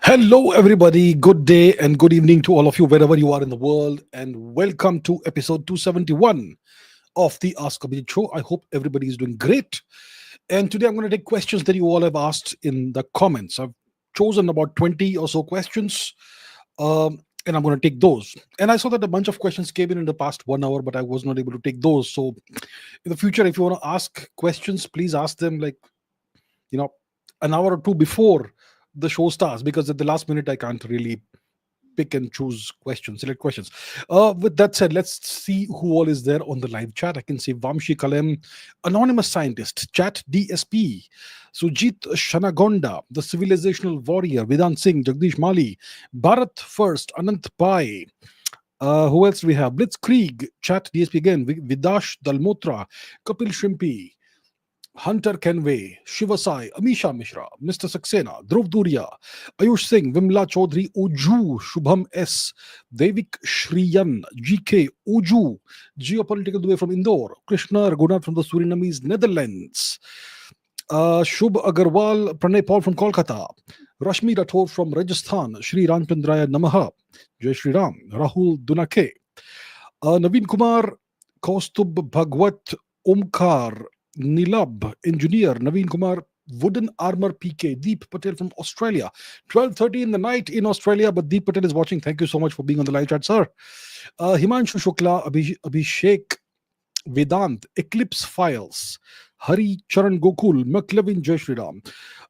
Hello, everybody. Good day and good evening to all of you, wherever you are in the world, and welcome to episode 271 of the Ask Abhijit show. I hope everybody is doing great. And today I'm going to take questions that you all have asked in the comments. I've chosen about 20 or so questions, and I'm going to take those. And I saw that a bunch of questions came in the past 1 hour, but I was not able to take those. So in the future, if you want to ask questions, please ask them like, you know, an hour or two before the show starts, because at the last minute I can't really pick and choose questions, select questions. With that said, let's see who all is there on the live chat. I can see Vamshi Kalem, anonymous scientist, Chat DSP, Sujit Shanagonda, the civilizational warrior, Vedant Singh, Jagdish Mali, Bharat First, Anant Pai. Who else do we have? Blitzkrieg, Chat DSP again, Vidash Dalmotra, Kapil Shrimpi, Hunter Kenway, Shivasai, Amisha Mishra, Mr. Saxena, Dhruv Duria, Ayush Singh, Vimla Chaudhary, Uju, Shubham S, Devik Shriyan, GK, Uju, Geopolitical Due from Indore, Krishna Raghunath from the Surinamese Netherlands, Shubh Agarwal, Pranay Paul from Kolkata, Rashmi Rathore from Rajasthan, Shri Ramchandraya Namaha, Jai Shri Ram, Rahul Dunake, Naveen Kumar, Kaustub Bhagwat, Omkar, Nilab, engineer, Naveen Kumar, Wooden Armor PK, Deep Patel from Australia. 12:30 in the night in Australia, but Deep Patel is watching. Thank you so much for being on the live chat, sir. Himanshu Shukla, Abhishek, Vedant, Eclipse Files, Hari Charan Gokul, McLevin Jai Shri Ram,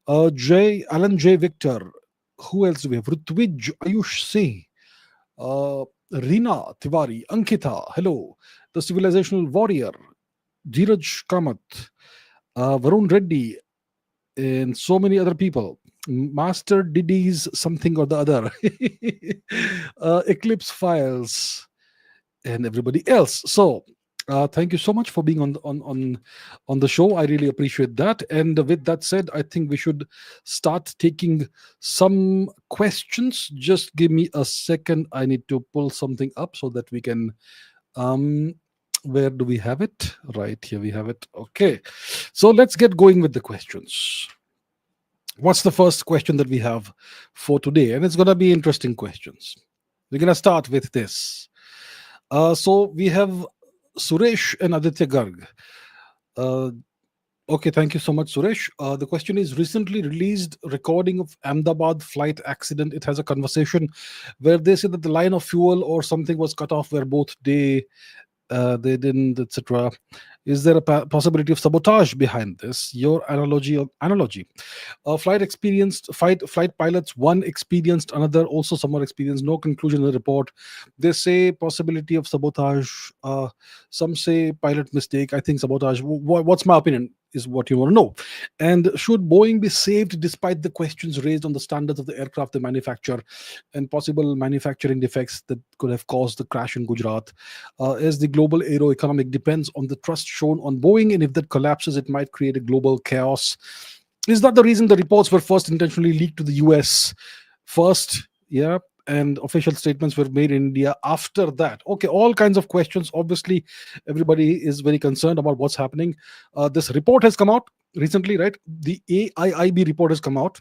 Alan J. Victor. Who else do we have? Rutwij, Ayush Singh, Reena Tiwari, Ankita, hello. The Civilizational Warrior, Dheeraj Kamath, Varun Reddy, and so many other people. Master Diddy's something or the other, Eclipse Files, and everybody else. So, thank you so much for being on the show. I really appreciate that. And with that said, I think we should start taking some questions. Just give me a second. I need to pull something up so that we can. Where do we have it? Right here we have it. Okay, so let's get going with the questions. What's the first question that we have for today? And it's going to be interesting questions. We're going to start with this. So we have Suresh and Aditya Garg. Okay, thank you so much, Suresh. The question is, recently released recording of Ahmedabad flight accident. It has a conversation where they say that the line of fuel or something was cut off where both they didn't, etc. Is there a possibility of sabotage behind this? Your analogy. Flight pilots, one experienced, another also somewhat experienced. No conclusion in the report. They say possibility of sabotage. Some say pilot mistake. I think sabotage. What's my opinion is what you want to know. And should Boeing be saved despite the questions raised on the standards of the aircraft they manufacture and possible manufacturing defects that could have caused the crash in Gujarat? As the global aero economic depends on the trust shown on Boeing, and if that collapses, it might create a global chaos. Is that the reason the reports were first intentionally leaked to the US first? Yeah. And official statements were made in India after that. Okay, all kinds of questions. Obviously, everybody is very concerned about what's happening. This report has come out recently, right? The AIIB report has come out.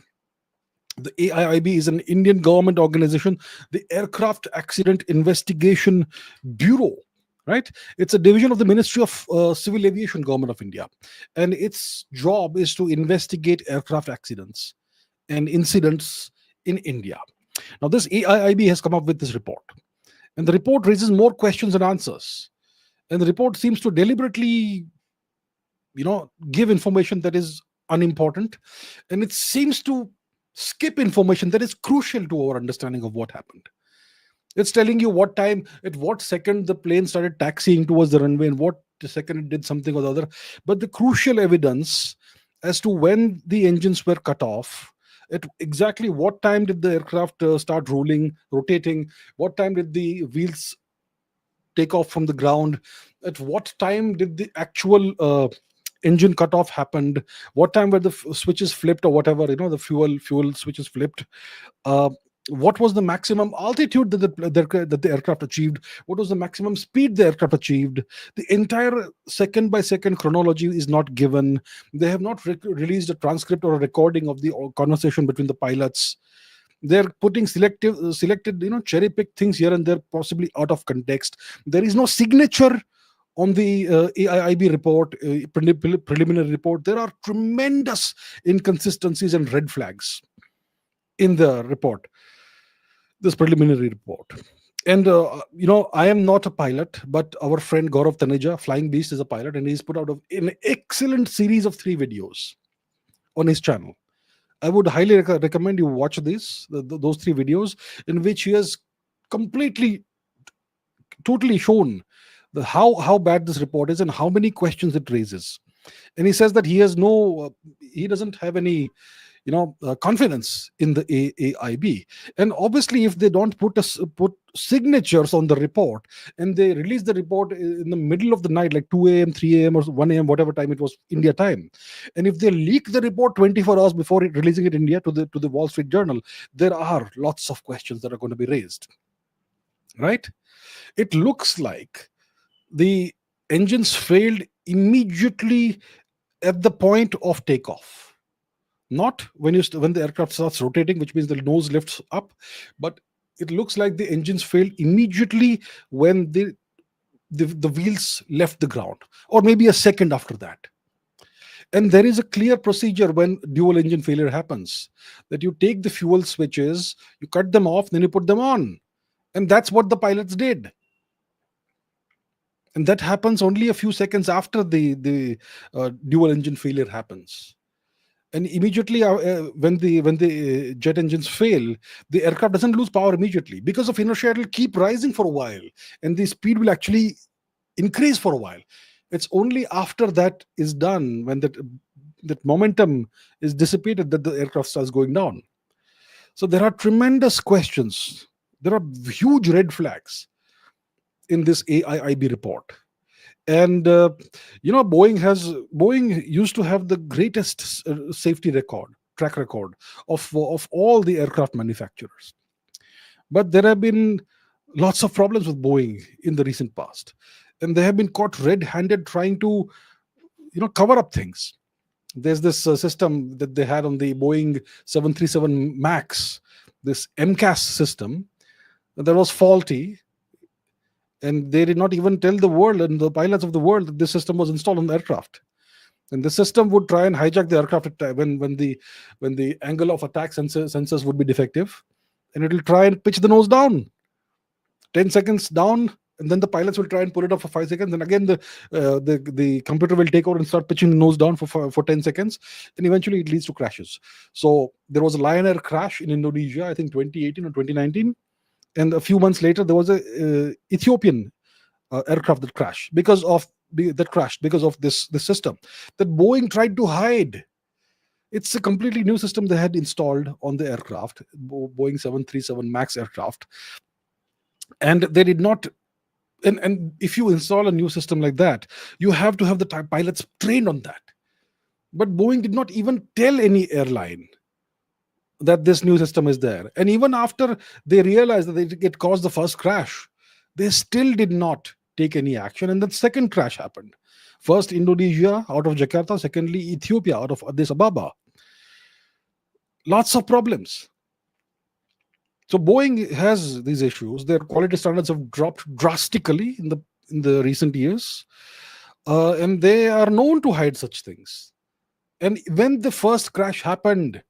The AIIB is an Indian government organization, the Aircraft Accident Investigation Bureau, right? It's a division of the Ministry of Civil Aviation, Government of India. And its job is to investigate aircraft accidents and incidents in India. Now, this AIIB has come up with this report, and the report raises more questions than answers. And the report seems to deliberately, give information that is unimportant, and it seems to skip information that is crucial to our understanding of what happened. It's telling you what time, at what second the plane started taxiing towards the runway, and what second it did something or the other. But the crucial evidence as to when the engines were cut off, at exactly what time did the aircraft start rotating, what time did the wheels take off from the ground, at what time did the actual engine cutoff happened, what time were the switches flipped, or whatever, the fuel switches flipped, what was the maximum altitude that the aircraft achieved, what was the maximum speed the aircraft achieved. The entire second by second chronology is not given. They have not released a transcript or a recording of the conversation between the pilots. They're putting selected, cherry picked things here and there, possibly out of context. There is no signature on the AIIB report, preliminary report. There are tremendous inconsistencies and red flags in the report, this preliminary report. And I am not a pilot, but our friend Gaurav Taneja, Flying Beast, is a pilot, and he's put out an excellent series of 3 videos on his channel. I would highly recommend you watch those 3 videos, in which he has completely, totally shown how bad this report is and how many questions it raises. And he says that he doesn't have any confidence in the AIB. And obviously, if they don't put signatures on the report, and they release the report in the middle of the night, like 2 a.m., 3 a.m., or 1 a.m., whatever time it was, India time, and if they leak the report 24 hours before releasing it in India to the Wall Street Journal, there are lots of questions that are going to be raised, right? It looks like the engines failed immediately at the point of takeoff, not when the aircraft starts rotating, which means the nose lifts up, but it looks like the engines failed immediately when the wheels left the ground, or maybe a second after that. And there is a clear procedure when dual engine failure happens, that you take the fuel switches, you cut them off, then you put them on. And that's what the pilots did. And that happens only a few seconds after the dual engine failure happens. And immediately when the jet engines fail, the aircraft doesn't lose power immediately. Because of inertia, it will keep rising for a while, and the speed will actually increase for a while. It's only after that is done, when that momentum is dissipated, that the aircraft starts going down. So there are tremendous questions. There are huge red flags in this AIIB report. And Boeing used to have the greatest safety track record of all the aircraft manufacturers. But there have been lots of problems with Boeing in the recent past, and they have been caught red-handed trying to cover up things. There's this system that they had on the Boeing 737 Max, this MCAS system, that was faulty, and they did not even tell the world and the pilots of the world that this system was installed on the aircraft. And the system would try and hijack the aircraft when the angle of attack sensors would be defective, and it will try and pitch the nose down 10 seconds down, and then the pilots will try and pull it up for 5 seconds, and again the computer will take over and start pitching the nose down for 10 seconds, and eventually it leads to crashes. So there was a Lion Air crash in Indonesia, I think 2018 or 2019, and a few months later there was a Ethiopian aircraft that crashed because of this system that Boeing tried to hide. It's a completely new system they had installed on the aircraft, Boeing 737 Max aircraft, and they did not. And if you install a new system like that, you have to have the pilots trained on that. But Boeing did not even tell any airline that this new system is there. And even after they realized that it caused the first crash, they still did not take any action. And the second crash happened. First, Indonesia out of Jakarta. Secondly, Ethiopia out of Addis Ababa. Lots of problems. So Boeing has these issues. Their quality standards have dropped drastically in the recent years, and they are known to hide such things. And when the first crash happened,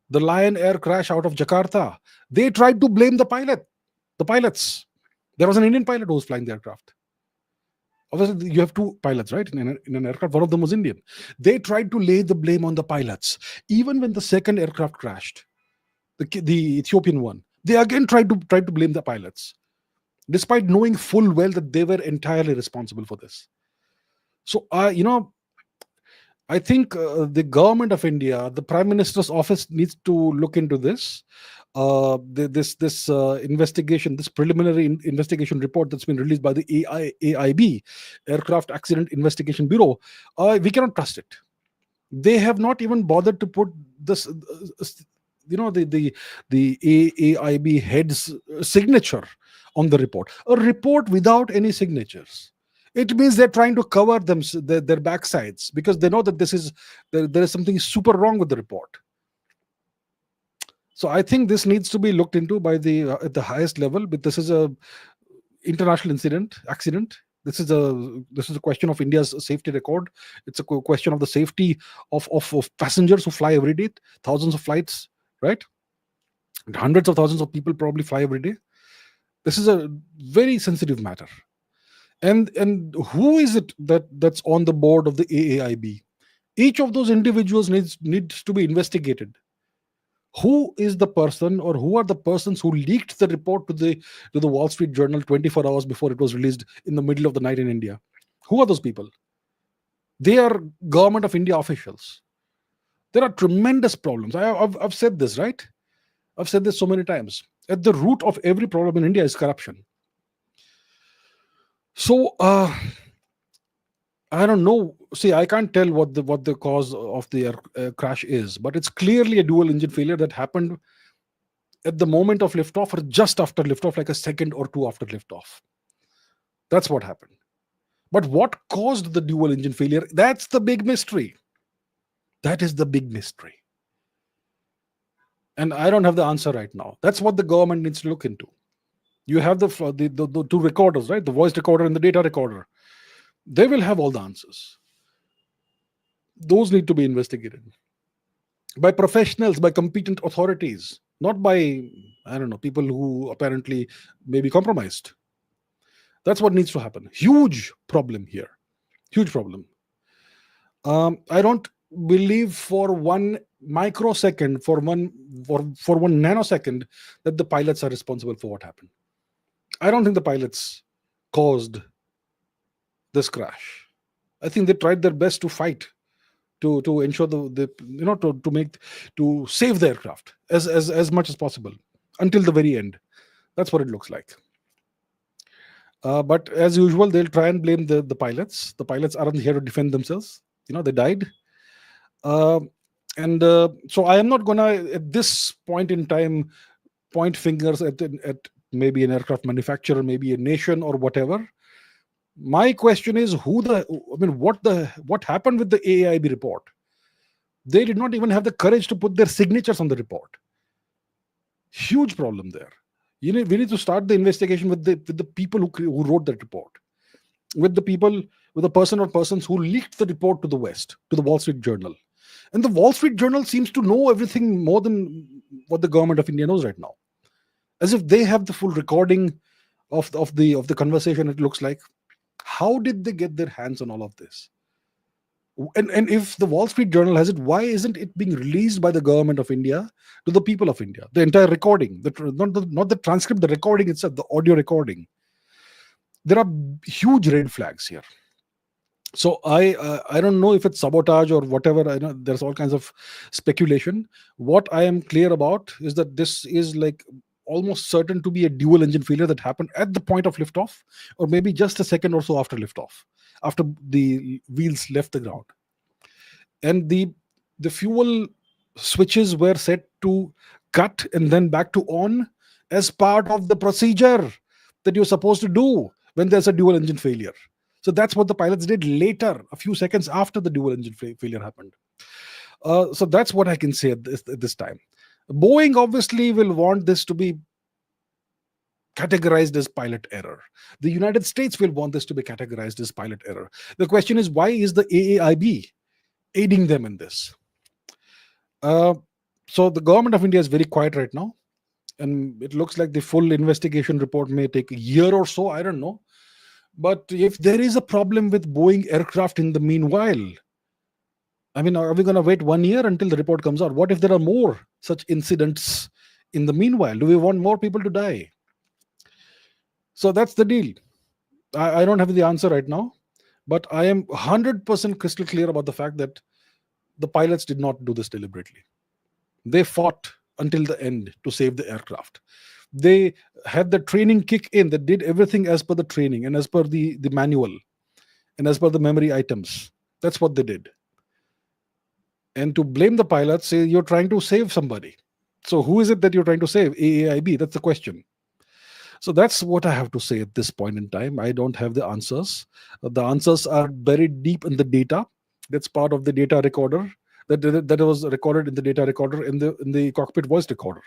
the Lion Air crash out of Jakarta, they tried to blame the pilots. There was an Indian pilot who was flying the aircraft. Obviously, you have two pilots, right? In an aircraft, one of them was Indian. They tried to lay the blame on the pilots. Even when the second aircraft crashed, the Ethiopian one, they again tried to blame the pilots, despite knowing full well that they were entirely responsible for this. So, I think the government of India, the Prime Minister's office, needs to look into this. This investigation, this preliminary investigation report that's been released by the AIB, Aircraft Accident Investigation Bureau, we cannot trust it. They have not even bothered to put this, the AIB head's signature on the report. A report without any signatures, it means they're trying to cover their backsides, because they know that there is something super wrong with the report. So I think this needs to be looked into by the at the highest level. But this is a international accident. This is a question of India's safety record. It's a question of the safety of passengers who fly every day, thousands of flights, right? Hundreds of thousands of people probably fly every day. This is a very sensitive matter. And who is it that's on the board of the AAIB? Each of those individuals needs to be investigated. Who is the person, or who are the persons who leaked the report to the Wall Street Journal 24 hours before it was released in the middle of the night in India? Who are those people? They are government of India officials. There are tremendous problems. I've said this, right? I've said this so many times. At the root of every problem in India is corruption. So I don't know. See, I can't tell what the cause of the crash is, but it's clearly a dual engine failure that happened at the moment of liftoff or just after liftoff, like a second or two after liftoff. That's what happened. But what caused the dual engine failure? That's the big mystery. That is the big mystery. And I don't have the answer right now. That's what the government needs to look into. You have the two recorders, right? The voice recorder and the data recorder. They will have all the answers. Those need to be investigated by professionals, by competent authorities, not by, I don't know, people who apparently may be compromised. That's what needs to happen. Huge problem here. Huge problem. I don't believe for one microsecond, for one nanosecond, that the pilots are responsible for what happened. I don't think the pilots caused this crash. I think they tried their best to fight to ensure to save the aircraft as much as possible until the very end. That's what it looks like. But as usual, they'll try and blame the pilots. The pilots aren't here to defend themselves. They died. So I am not gonna at this point in time point fingers at maybe an aircraft manufacturer, maybe a nation or whatever. My question is what happened with the AAIB report? They did not even have the courage to put their signatures on the report. Huge problem there. We need to start the investigation with the people who wrote that report, with the person or persons who leaked the report to the West, to the Wall Street Journal. And the Wall Street Journal seems to know everything more than what the government of India knows right now, as if they have the full recording of the conversation. It looks like. How did they get their hands on all of this? And if the Wall Street Journal has it, why isn't it being released by the government of India to the people of India? The entire recording, not the transcript, the recording itself, the audio recording. There are huge red flags here. So I don't know if it's sabotage or whatever. I know there's all kinds of speculation. What I am clear about is that this is like almost certain to be a dual engine failure that happened at the point of liftoff, or maybe just a second or so after liftoff, after the wheels left the ground. And the fuel switches were set to cut and then back to on as part of the procedure that you're supposed to do when there's a dual engine failure. So that's what the pilots did later, a few seconds after the dual engine failure happened. So that's what I can say at this time. Boeing obviously will want this to be categorized as pilot error. The United States will want this to be categorized as pilot error. The question is, why is the AAIB aiding them in this? So the government of India is very quiet right now, and it looks like the full investigation report may take a year or so. I don't know. But if there is a problem with Boeing aircraft in the meanwhile, I mean, are we going to wait 1 year until the report comes out? What if there are more such incidents in the meanwhile? Do we want more people to die? So that's the deal. I don't have the answer right now, but I am 100% crystal clear about the fact that the pilots did not do this deliberately. They fought until the end to save the aircraft. They had the training kick in. They did everything as per the training and as per the manual and as per the memory items. That's what they did. And to blame the pilots, say you're trying to save somebody. So who is it that you're trying to save? AAIB? That's the question. So that's what I have to say at this point in time. I don't have the answers. The answers are buried deep in the data. That's part of the data recorder. that was recorded in the data recorder, in the cockpit voice recorder.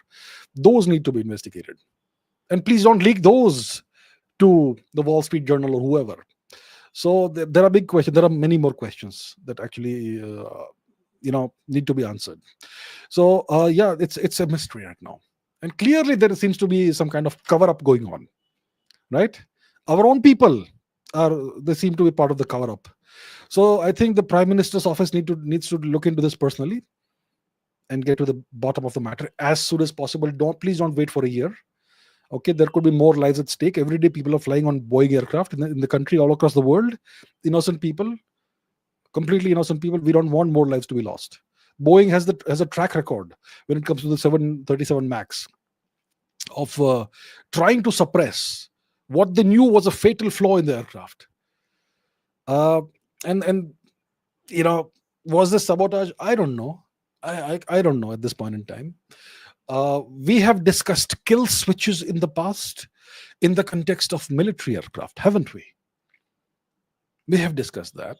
Those need to be investigated, and please don't leak those to the Wall Street Journal or whoever. So there are big questions. There are many more questions that actually need to be answered. So yeah, it's a mystery right now, and clearly there seems to be some kind of cover up going on, right? Our own people they seem to be part of the cover up. So I think the Prime Minister's office needs to look into this personally and get to the bottom of the matter as soon as possible. Please don't wait for a year. Okay, there could be more lives at stake. Every day people are flying on Boeing aircraft in the country, all across the world. Innocent people, completely innocent people. We don't want more lives to be lost. Boeing has a track record when it comes to the 737 Max of trying to suppress what they knew was a fatal flaw in the aircraft. And was this sabotage? I don't know. I don't know at this point in time. We have discussed kill switches in the past in the context of military aircraft, haven't we? We have discussed that.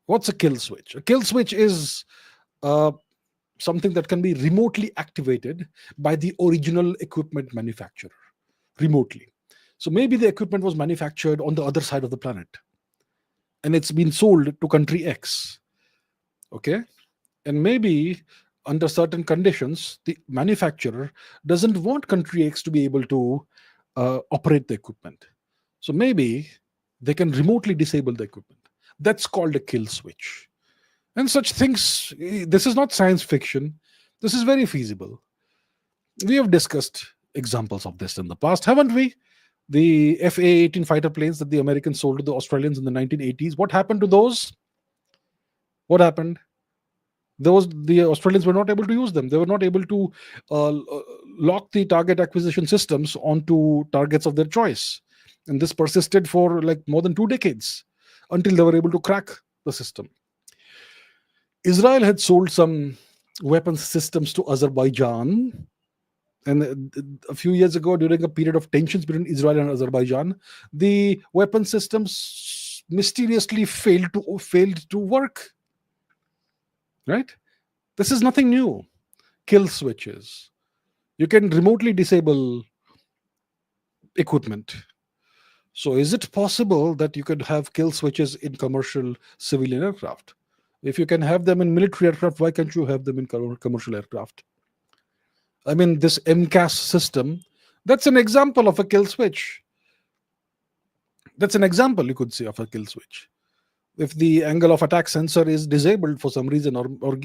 What's a kill switch? A kill switch is something that can be remotely activated by the original equipment manufacturer, remotely. So maybe the equipment was manufactured on the other side of the planet and it's been sold to country X. Okay? And maybe under certain conditions, the manufacturer doesn't want country X to be able to operate the equipment. So maybe they can remotely disable the equipment. That's called a kill switch. And such things, this is not science fiction. This is very feasible. We have discussed examples of this in the past, haven't we? The FA-18 fighter planes that the Americans sold to the Australians in the 1980s. What happened to those? What happened? The Australians were not able to use them. They were not able to lock the target acquisition systems onto targets of their choice. And this persisted for like more than 2 decades until they were able to crack the system. Israel had sold some weapons systems to Azerbaijan. And a few years ago, during a period of tensions between Israel and Azerbaijan, the weapon systems mysteriously failed to work. Right? This is nothing new. Kill switches. You can remotely disable equipment. So is it possible that you could have kill switches in commercial civilian aircraft? If you can have them in military aircraft, why can't you have them in commercial aircraft? I mean, this MCAS system, that's an example of a kill switch. That's an example, you could say, of a kill switch. If the angle of attack sensor is disabled for some reason, or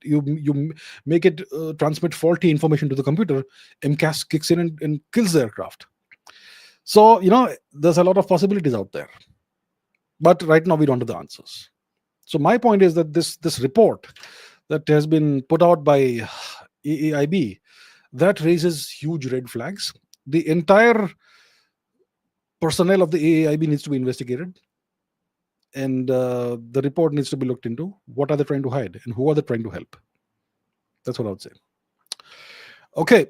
you make it transmit faulty information to the computer, MCAS kicks in and kills the aircraft. So, there's a lot of possibilities out there. But right now, we don't have the answers. So my point is that this report that has been put out by AAIB, that raises huge red flags. The entire personnel of the AAIB needs to be investigated. And the report needs to be looked into. What are they trying to hide and who are they trying to help? That's what I would say. Okay.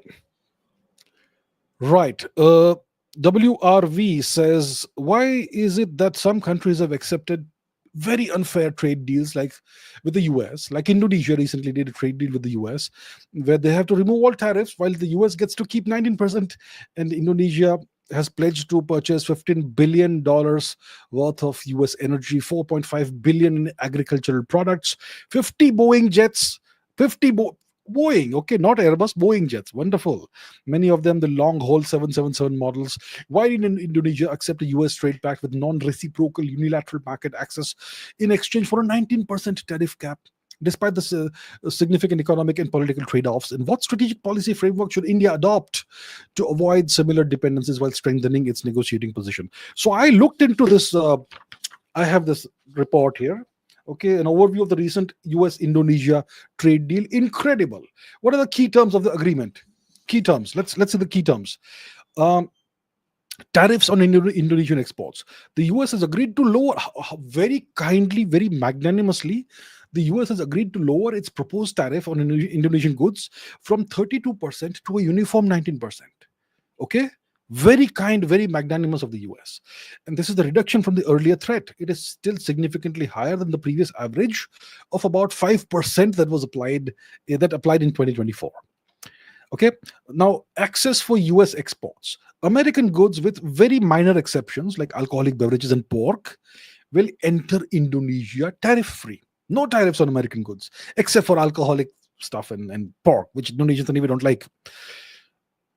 Right. WRV says, why is it that some countries have accepted very unfair trade deals like with the US? Like Indonesia recently did a trade deal with the US where they have to remove all tariffs while the US gets to keep 19%, and Indonesia has pledged to purchase $15 billion worth of US energy, 4.5 billion in agricultural products, 50 Boeing jets, Boeing, okay, not Airbus, Boeing jets, wonderful. Many of them the long-haul 777 models. Why didn't Indonesia accept a US trade pact with non-reciprocal unilateral market access in exchange for a 19% tariff cap? Despite the significant economic and political trade-offs, and what strategic policy framework should India adopt to avoid similar dependencies while strengthening its negotiating position? So I looked into this. I have this report here. Okay, an overview of the recent US-Indonesia trade deal. Incredible. What are the key terms of the agreement? Key terms. Let's see the key terms. Tariffs on Indonesian exports. The US has agreed to lower, very kindly, very magnanimously, the US has agreed to lower its proposed tariff on Indonesian goods from 32% to a uniform 19%. Okay? Very kind, very magnanimous of the US. And this is the reduction from the earlier threat. It is still significantly higher than the previous average of about 5% that was applied in 2024. Okay. Now, access for US exports. American goods, with very minor exceptions like alcoholic beverages and pork, will enter Indonesia tariff free. No tariffs on American goods, except for alcoholic stuff and pork, which Indonesians anyway don't like.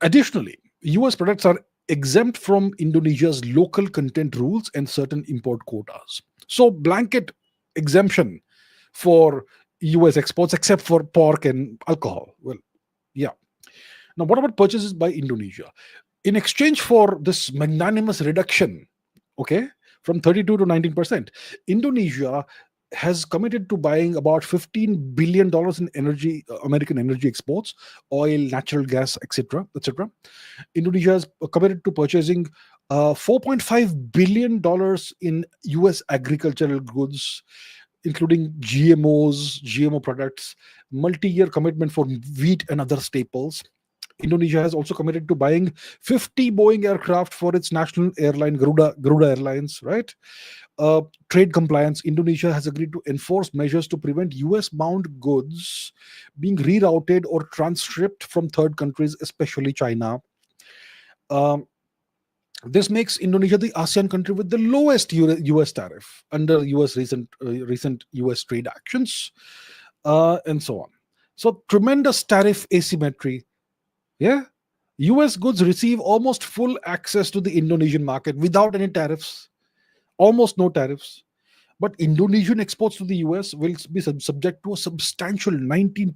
Additionally, US products are exempt from Indonesia's local content rules and certain import quotas. So, blanket exemption for US exports, except for pork and alcohol. Well, yeah. Now, what about purchases by Indonesia? In exchange for this magnanimous reduction, okay, from 32 to 19%, Indonesia has committed to buying about $15 billion in energy, American energy exports, oil, natural gas, etc., etc. Indonesia is committed to purchasing $4.5 billion in US agricultural goods, including GMOs, GMO products, multi-year commitment for wheat and other staples. Indonesia has also committed to buying 50 Boeing aircraft for its national airline, Garuda Airlines, right? Trade compliance. Indonesia has agreed to enforce measures to prevent US bound goods being rerouted or transshipped from third countries, especially China. Um, this makes Indonesia the ASEAN country with the lowest US tariff under US recent US trade actions, and so on. So tremendous tariff asymmetry. Yeah. US goods receive almost full access to the Indonesian market without any tariffs, almost no tariffs. But Indonesian exports to the US will be subject to a substantial 19%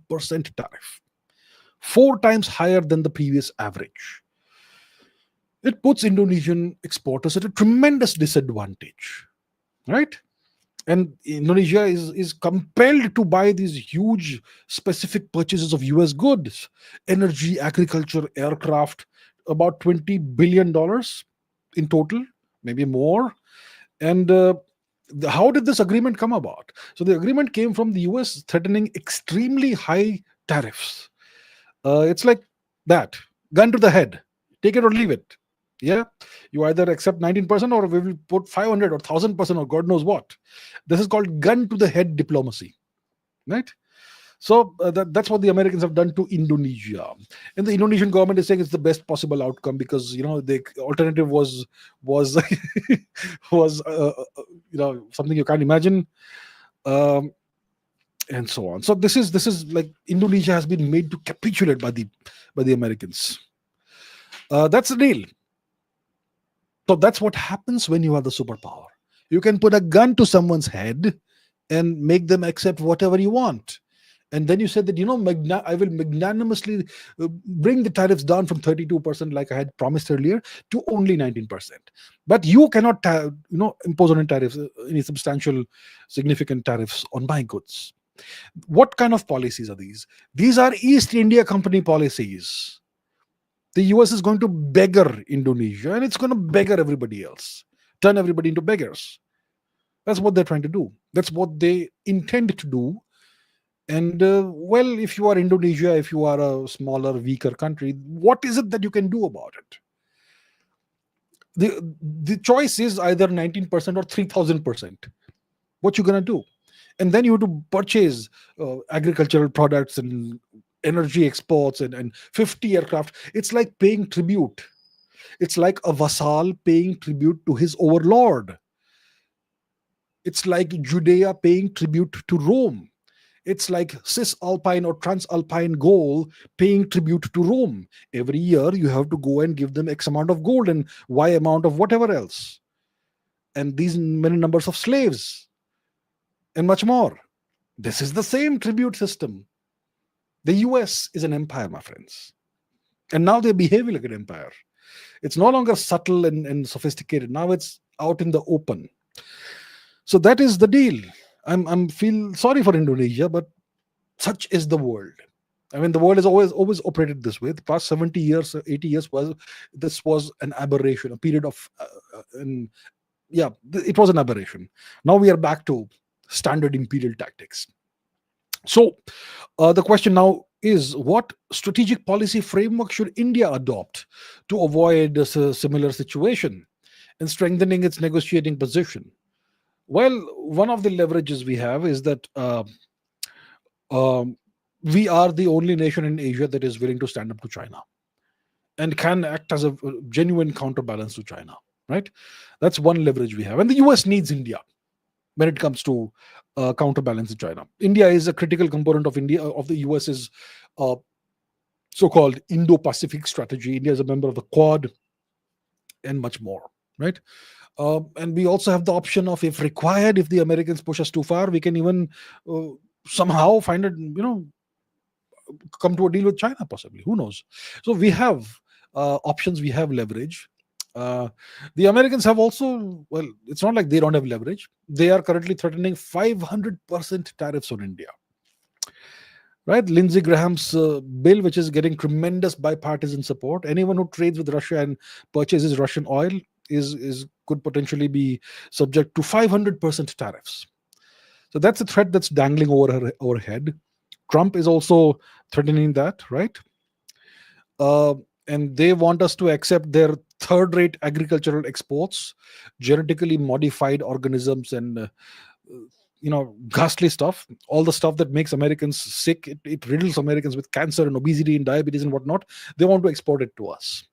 tariff, 4 times higher than the previous average. It puts Indonesian exporters at a tremendous disadvantage, right? And Indonesia is compelled to buy these huge specific purchases of US goods, energy, agriculture, aircraft, about $20 billion in total, maybe more. And how did this agreement come about? So the agreement came from the US threatening extremely high tariffs. It's like that, gun to the head, take it or leave it. Yeah, you either accept 19% or we will put 500 or 1000% or God knows what. This is called gun to the head diplomacy, right? So that's what the Americans have done to Indonesia, and the Indonesian government is saying it's the best possible outcome because the alternative was was something you can't imagine, um, and so on. So this is like Indonesia has been made to capitulate by the Americans. That's the deal. So that's what happens when you are the superpower. You can put a gun to someone's head and make them accept whatever you want. And then you said that, I will magnanimously bring the tariffs down from 32%, like I had promised earlier, to only 19%. But you cannot, impose on tariffs, any substantial, significant tariffs on my goods. What kind of policies are these? These are East India Company policies. The US is going to beggar Indonesia and it's going to beggar everybody else, turn everybody into beggars. That's what they're trying to do. That's what they intend to do. And if you are Indonesia, if you are a smaller, weaker country, what is it that you can do about it? The choice is either 19% or 3000%. What you gonna do? And then you have to purchase agricultural products and energy exports and 50 aircraft. It's like paying tribute. It's like a vassal paying tribute to his overlord. It's like Judea paying tribute to Rome. It's like Cisalpine or Transalpine Gaul paying tribute to Rome. Every year you have to go and give them X amount of gold and Y amount of whatever else. And these many numbers of slaves and much more. This is the same tribute system. The US is an empire, my friends. And now they're behaving like an empire. It's no longer subtle and sophisticated. Now it's out in the open. So that is the deal. I'm feel sorry for Indonesia, but such is the world. I mean, the world has always operated this way. The past 70 years, 80 years was an aberration, a period of, it was an aberration. Now we are back to standard imperial tactics. So the question now is, what strategic policy framework should India adopt to avoid this similar situation and strengthening its negotiating position? Well, one of the leverages we have is that um, we are the only nation in Asia that is willing to stand up to China and can act as a genuine counterbalance to China. Right? That's one leverage we have, and the US needs India when it comes to counterbalance to China. India is a critical component of India of the US's uh, so-called Indo-Pacific strategy. India is a member of the Quad and much more. Right? And we also have the option of, if required, if the Americans push us too far, we can even uh, somehow find it, come to a deal with China, possibly. Who knows? So we have options, we have leverage. Uh, the Americans have also, well, it's not like they don't have leverage. They are currently threatening 500% tariffs on India. Right? Lindsey Graham's bill, which is getting tremendous bipartisan support. Anyone who trades with Russia and purchases Russian oil is could potentially be subject to 500% tariffs. So that's a threat that's dangling over our head. Trump is also threatening that, right? Uh, and they want us to accept their third rate agricultural exports, genetically modified organisms, and ghastly stuff, all the stuff that makes Americans sick. It riddles Americans with cancer and obesity and diabetes and whatnot. They want to export it to us.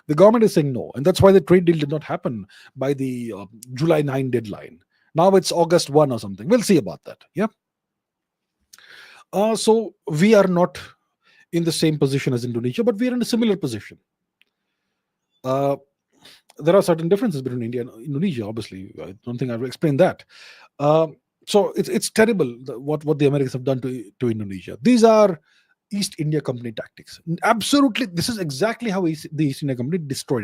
The government is saying no, and that's why the trade deal did not happen by the July 9 deadline. Now it's August 1 or something. We'll see about that. Yeah. So we are not in the same position as Indonesia, but we are in a similar position. Uh, there are certain differences between India and Indonesia. Obviously, I don't think I've explained that. Um, so it's terrible, what the Americans have done to Indonesia. These are East India Company tactics. Absolutely, this is exactly how the East India Company destroyed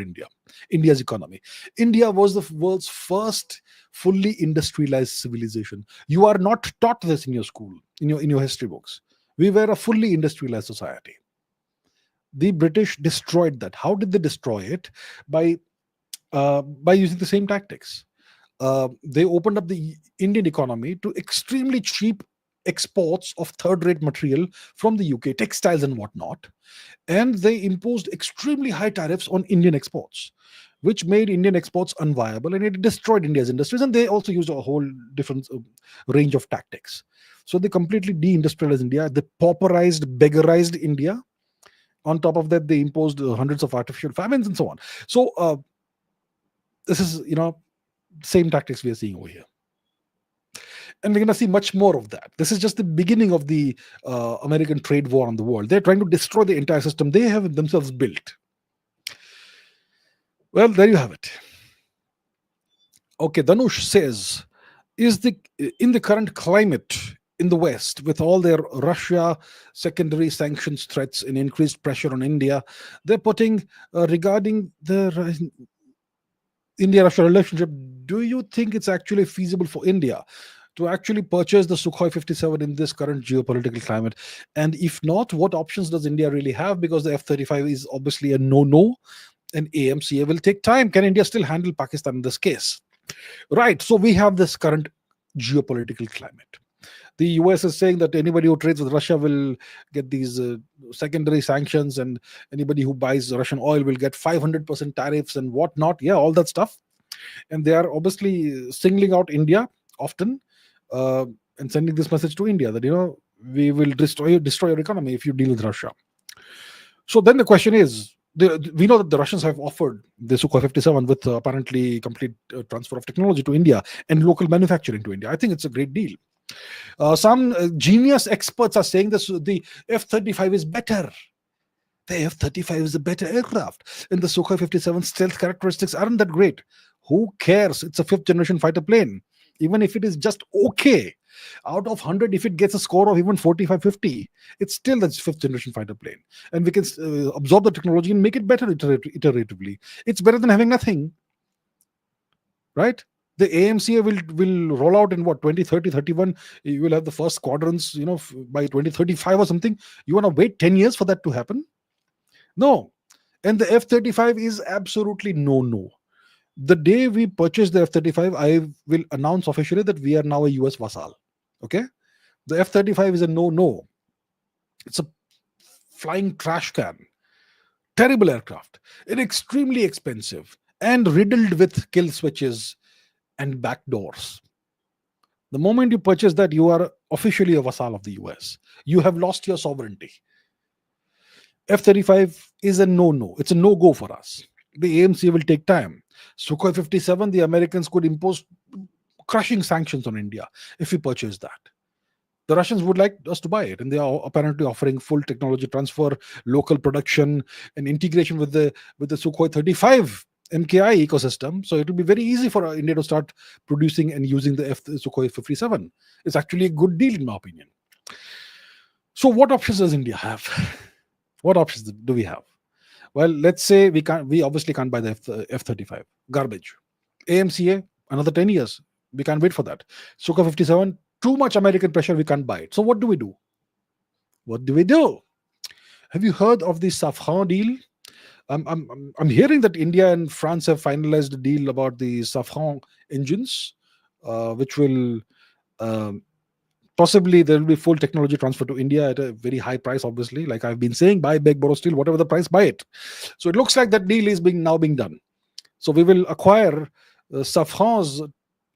India's economy. India was the world's first fully industrialized civilization. You are not taught this in your school, in your history books. We were a fully industrialized society. The British destroyed that. How did they destroy it? By using the same tactics. They opened up the Indian economy to extremely cheap exports of third rate material from the UK, textiles and whatnot. And they imposed extremely high tariffs on Indian exports, which made Indian exports unviable, and it destroyed India's industries. And they also used a whole different range of tactics. So they completely deindustrialized India, they pauperized, beggarized India. On top of that, they imposed hundreds of artificial famines and so on. So this is, same tactics we are seeing over here, and we're going to see much more of that. This is just the beginning of the American trade war on the world. They're trying to destroy the entire system they have themselves built. Well, there you have it. Okay, Danush says, is the in the current climate in the West, with all their Russia secondary sanctions threats and increased pressure on India, they're putting regarding the India-Russia relationship, do you think it's actually feasible for India to actually purchase the Sukhoi 57 in this current geopolitical climate? And if not, what options does India really have? Because the F-35 is obviously a no-no, and AMCA will take time. Can India still handle Pakistan in this case? Right. So we have this current geopolitical climate. The US is saying that anybody who trades with Russia will get these secondary sanctions, and anybody who buys Russian oil will get 500% tariffs and whatnot. Yeah, all that stuff. And they are obviously singling out India often, uh, and sending this message to India that, we will destroy your economy if you deal with Russia. So then the question is, we know that the Russians have offered the Sukhoi 57 with apparently complete transfer of technology to India and local manufacturing to India. I think it's a great deal. Some genius experts are saying this: the F-35 is better. The F-35 is a better aircraft, and the Sukhoi 57 stealth characteristics aren't that great. Who cares? It's a fifth generation fighter plane. Even if it is just okay, out of 100, if it gets a score of even 45, 50, it's still that's fifth generation fighter plane. And we can absorb the technology and make it better iteratively. It's better than having nothing, right? The AMCA will roll out in what, 2030, 31. You will have the first squadrons, by 2035 or something. You want to wait 10 years for that to happen? No. And the F-35 is absolutely no. The day we purchase the F-35, I will announce officially that we are now a US vassal. Okay? The F-35 is a no-no. It's a flying trash can. Terrible aircraft. It's extremely expensive and riddled with kill switches and backdoors. The moment you purchase that, you are officially a vassal of the US. You have lost your sovereignty. F-35 is a no-no. It's a no-go for us. The AMC will take time. Sukhoi 57, the Americans could impose crushing sanctions on India if we purchase that. The Russians would like us to buy it, and they are apparently offering full technology transfer, local production, and integration with the Sukhoi 35 MKI ecosystem. So it will be very easy for India to start producing and using the Sukhoi 57. It's actually a good deal, in my opinion. So what options does India have? What options do we have? Well, let's say we obviously can't buy the F-35. Garbage. AMCA, another 10 years. We can't wait for that. Sukhoi 57, too much American pressure, we can't buy it. So what do we do? What do we do? Have you heard of the Safran deal? I'm hearing that India and France have finalized a deal about the Safran engines, which will possibly there will be full technology transfer to India at a very high price. Obviously, like I've been saying, buy, beg, borrow, steal, whatever the price, buy it. So it looks like that deal is now being done. So we will acquire Safran's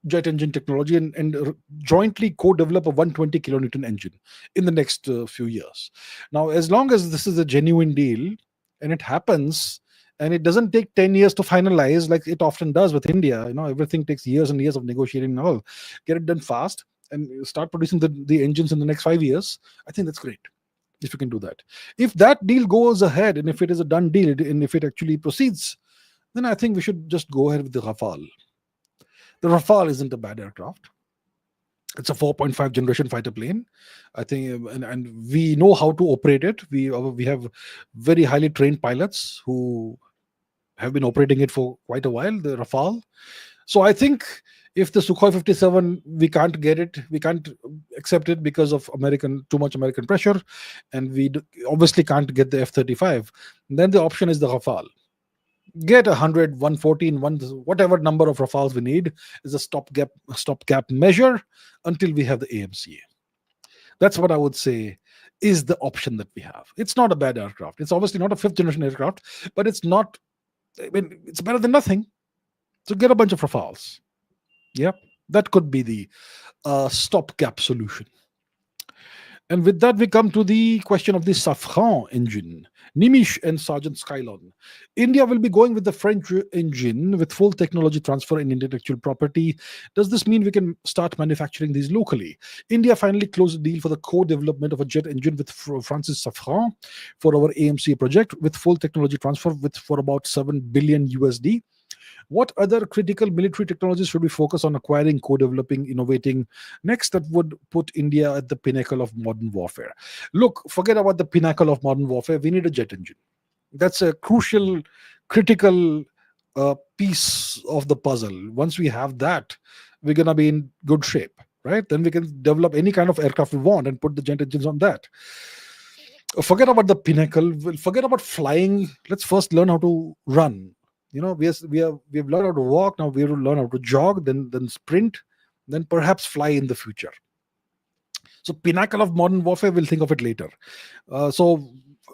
jet engine technology and jointly co-develop a 120 kilonewton engine in the next few years. Now, as long as this is a genuine deal and it happens and it doesn't take 10 years to finalize like it often does with India, everything takes years and years of negotiating and all. Get it done fast and start producing the engines in the next 5 years. I think that's great if you can do that. If that deal goes ahead and if it is a done deal and if it actually proceeds, then I think we should just go ahead with the Rafale. The Rafale isn't a bad aircraft. It's a 4.5 generation fighter plane. I think, and we know how to operate it. We have very highly trained pilots who have been operating it for quite a while, the Rafale. So I think if the Sukhoi 57, we can't get it, we can't accept it because of too much American pressure, and we obviously can't get the F-35, then the option is the Rafale. Get 100, 114, whatever number of Rafales we need is a stopgap measure until we have the AMCA. That's what I would say is the option that we have. It's not a bad aircraft. It's obviously not a fifth generation aircraft, but it's better than nothing. So get a bunch of Rafales. Yeah, that could be the stopgap solution. And with that, we come to the question of the Safran engine. Nimish and Sergeant Skylon. India will be going with the French engine with full technology transfer and intellectual property. Does this mean we can start manufacturing these locally? India finally closed a deal for the co-development of a jet engine with Francis Safran for our AMC project with full technology transfer for about 7 billion USD. What other critical military technologies should we focus on acquiring, co-developing, innovating next that would put India at the pinnacle of modern warfare? Look, forget about the pinnacle of modern warfare. We need a jet engine. That's a crucial, critical piece of the puzzle. Once we have that, we're going to be in good shape, right? Then we can develop any kind of aircraft we want and put the jet engines on that. Forget about the pinnacle. Forget about flying. Let's first learn how to run. We have learned how to walk. Now we will learn how to jog, then sprint, then perhaps fly in the future. So pinnacle of modern warfare, we'll think of it later. So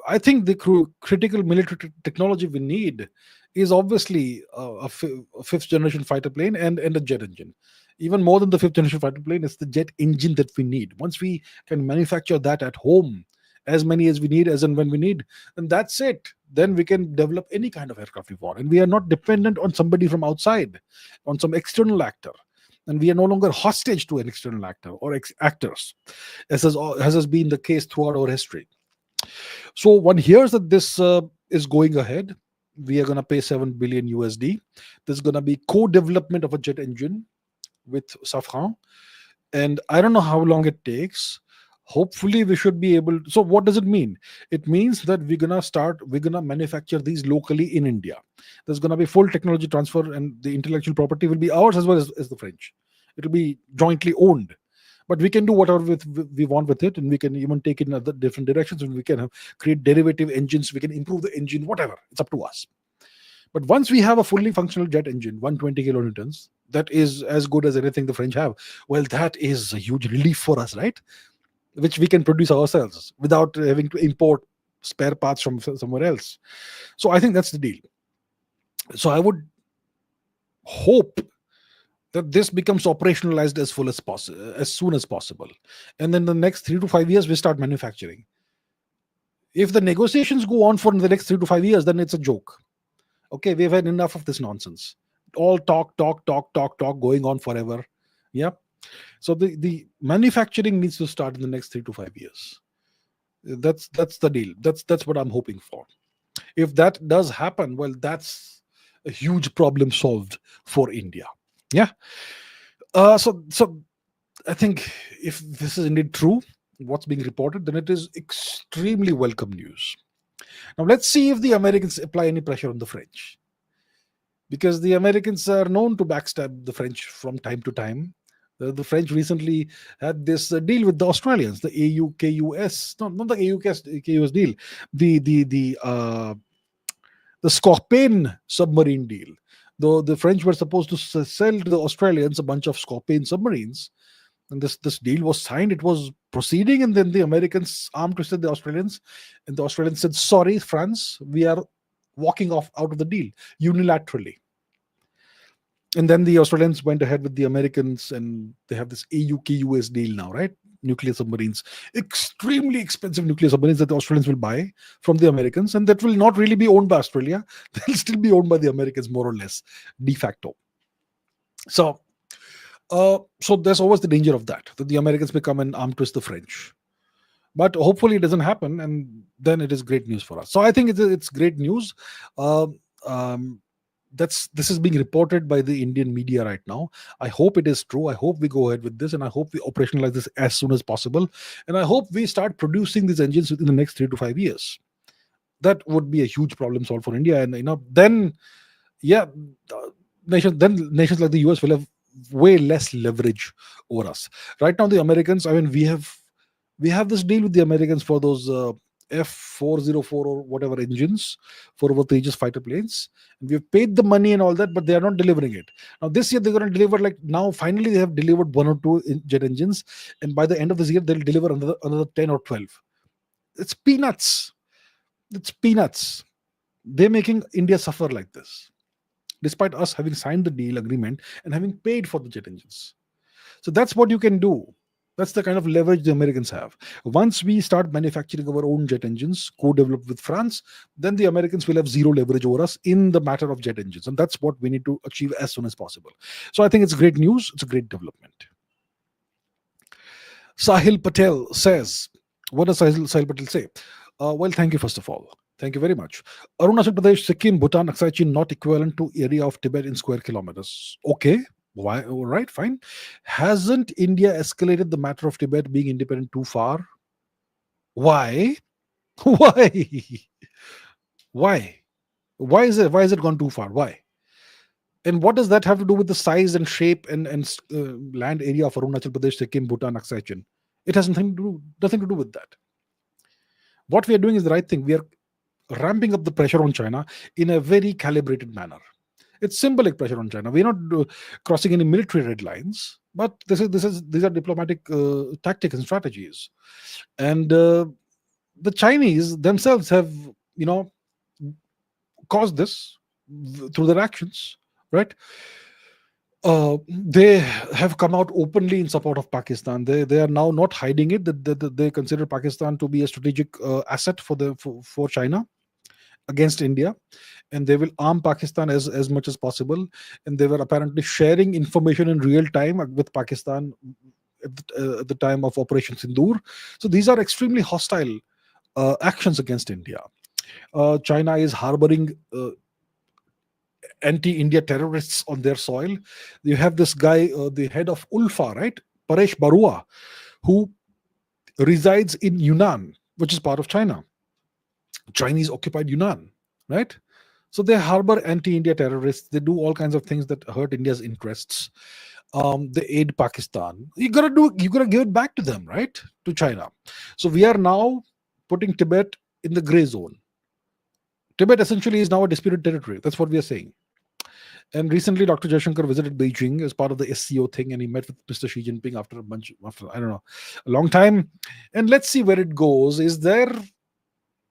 I think the critical military technology we need is obviously a fifth generation fighter plane and a jet engine. Even more than the fifth generation fighter plane, it's the jet engine that we need. Once we can manufacture that at home, as many as we need, as and when we need, and that's it. Then we can develop any kind of aircraft we want, and we are not dependent on somebody from outside, on some external actor, and we are no longer hostage to an external actor or actors, as has been the case throughout our history. So one hears that this is going ahead. We are going to pay 7 billion USD. There's going to be co-development of a jet engine with Safran, and I don't know how long it takes. Hopefully we should be able. So what does it mean? It means that we're gonna manufacture these locally in India. There's gonna be full technology transfer, and the intellectual property will be ours as well as the French. It will be jointly owned, but we can do whatever we want with it, and we can even take it in other different directions, and we can create derivative engines. We can improve the engine, whatever. It's up to us. But once we have a fully functional jet engine, 120 kilonewtons, that is as good as anything the French have. Well, that is a huge relief for us, right? which we can produce ourselves without having to import spare parts from somewhere else. So I think that's the deal. So I would hope that this becomes operationalized as full as possible, as soon as possible, and then the next 3 to 5 years we start manufacturing. If the negotiations go on for the next 3 to 5 years, then it's a joke. Okay, we've had enough of this nonsense. All talk, talk, talk, talk, talk, going on forever. Yeah. So the manufacturing needs to start in the next 3 to 5 years. That's the deal. That's what I'm hoping for. If that does happen, well, that's a huge problem solved for India. Yeah. So I think if this is indeed true, what's being reported, then it is extremely welcome news. Now let's see if the Americans apply any pressure on the French, because the Americans are known to backstab the French from time to time. The French recently had this deal with the Australians, the AUKUS, no, not the AUKUS deal, the Scorpion submarine deal. Though the French were supposed to sell to the Australians a bunch of Scorpion submarines, and this deal was signed, it was proceeding, and then the Americans arm twisted the Australians, and the Australians said, "Sorry, France, we are walking off out of the deal unilaterally." And then the Australians went ahead with the Americans, and they have this AUKUS deal now, right? Nuclear submarines, extremely expensive nuclear submarines that the Australians will buy from the Americans, and that will not really be owned by Australia. They'll still be owned by the Americans, more or less, de facto. So, so there's always the danger of that the Americans become an arm twist the French. But hopefully it doesn't happen, and then it is great news for us. So I think it's great news. Um, um, this is being reported by the Indian media right now. I hope it is true. I hope we go ahead with this, and I hope we operationalize this as soon as possible. And I hope we start producing these engines within the next 3 to 5 years. That would be a huge problem solved for India, and then yeah, nations like the US will have way less leverage over us. Right now, the Americans, I mean, we have this deal with the Americans for those F404 or whatever engines for our Tejas fighter planes. And we've paid the money and all that, but they are not delivering it. Now, this year, they're going to deliver, like now, finally, they have delivered one or two jet engines. And by the end of this year, they'll deliver another 10 or 12. It's peanuts. It's peanuts. They're making India suffer like this, despite us having signed the deal agreement and having paid for the jet engines. So that's what you can do. That's the kind of leverage the Americans have. Once we start manufacturing our own jet engines, co-developed with France, then the Americans will have zero leverage over us in the matter of jet engines. And that's what we need to achieve as soon as possible. So I think it's great news. It's a great development. Sahil Patel says, what does Sahil Patel say? Well, thank you, first of all. Thank you very much. Arunachal Pradesh, Sikkim, Bhutan, Aksai Chin not equivalent to area of Tibet in square kilometers. Okay. Why? All right, fine. Hasn't India escalated the matter of Tibet being independent too far? Why? Why? Why? Why is it gone too far? Why? And what does that have to do with the size and shape and land area of Arunachal Pradesh, Sikkim, Bhutan, Aksai Chin? It has nothing to do with that. What we are doing is the right thing. We are ramping up the pressure on China in a very calibrated manner. It's symbolic pressure on China. We're not crossing any military red lines, but these are diplomatic tactics and strategies. And the Chinese themselves have, caused this through their actions, right? They have come out openly in support of Pakistan. They are now not hiding it. They consider Pakistan to be a strategic asset for China against India, and they will arm Pakistan as much as possible. And they were apparently sharing information in real time with Pakistan at the time of Operation Sindoor. So these are extremely hostile actions against India. China is harboring anti-India terrorists on their soil. You have this guy, the head of ULFA, right, Paresh Barua, who resides in Yunnan, which is part of China, Chinese occupied Yunnan, right? So they harbor anti-India terrorists. They do all kinds of things that hurt India's interests. They aid Pakistan. You gotta give it back to them, right? To China. So we are now putting Tibet in the gray zone. Tibet essentially is now a disputed territory. That's what we are saying. And recently, Dr. Jaishankar visited Beijing as part of the SCO thing, and he met with Mr. Xi Jinping after I don't know, a long time. And let's see where it goes. Is there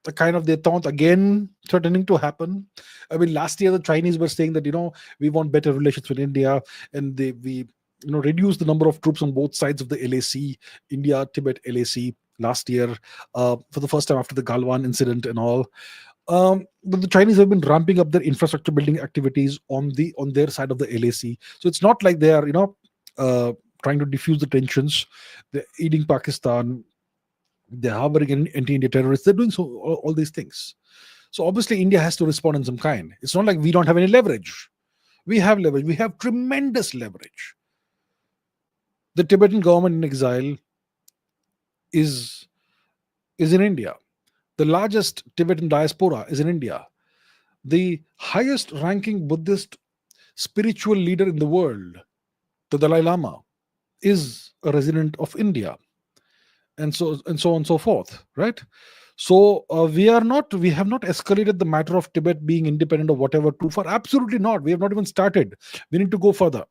a kind of détente again threatening to happen? I mean, last year the Chinese were saying that we want better relations with India, and we reduced the number of troops on both sides of the LAC, India Tibet LAC last year, for the first time after the Galwan incident and all. But the Chinese have been ramping up their infrastructure building activities on their side of the LAC. So it's not like they are trying to diffuse the tensions. They're aiding Pakistan. They're harboring anti-India terrorists. They're doing so all these things. So obviously India has to respond in some kind. It's not like we don't have any leverage. We have leverage. We have tremendous leverage. The Tibetan government in exile is in India. The largest Tibetan diaspora is in India. The highest ranking Buddhist spiritual leader in the world, the Dalai Lama, is a resident of India, and so on and so forth, right? So we have not escalated the matter of Tibet being independent or whatever too far. Absolutely not. We have not even started. We need to go further.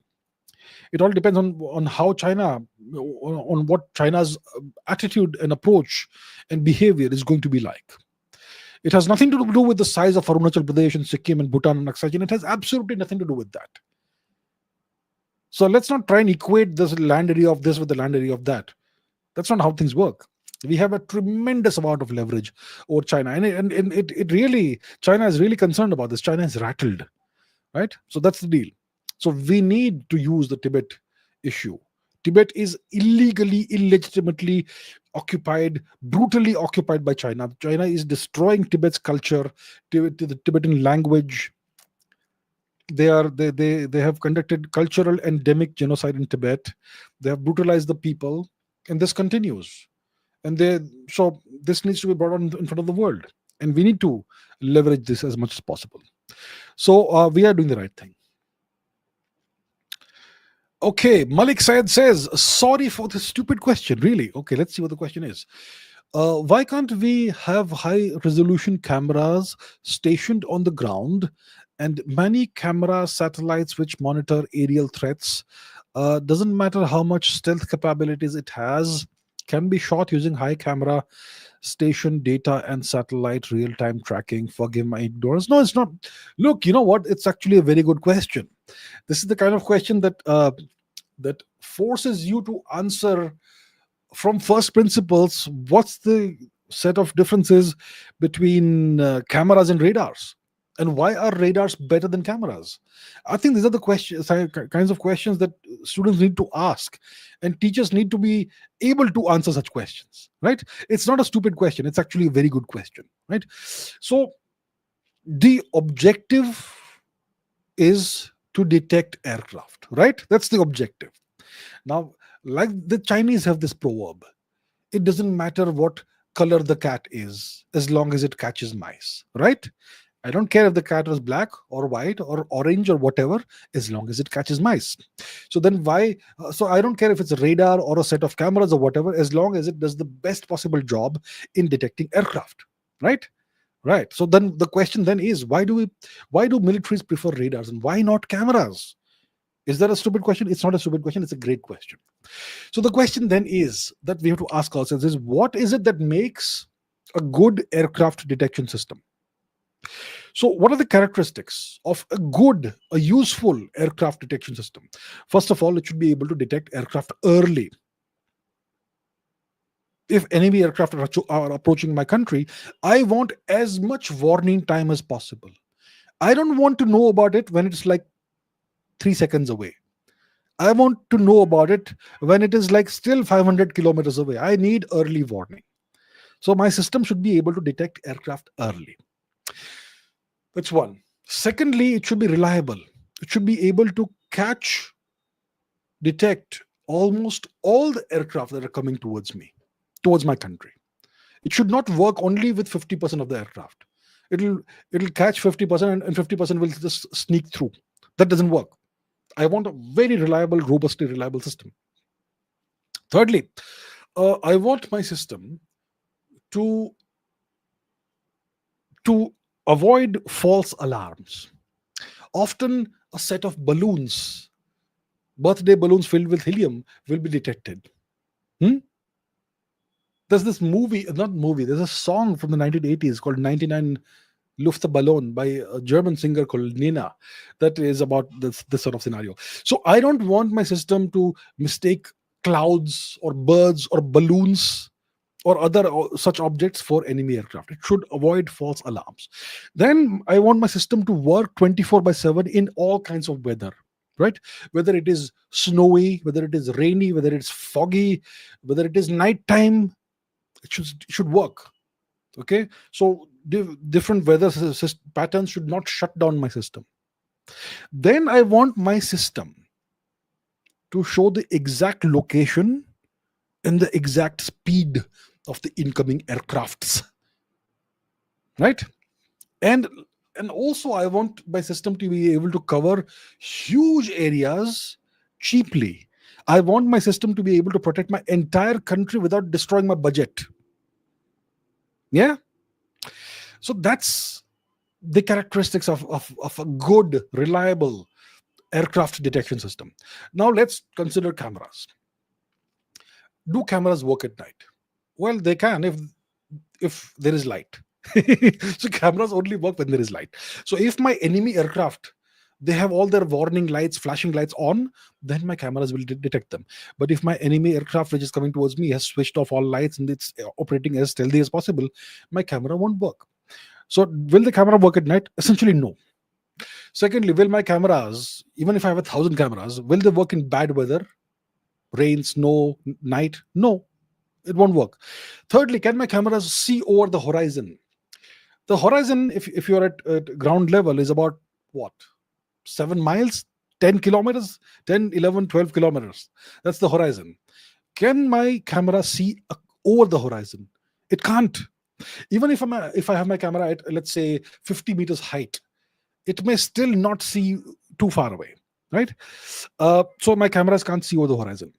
It all depends on how China, on what China's attitude and approach and behavior is going to be like. It has nothing to do with the size of Arunachal Pradesh and Sikkim and Bhutan and Aksai. It has absolutely nothing to do with that. So let's not try and equate this land area of this with the land area of that. That's not how things work. We have a tremendous amount of leverage over China, and it really, China is really concerned about this. China is rattled, right? So that's the deal. So we need to use the Tibet issue. Tibet is illegally, illegitimately occupied, brutally occupied by China. China is destroying Tibet's culture, the Tibetan language. They have conducted cultural endemic genocide in Tibet. They have brutalized the people, and this continues. So this needs to be brought on in front of the world, and we need to leverage this as much as possible. So we are doing the right thing. Okay, Malik Syed says, sorry for the stupid question. Really? Okay, let's see what the question is. Why can't we have high resolution cameras stationed on the ground and many camera satellites which monitor aerial threats? Doesn't matter how much stealth capabilities it has, can be shot using high camera station data and satellite real-time tracking. Forgive my ignorance. No, it's not. Look, you know what? It's actually a very good question. This is the kind of question that forces you to answer from first principles. What's the set of differences between cameras and radars, and why are radars better than cameras? I think these are the kinds of questions that students need to ask, and teachers need to be able to answer such questions, right? It's not a stupid question. It's actually a very good question, right? So the objective is to detect aircraft, right? That's the objective. Now, like the Chinese have this proverb, it doesn't matter what color the cat is as long as it catches mice, right? I don't care if the cat is black or white or orange or whatever, as long as it catches mice. So then why? So I don't care if it's a radar or a set of cameras or whatever, as long as it does the best possible job in detecting aircraft, right? Right. So then the question then is, why do militaries prefer radars and why not cameras? Is that a stupid question? It's not a stupid question. It's a great question. So the question then is that we have to ask ourselves is, what is it that makes a good aircraft detection system? So what are the characteristics of a useful aircraft detection system? First of all, it should be able to detect aircraft early. If enemy aircraft are approaching my country, I want as much warning time as possible. I don't want to know about it when it's like 3 seconds away. I want to know about it when it is like still 500 kilometers away. I need early warning. So my system should be able to detect aircraft early. That's one. Secondly, it should be reliable. It should be able to detect almost all the aircraft that are coming towards my country. It should not work only with 50% of the aircraft. It'll catch 50% and 50% will just sneak through. That doesn't work. I want a very reliable, robustly reliable system. Thirdly, I want my system to avoid false alarms. Often a set of balloons, birthday balloons filled with helium, will be detected. Hmm? There's this movie, not movie, there's a song from the 1980s called 99 Luftballon by a German singer called Nina that is about this sort of scenario. So I don't want my system to mistake clouds or birds or balloons or other such objects for enemy aircraft. It should avoid false alarms. Then I want my system to work 24 by 7 in all kinds of weather, right? Whether it is snowy, whether it is rainy, whether it's foggy, whether it is nighttime, it should work. Okay, so different weather patterns should not shut down my system. Then I want my system to show the exact location and the exact speed of the incoming aircrafts, right? And and also I want my system to be able to cover huge areas cheaply. I want my system to be able to protect my entire country without destroying my budget. Yeah, so that's the characteristics of a good, reliable aircraft detection system. Now let's consider cameras. Do cameras work at night? Well, they can if there is light. So cameras only work when there is light. So if my enemy aircraft, they have all their warning lights, flashing lights on, then my cameras will detect them. But if my enemy aircraft which is coming towards me has switched off all lights and it's operating as stealthy as possible, my camera won't work. So will the camera work at night? Essentially, no. Secondly, will my cameras, even if I have 1,000 cameras, will they work in bad weather, rain, snow, night? No, it won't work. Thirdly, can my cameras see over the horizon? The horizon, if you're at ground level, is about what? 7 miles, 10 kilometers, 10, 11, 12 kilometers. That's the horizon. Can my camera see over the horizon? It can't. Even if I have my camera at, let's say, 50 meters height, it may still not see too far away, right? So my cameras can't see over the horizon.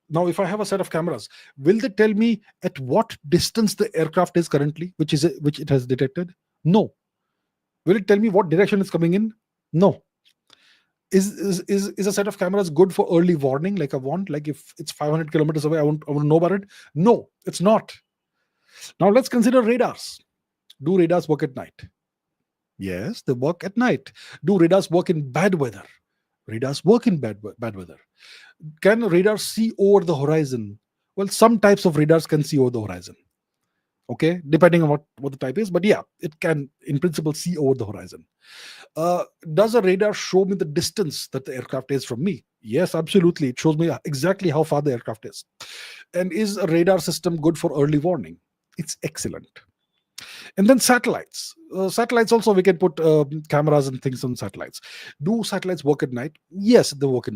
Now, if I have a set of cameras, will they tell me at what distance the aircraft is currently, which it has detected? No. Will it tell me what direction it's coming in? No. Is a set of cameras good for early warning, like I want, like if it's 500 kilometers away, I want to know about it? No, it's not. Now let's consider radars. Do radars work at night? Yes, they work at night. Do radars work in bad weather? Radars work in bad weather. Can radars see over the horizon? Well, some types of radars can see over the horizon. Okay, depending on what the type is, but yeah, it can in principle see over the horizon. Does a radar show me the distance that the aircraft is from me? Yes, absolutely. It shows me exactly how far the aircraft is. And is a radar system good for early warning? It's excellent. And then satellites. Satellites also, we can put cameras and things on satellites. Do satellites work at night? Yes, they work at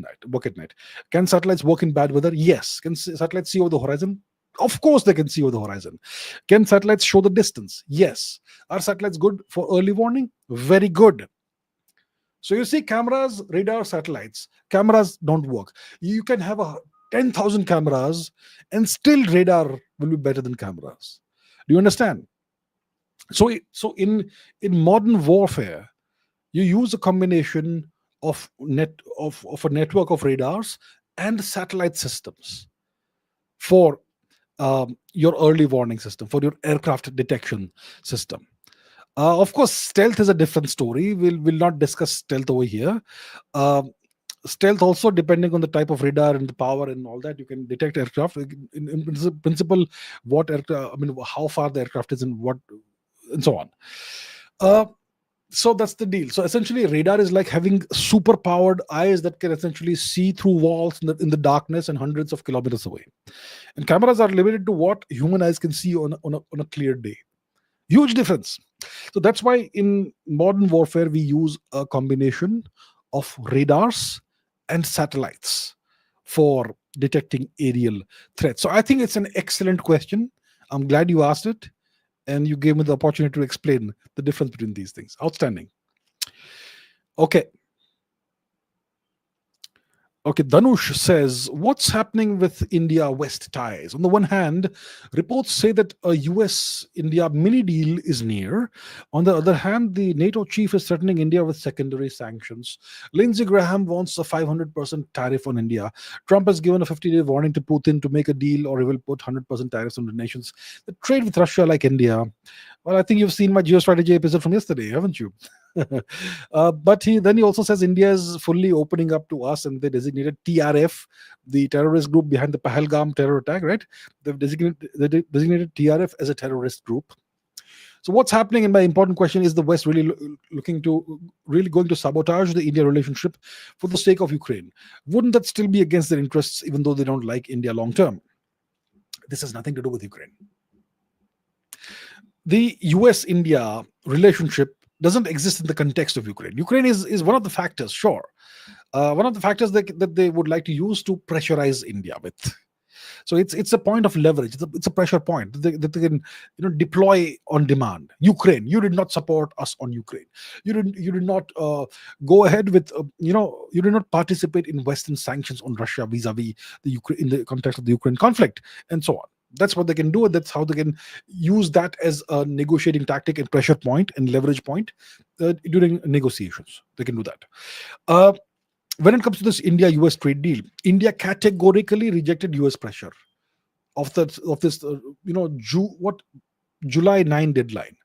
night. Can satellites work in bad weather? Yes. Can satellites see over the horizon? Of course they can see over the horizon. Can satellites show the distance? Yes. Are satellites good for early warning? Very good. So you see, cameras, radar, satellites. Cameras don't work. You can have 10,000 cameras and still radar will be better than cameras. Do you understand? So in modern warfare, you use a combination of a network of radars and satellite systems for your early warning system, for your aircraft detection system. Of course, stealth is a different story. We'll not discuss stealth over here. Um Stealth also, depending on the type of radar and the power and all that, you can detect aircraft. In principle, what aircraft, I mean, how far the aircraft is and what, and so on. Uh, so that's the deal. So essentially, radar is like having super powered eyes that can essentially see through walls in the darkness and hundreds of kilometers away. And cameras are limited to what human eyes can see on a clear day. Huge difference. So that's why in modern warfare we use a combination of radars and satellites for detecting aerial threats. So I think it's an excellent question. I'm glad you asked it and you gave me the opportunity to explain the difference between these things. Outstanding. Okay. Okay, Danush says, what's happening with India West ties? On the one hand, reports say that a US India mini deal is near. On the other hand, the NATO chief is threatening India with secondary sanctions. Lindsey Graham wants a 500% tariff on India. Trump has given a 50-day warning to Putin to make a deal or he will put 100% tariffs on the nations that trade with Russia like India. Well, I think you've seen my geostrategy episode from yesterday, haven't you? But he also says India is fully opening up to us, and they designated TRF, the terrorist group behind the Pahalgam terror attack. Right? They designated TRF as a terrorist group. So what's happening? And my important question is: the West really going to sabotage the India relationship for the sake of Ukraine? Wouldn't that still be against their interests, even though they don't like India long term? This has nothing to do with Ukraine. The US India relationship doesn't exist in the context of Ukraine. Ukraine is one of the factors, sure. One of the factors that they would like to use to pressurize India with. So it's a point of leverage. It's a pressure point that they can deploy on demand. Ukraine, you did not support us on Ukraine. You did not go ahead with you did not participate in Western sanctions on Russia vis-a-vis the Ukraine in the context of the Ukraine conflict and so on. That's what they can do, and that's how they can use that as a negotiating tactic and pressure point and leverage point during negotiations. They can do that. Uh, when it comes to this India-US trade deal, India categorically rejected US pressure of this July 9 deadline.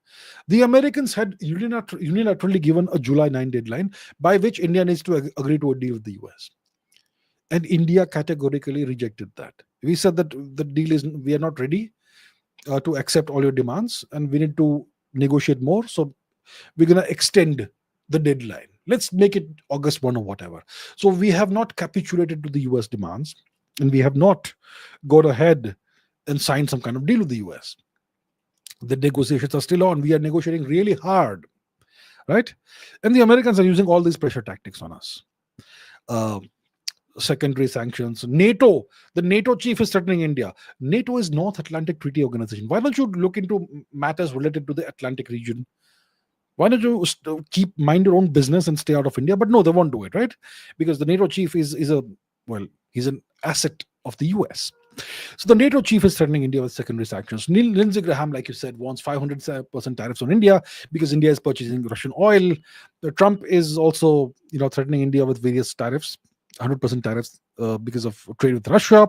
The Americans had unilaterally given a July 9 deadline by which India needs to agree to a deal with the US. And India categorically rejected that. We said that the deal is we are not ready to accept all your demands, and we need to negotiate more. So we're going to extend the deadline. Let's make it August 1 or whatever. So we have not capitulated to the US demands, and we have not gone ahead and signed some kind of deal with the US. The negotiations are still on. We are negotiating really hard, right? And the Americans are using all these pressure tactics on us. Secondary sanctions. NATO, the NATO chief is threatening India. NATO is North Atlantic Treaty Organization. Why don't you look into matters related to the Atlantic region? Why don't you keep mind your own business and stay out of India? But no, they won't do it, right? Because the NATO chief he's an asset of the US. So the NATO chief is threatening India with secondary sanctions. Lindsey Graham, like you said, wants 500% tariffs on India because India is purchasing Russian oil. Trump is also, threatening India with various tariffs, 100% tariffs because of trade with Russia.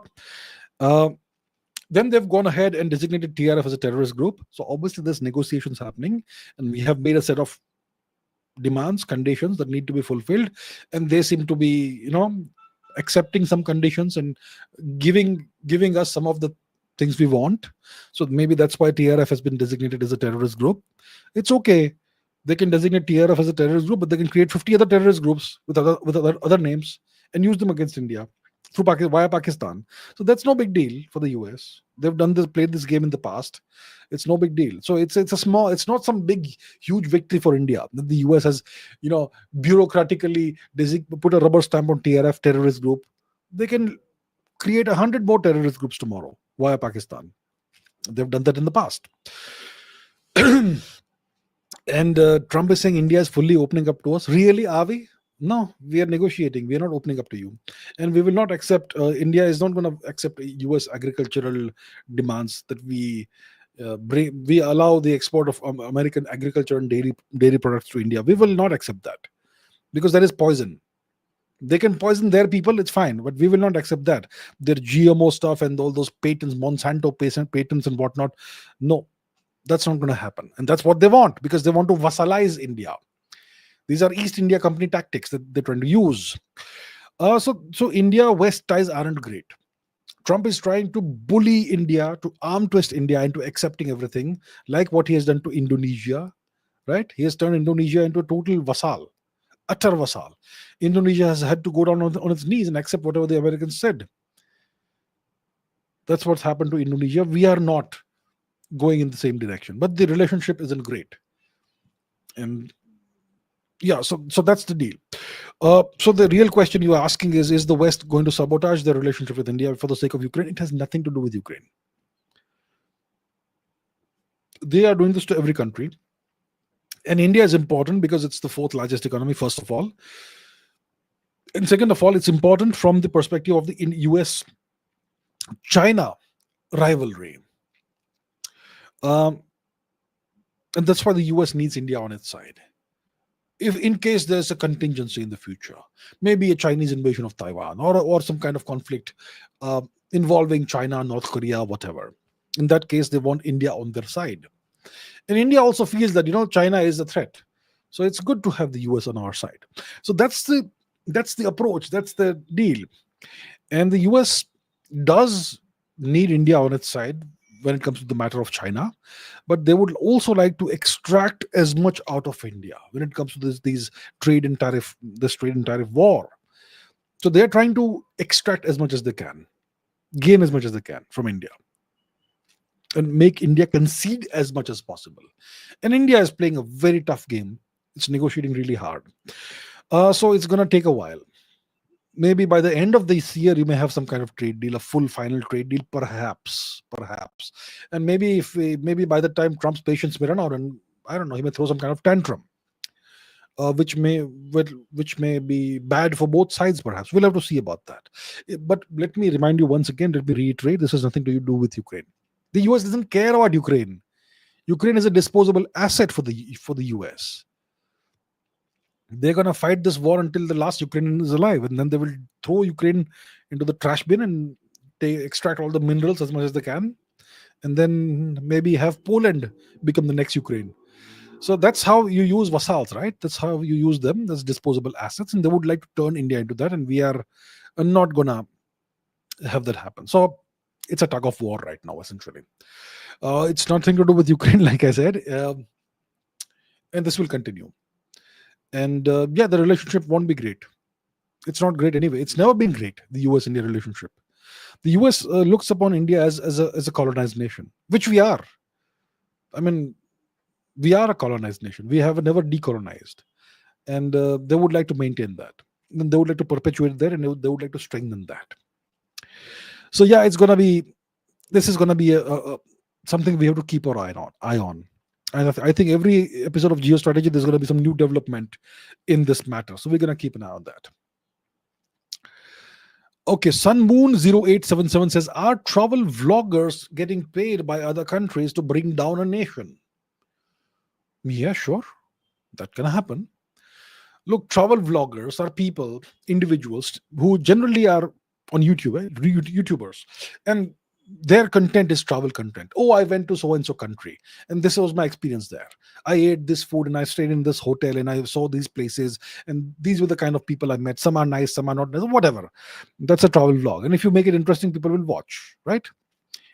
Then they've gone ahead and designated TRF as a terrorist group. So obviously there's negotiations happening, and we have made a set of demands, conditions that need to be fulfilled, and they seem to be, accepting some conditions and giving us some of the things we want. So maybe that's why TRF has been designated as a terrorist group. It's okay. They can designate TRF as a terrorist group, but they can create 50 other terrorist groups with other names and use them against India via Pakistan. So that's no big deal for the US. They've played this game in the past. It's no big deal. So it's not some big huge victory for India that the US has bureaucratically put a rubber stamp on TRF terrorist group. They can create 100 more terrorist groups tomorrow via Pakistan. They've done that in the past. And Trump is saying India is fully opening up to us. Really, are we? No, we are negotiating. We are not opening up to you, and we will not accept. India is not going to accept U.S. agricultural demands that we bring. We allow the export of American agriculture and dairy products to India. We will not accept that because that is poison. They can poison their people. It's fine, but we will not accept that. Their GMO stuff and all those patents, Monsanto patents and whatnot. No, that's not going to happen, and that's what they want because they want to vassalize India. These are East India Company tactics that they're trying to use. So India-West ties aren't great. Trump is trying to bully India, to arm twist India into accepting everything, like what he has done to Indonesia, right? He has turned Indonesia into a total vassal, utter vassal. Indonesia has had to go down on its knees and accept whatever the Americans said. That's what's happened to Indonesia. We are not going in the same direction, but the relationship isn't great. And yeah, so that's the deal. So the real question you are asking is the West going to sabotage their relationship with India for the sake of Ukraine? It has nothing to do with Ukraine. They are doing this to every country. And India is important because it's the fourth largest economy, first of all. And second of all, it's important from the perspective of the US China rivalry. Um, and that's why the US needs India on its side. If in case there's a contingency in the future, maybe a Chinese invasion of Taiwan, or some kind of conflict uh, involving China, North Korea, whatever. In that case, they want India on their side. And India also feels that China is a threat. So it's good to have the US on our side. So that's the approach, that's the deal. And the US does need India on its side when it comes to the matter of China, but they would also like to extract as much out of India when it comes to this trade and tariff war. So they're trying to extract as much as they can, gain as much as they can from India, and make India concede as much as possible. And India is playing a very tough game. It's negotiating really hard. So it's going to take a while. Maybe by the end of this year, you may have some kind of trade deal, a full final trade deal, perhaps. And maybe by the time Trump's patience may run out, and I don't know, he may throw some kind of tantrum, which may be bad for both sides. Perhaps we'll have to see about that. But let me remind you once again. Let me reiterate: this has nothing to do with Ukraine. The US doesn't care about Ukraine. Ukraine is a disposable asset for the US. They're gonna fight this war until the last Ukrainian is alive, and then they will throw Ukraine into the trash bin, and they extract all the minerals as much as they can, and then maybe have Poland become the next Ukraine. So that's how you use vassals, right? That's how you use them as disposable assets, and they would like to turn India into that, and we are not gonna have that happen. So it's a tug of war right now, essentially. It's nothing to do with Ukraine, like I said, and this will continue. And yeah, the relationship won't be great. It's not great anyway. It's never been great, the US India relationship. The US looks upon India as a colonized nation, which we are. I mean, we are a colonized nation. We have never decolonized. And they would like to maintain that. And they would like to perpetuate that, and they would like to strengthen that. So yeah, this is gonna be something we have to keep our eye on. And I think every episode of Geostrategy, there's going to be some new development in this matter. So we're going to keep an eye on that. Okay, Sunmoon0877 says, are travel vloggers getting paid by other countries to bring down a nation? Yeah, sure. That can happen. Look, travel vloggers are individuals who generally are on YouTube, YouTubers. And their content is travel content. Oh, I went to so and so country, and this was my experience there. I ate this food, and I stayed in this hotel, and I saw these places, and these were the kind of people I met. Some are nice, some are not nice, whatever. That's a travel vlog. And if you make it interesting, people will watch, right?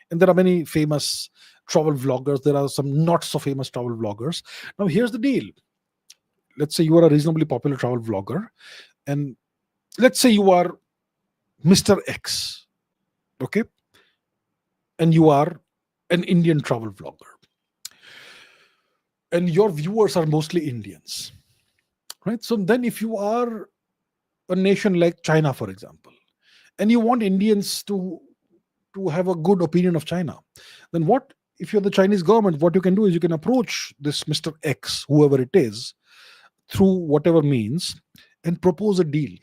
And there are many famous travel vloggers. There are some not so famous travel vloggers. Now, here's the deal. Let's say you are a reasonably popular travel vlogger, and let's say you are Mr. X, okay? And you are an Indian travel vlogger, and your viewers are mostly Indians, right? So then, if you are a nation like China, for example, and you want Indians to have a good opinion of China, then what? If you're the Chinese government, what you can do is you can approach this Mr. X, whoever it is, through whatever means, and propose a deal.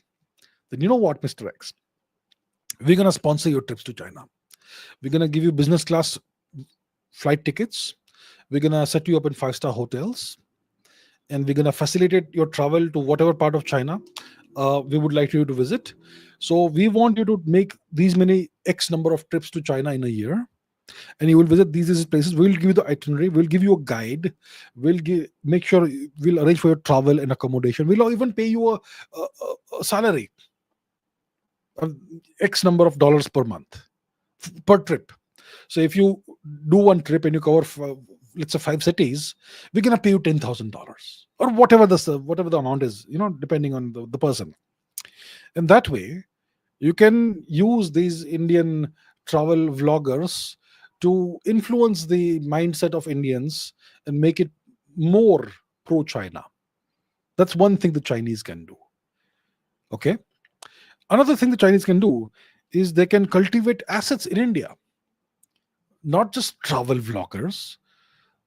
Then, you know what, Mr. X, we're gonna sponsor your trips to China. We're going to give you business class flight tickets. We're going to set you up in 5-star hotels. And we're going to facilitate your travel to whatever part of China we would like you to visit. So we want you to make these many X number of trips to China in a year. And you will visit these places. We'll give you the itinerary. We'll give you a guide. Make sure we'll arrange for your travel and accommodation. We'll even pay you a salary, X number of dollars per month, per trip. So if you do one trip and you cover, let's say, 5 cities, we're gonna pay you $10,000 or whatever the amount is, depending on the person. And that way, you can use these Indian travel vloggers to influence the mindset of Indians and make it more pro-China. That's one thing the Chinese can do. Okay. Another thing the Chinese can do is they can cultivate assets in India, not just travel vloggers.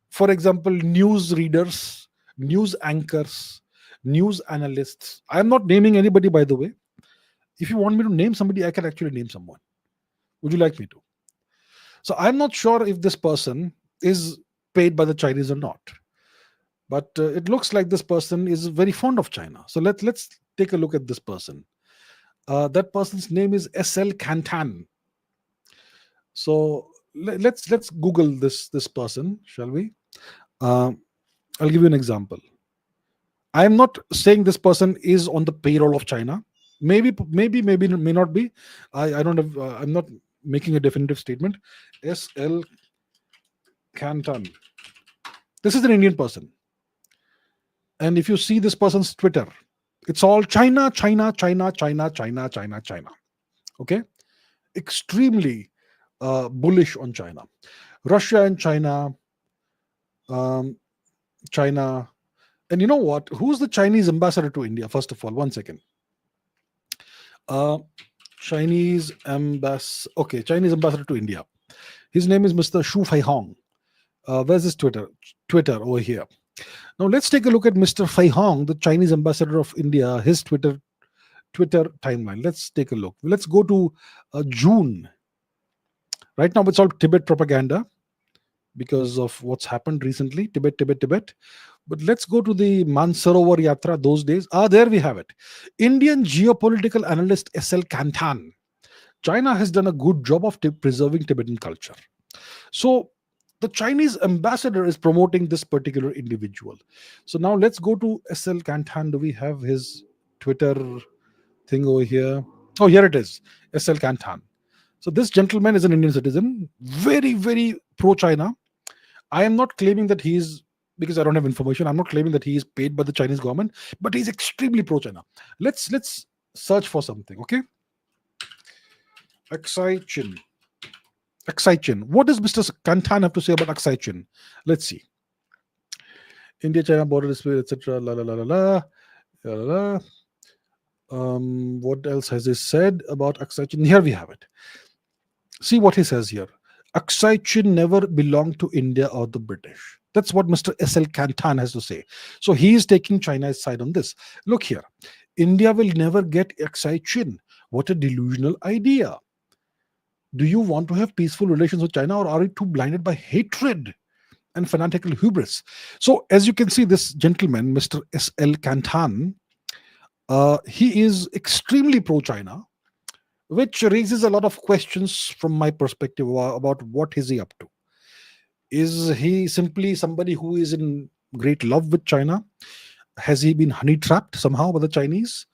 For example, news readers, news anchors, news analysts. I am not naming anybody, by the way. If you want me to name somebody, I can actually name someone. Would you like me to? So I'm not sure if this person is paid by the Chinese or not, but it looks like this person is very fond of China. So let's take a look at this person. That person's name is SL Cantan. So let's Google this person, shall we? Um, I'll give you an example. I am not saying this person is on the payroll of China. Maybe may not be. I don't have. I'm not making a definitive statement. SL Cantan. This is an Indian person, and if you see this person's Twitter, it's all China, China, China, China, China, China, China. Okay, extremely bullish on China, Russia and China, um, China. And you know what? Who's the Chinese ambassador to India? First of all, one second. Uh, Chinese ambassador. Okay, Chinese ambassador to India. His name is Mr. Shu Fei Hong. Where's his Twitter? Twitter over here. Now let's take a look at Mr. Fei Hong, the Chinese ambassador of India. His Twitter timeline. Let's take a look. Let's go to June. Right now, it's all Tibet propaganda because of what's happened recently. Tibet, Tibet, Tibet. But let's go to the Mansarovar Yatra those days. There we have it. Indian geopolitical analyst SL Cantan. China has done a good job of preserving Tibetan culture. So the Chinese ambassador is promoting this particular individual. So now let's go to SL Cantan. Do we have his Twitter thing over here? Oh, here it is. SL Cantan. So this gentleman is an Indian citizen, very, very pro-China. I am not claiming that he is, because I don't have information, I'm not claiming that he is paid by the Chinese government, but he's extremely pro-China. Let's search for something, okay? Aksai Chin. Aksai Chin. What does Mr. Kantan have to say about Aksai Chin? Let's see. India-China border dispute, etc. La la la la la. La, la, la. What else has he said about Aksai Chin? Here we have it. See what he says here. Aksai Chin never belonged to India or the British. That's what Mr. S.L. Cantan has to say. So he is taking China's side on this. Look here. India will never get Aksai Chin. What a delusional idea. Do you want to have peaceful relations with China, or are you too blinded by hatred and fanatical hubris? So as you can see, this gentleman, Mr. S.L. Cantan, he is extremely pro-China, which raises a lot of questions from my perspective about what is he up to. Is he simply somebody who is in great love with China? Has he been honey trapped somehow by the Chinese?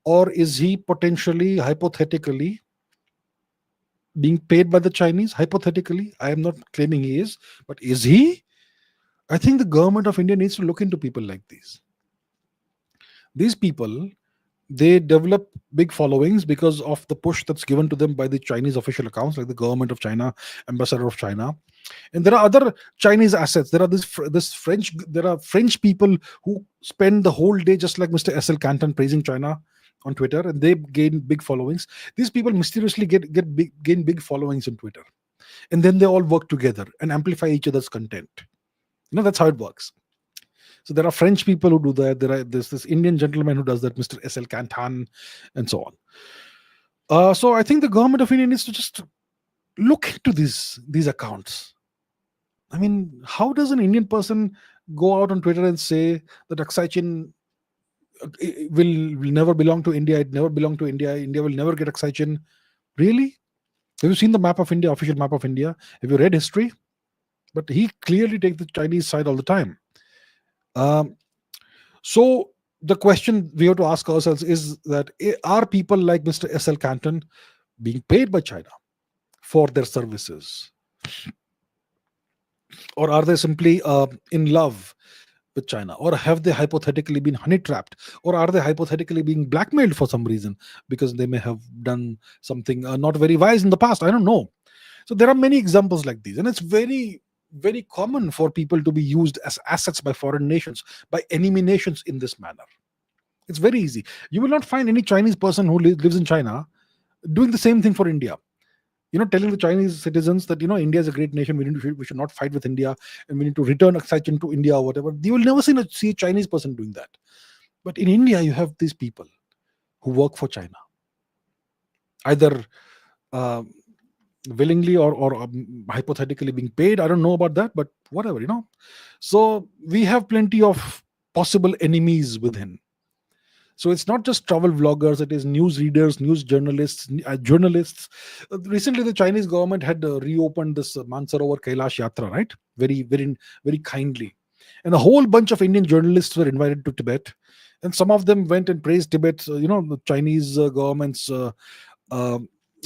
Or is he potentially, hypothetically, being paid by the Chinese? Hypothetically, I am not claiming he is, but is he? I think the government of India needs to look into people like these. These people, they develop big followings because of the push that's given to them by the Chinese official accounts, like the government of China, ambassador of China. And there are other Chinese assets. There are French people who spend the whole day, just like Mr. S.L. Canton, praising China on Twitter, and they gain big followings. These people mysteriously gain big followings on Twitter, and then they all work together and amplify each other's content. That's how it works. So there are French people who do that. There's this Indian gentleman who does that, Mr. S.L. Cantan, and so on. So I think the government of India needs to just look into these accounts. I mean, how does an Indian person go out on Twitter and say that Aksai Chin will never belong to India? It never belonged to India. India will never get Aksai Chin. Really? Have you seen the map of India, official map of India? Have you read history? But he clearly takes the Chinese side all the time. So the question we have to ask ourselves is that, are people like Mr. S.L. Canton being paid by China for their services? Or are they simply in love with China? Or have they hypothetically been honey trapped? Or are they hypothetically being blackmailed for some reason because they may have done something not very wise in the past? I don't know. So there are many examples like these, and it's very, very common for people to be used as assets by foreign nations, by enemy nations in this manner. It's very easy. You will not find any Chinese person who lives in China doing the same thing for India. Telling the Chinese citizens that, India is a great nation, we should not fight with India, and we need to return Aksai Chin to India or whatever. You will never see a Chinese person doing that. But in India, you have these people who work for China. either uh, willingly or hypothetically being paid. I don't know about that, but whatever. So we have plenty of possible enemies within. So it's not just travel vloggers; it is news readers, news journalists, journalists. Recently, the Chinese government had reopened this Mansarovar Kailash Yatra, right? Very, very, very kindly, and a whole bunch of Indian journalists were invited to Tibet, and some of them went and praised Tibet. The Chinese government's uh,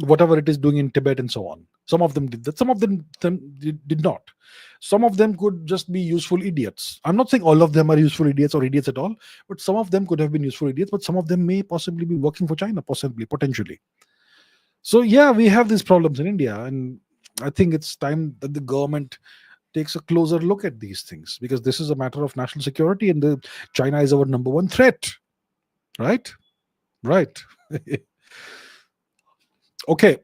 whatever it is doing in Tibet and so on. Some of them did that. Some of them did not. Some of them could just be useful idiots. I'm not saying all of them are useful idiots or idiots at all, but some of them could have been useful idiots. But some of them may possibly be working for China, possibly, potentially. So yeah, we have these problems in India, and I think it's time that the government takes a closer look at these things, because this is a matter of national security, and China is our number one threat. Right? Right. Okay.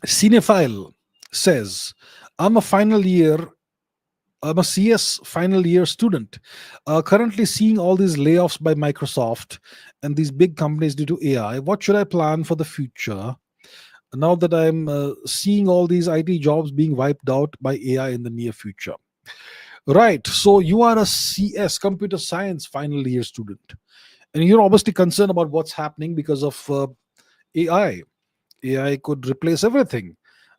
Cinephile says, I'm a final year, I'm a CS final year student, currently seeing all these layoffs by Microsoft and these big companies due to AI. What should I plan for the future now that I'm seeing all these IT jobs being wiped out by AI in the near future? Right. So you are a CS, computer science final year student, and you're obviously concerned about what's happening because of AI. AI could replace everything.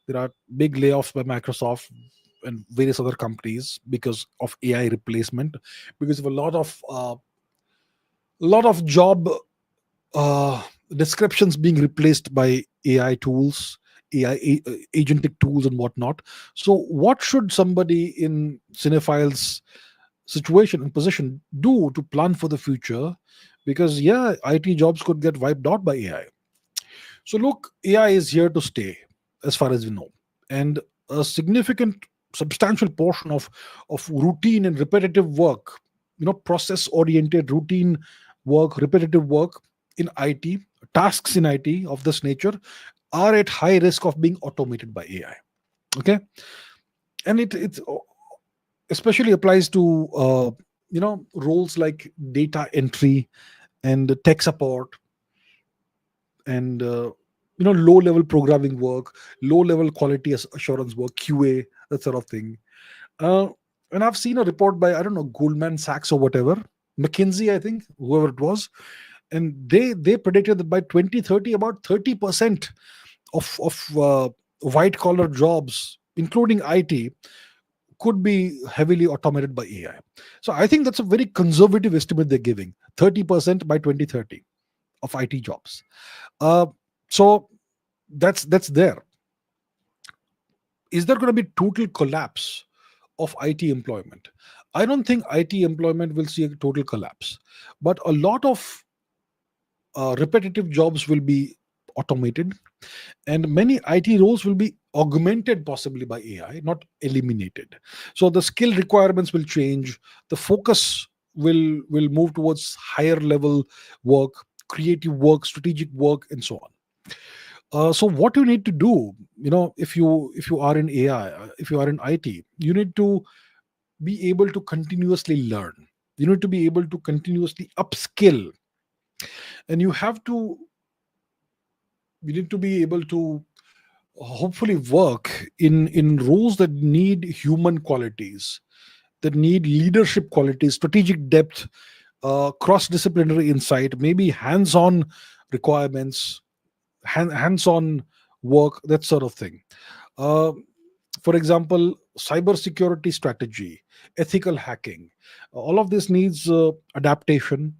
There are big layoffs by Microsoft and various other companies because of AI replacement, because of a lot of job uh, descriptions being replaced by AI tools, agentic tools, and whatnot. So, what should somebody in Cinephile's situation and position do to plan for the future? Because yeah, IT jobs could get wiped out by AI. So look, AI is here to stay, as far as we know, and a significant, substantial portion of routine and repetitive work, process-oriented routine work, repetitive work in IT, tasks in IT of this nature, are at high risk of being automated by AI. Okay, and it especially applies to roles like data entry and tech support and low level programming work, low level quality assurance work, QA, that sort of thing. uh, and I've seen a report by, I don't know, Goldman Sachs or whatever, McKinsey, I think, whoever it was, and they predicted that by 2030 about 30% of white collar jobs, including IT, could be heavily automated by AI. So I think that's a very conservative estimate they're giving, 30% by 2030 of IT jobs. uh, so that's there. Is there going to be total collapse of IT employment? I don't think IT employment will see a total collapse, but a lot of repetitive jobs will be automated, and many IT roles will be augmented possibly by AI, not eliminated. So the skill requirements will change. The focus will move towards higher level work, creative work, strategic work, and so on. So what you need to do, if you are in AI, if you are in IT, you need to be able to continuously learn. You need to be able to continuously upskill, and you need to be able to hopefully work in roles that need human qualities, that need leadership qualities, strategic depth, cross disciplinary insight, maybe hands-on requirements, hands-on work, that sort of thing. Uh, for example, cybersecurity strategy, ethical hacking, all of this needs adaptation,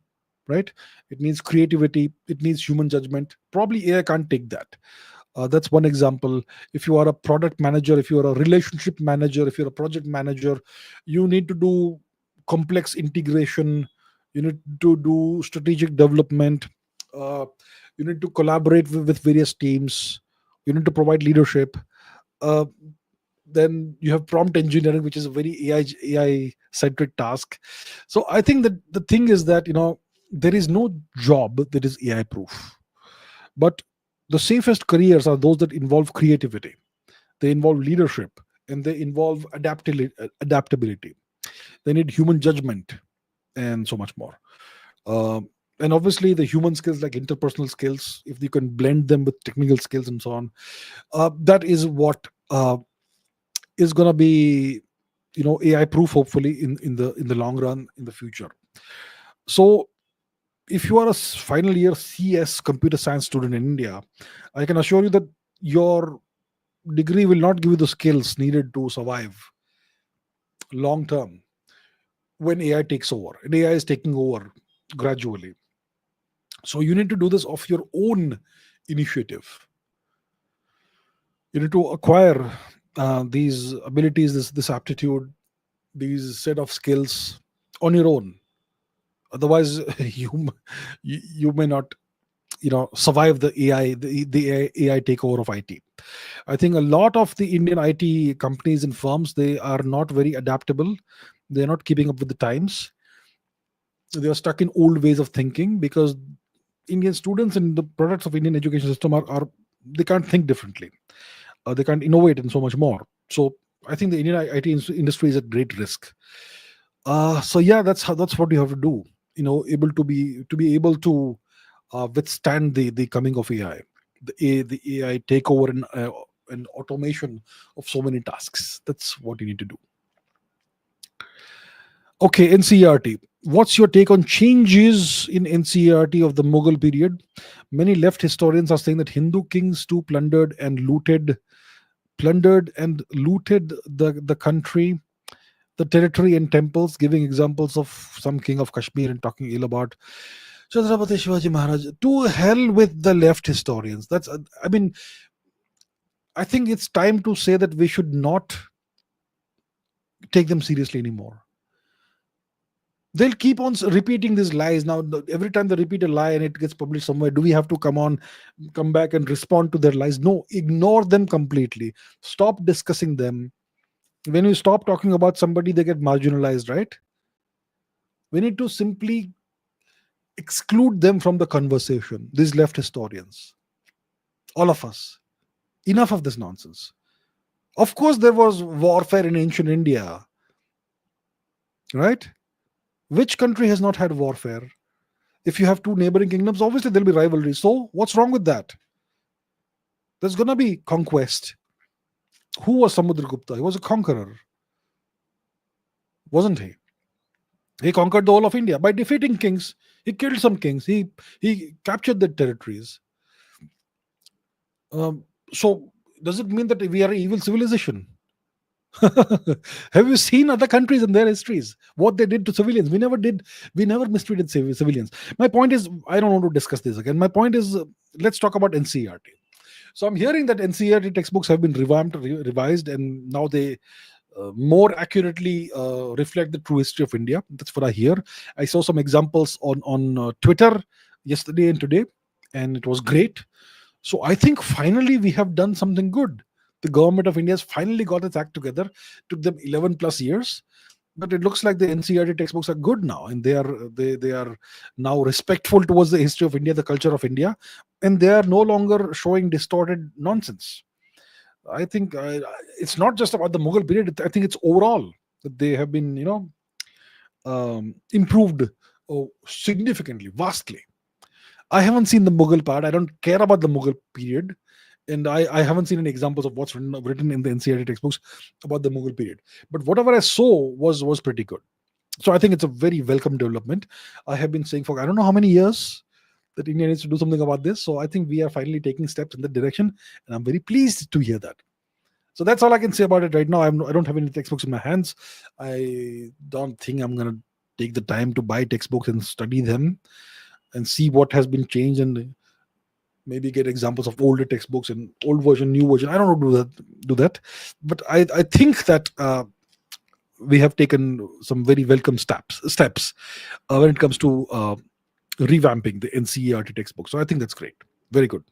right? It needs creativity, it needs human judgment. Probably AI can't take that. That's one example. If you are a product manager, if you are a relationship manager, if you're a project manager, you need to do complex integration, you need to do strategic development, uh, you need to collaborate with various teams, you need to provide leadership. uh, then you have prompt engineering, which is a very AI centric task. So I think that the thing is that there is no job that is AI proof, but the safest careers are those that involve creativity, they involve leadership, and they involve adaptability. They need human judgment and so much more. And obviously the human skills like interpersonal skills, if you can blend them with technical skills and so on, that is what is going to be, AI proof, hopefully, in the long run, in the future. So if you are a final year CS computer science student in India, I can assure you that your degree will not give you the skills needed to survive long term when AI takes over. And AI is taking over gradually. So you need to do this of your own initiative. You need to acquire these abilities, this aptitude, these set of skills on your own. Otherwise, you may not survive the AI takeover of IT. I think a lot of the Indian IT companies and firms, they are not very adaptable. They're not keeping up with the times. They are stuck in old ways of thinking because Indian students and the products of Indian education system are they can't think differently. They can't innovate and so much more. So I think the Indian IT industry is at great risk. So yeah, that's what you have to do. Able to be able to withstand the coming of AI, the AI takeover and automation of so many tasks. That's what you need to do. Okay, NCERT. What's your take on changes in NCERT of the Mughal period? Many left historians are saying that Hindu kings too plundered and looted the country, the territory and temples, giving examples of some king of Kashmir and talking ill about Chhatrapati Shivaji Maharaj. To hell with the left historians. I mean, I think it's time to say that we should not take them seriously anymore. They'll keep on repeating these lies. Now every time they repeat a lie and it gets published somewhere, do we have to come back and respond to their lies? No, ignore them completely. Stop discussing them. When you stop talking about somebody, they get marginalized, right? We need to simply exclude them from the conversation, these left historians, all of us. Enough of this nonsense. Of course there was warfare in ancient India, right? Which country has not had warfare? If you have two neighboring kingdoms, obviously there'll be rivalry. So what's wrong with that? There's gonna be conquest. Who was Samudragupta? He was a conqueror, wasn't he? He conquered the whole of India by defeating kings. He killed some kings. He captured the territories. So does it mean that we are an evil civilization? Have you seen other countries and their histories? What they did to civilians? We never did. We never mistreated civilians. My point is, I don't want to discuss this again. My point is, let's talk about NCERT. So I'm hearing that NCERT textbooks have been revamped, revised, and now they more accurately reflect the true history of India. That's what I hear. I saw some examples on Twitter yesterday and today, and it was great. So I think finally we have done something good. The government of India has finally got its act together. Took them 11 plus years, but it looks like the NCERT textbooks are good now, and they are now respectful towards the history of India, the culture of India, and they are no longer showing distorted nonsense. I think it's not just about the Mughal period. I think it's overall that they have been, improved significantly, vastly. I haven't seen the Mughal part. I don't care about the Mughal period, and I haven't seen any examples of what's written in the NCERT textbooks about the Mughal period. But whatever I saw was pretty good. So I think it's a very welcome development. I have been saying for I don't know how many years that India needs to do something about this. So I think we are finally taking steps in that direction, and I'm very pleased to hear that. So that's all I can say about it right now. I don't have any textbooks in my hands. I don't think I'm going to take the time to buy textbooks and study them and see what has been changed and maybe get examples of older textbooks and old version, new version. I don't know do that. But I think that we have taken some very welcome steps when it comes to revamping the NCERT textbook. So I think that's great. Very good.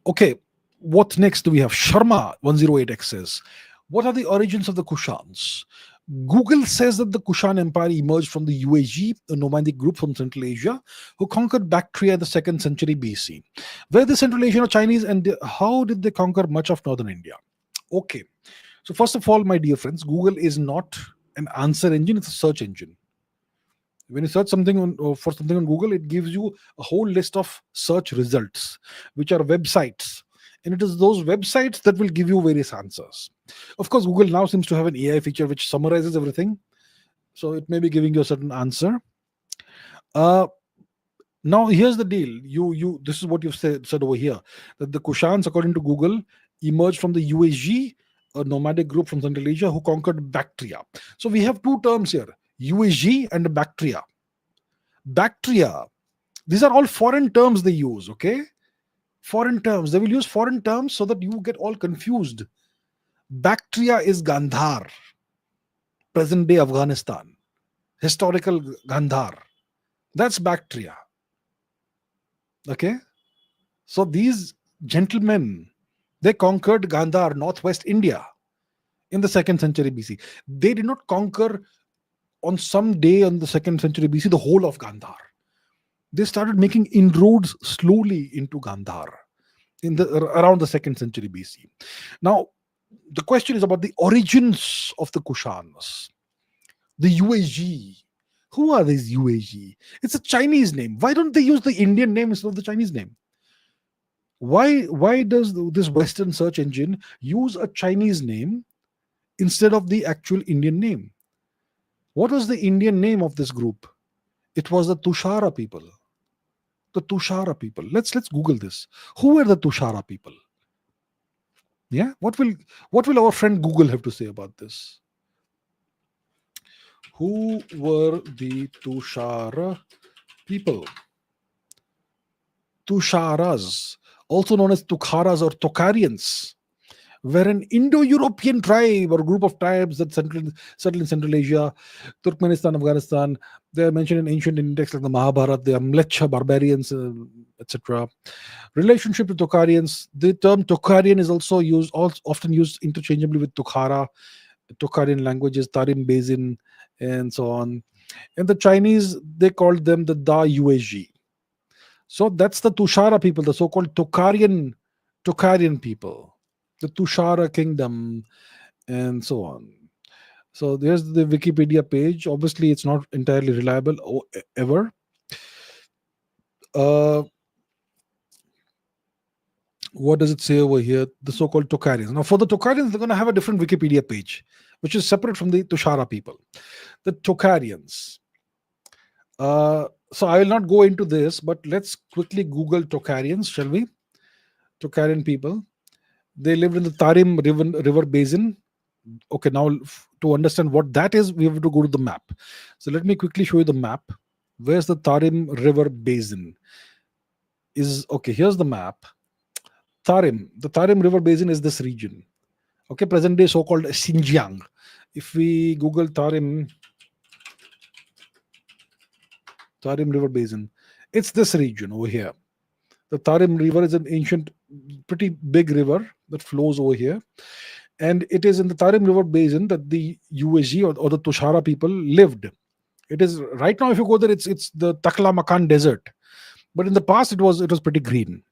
Okay, what next do we have? Sharma 108X says, what are the origins of the Kushans? Google says that the Kushan Empire emerged from the UAG, a nomadic group from Central Asia, who conquered Bactria in the 2nd century BC. Were the Central Asian or Chinese, and how did they conquer much of northern India? Okay, so first of all, my dear friends, Google is not an answer engine, it's a search engine. When you search something for something on Google, it gives you a whole list of search results, which are websites, and it is those websites that will give you various answers. Of course, Google now seems to have an AI feature which summarizes everything, so it may be giving you a certain answer. uh, Now here's the deal. You This is what you've said over here, that the Kushans, according to Google, emerged from the USG, a nomadic group from Central Asia who conquered Bactria. So we have two terms here: USG and Bactria. Bactria. These are all foreign terms they use. Okay, foreign terms. They will use foreign terms so that you get all confused. Bactria is Gandhar, present day Afghanistan, historical Gandhar. That's Bactria. Okay. So these gentlemen, they conquered Gandhar, northwest India, in the second century BC. They did not conquer on some day in the second century BC the whole of Gandhar. They started making inroads slowly into Gandhar in the around the second century BC. Now, the question is about the origins of the Kushans, the UAG. Who are these UAG? It's a Chinese name. Why don't they use the Indian name instead of the Chinese name? Why does this Western search engine use a Chinese name instead of the actual Indian name? What was the Indian name of this group? It was the Tushara people. The Tushara people. Let's Google this. Who were the Tushara people? Yeah, what will our friend Google have to say about this? Who were the Tushara people? Tusharas, also known as Tukharas or Tokarians, were an Indo-European tribe or group of tribes that settled in Central Asia, Turkmenistan, Afghanistan. They are mentioned in ancient Indian texts like the Mahabharata. They are Mlecha barbarians, etc. Relationship to Tokarians. The term Tokarian is also often used interchangeably with Tukhara, Tokarian languages, Tarim Basin, and so on. And the Chinese, they called them the Da Yuezhi. So that's the Tushara people, the so-called Tokarian people, the Tushara kingdom, and so on. So there's the Wikipedia page. Obviously, it's not entirely reliable ever. Uh, what does it say over here? The so-called Tokarians. Now, for the Tokarians, they're going to have a different Wikipedia page, which is separate from the Tushara people. The Tokarians. So I will not go into this, but let's quickly Google Tokarians, shall we? Tokarian people. They lived in the Tarim River Basin. Okay, now to understand what that is, we have to go to the map. So let me quickly show you the map. Where's the Tarim River Basin? Here's the map. The Tarim River Basin is this region. Okay, present day so-called Xinjiang. If we Google Tarim River Basin, it's this region over here. The Tarim River is an ancient, pretty big river that flows over here. And it is in the Tarim River Basin that the USG or the Tushara people lived. It is right now, if you go there, it's the Taklamakan Desert. But in the past, it was pretty green.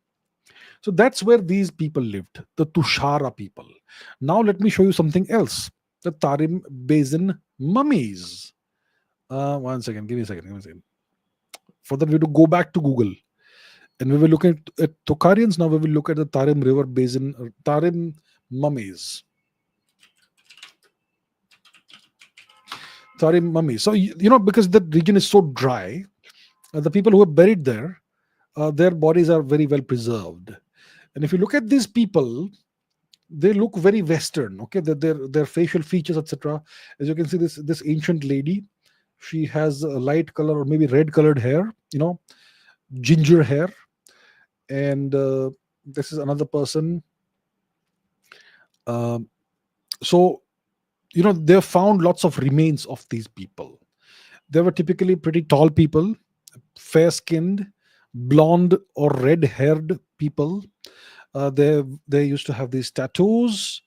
So that's where these people lived, the Tushara people. Now let me show you something else. The Tarim Basin mummies. One second, give me a second. For that, we have to go back to Google. And we will look at Tokarians. Now we will look at the Tarim River Basin, Tarim mummies. Tarim mummies. So, because the region is so dry, the people who are buried there, their bodies are very well preserved. And if you look at these people, they look very Western. Okay, their facial features, etc. As you can see, this ancient lady, she has a light color or maybe red colored hair, ginger hair. And this is another person. So they found lots of remains of these people. They were typically pretty tall people, fair skinned, blonde or red haired people. They used to have these tattoos.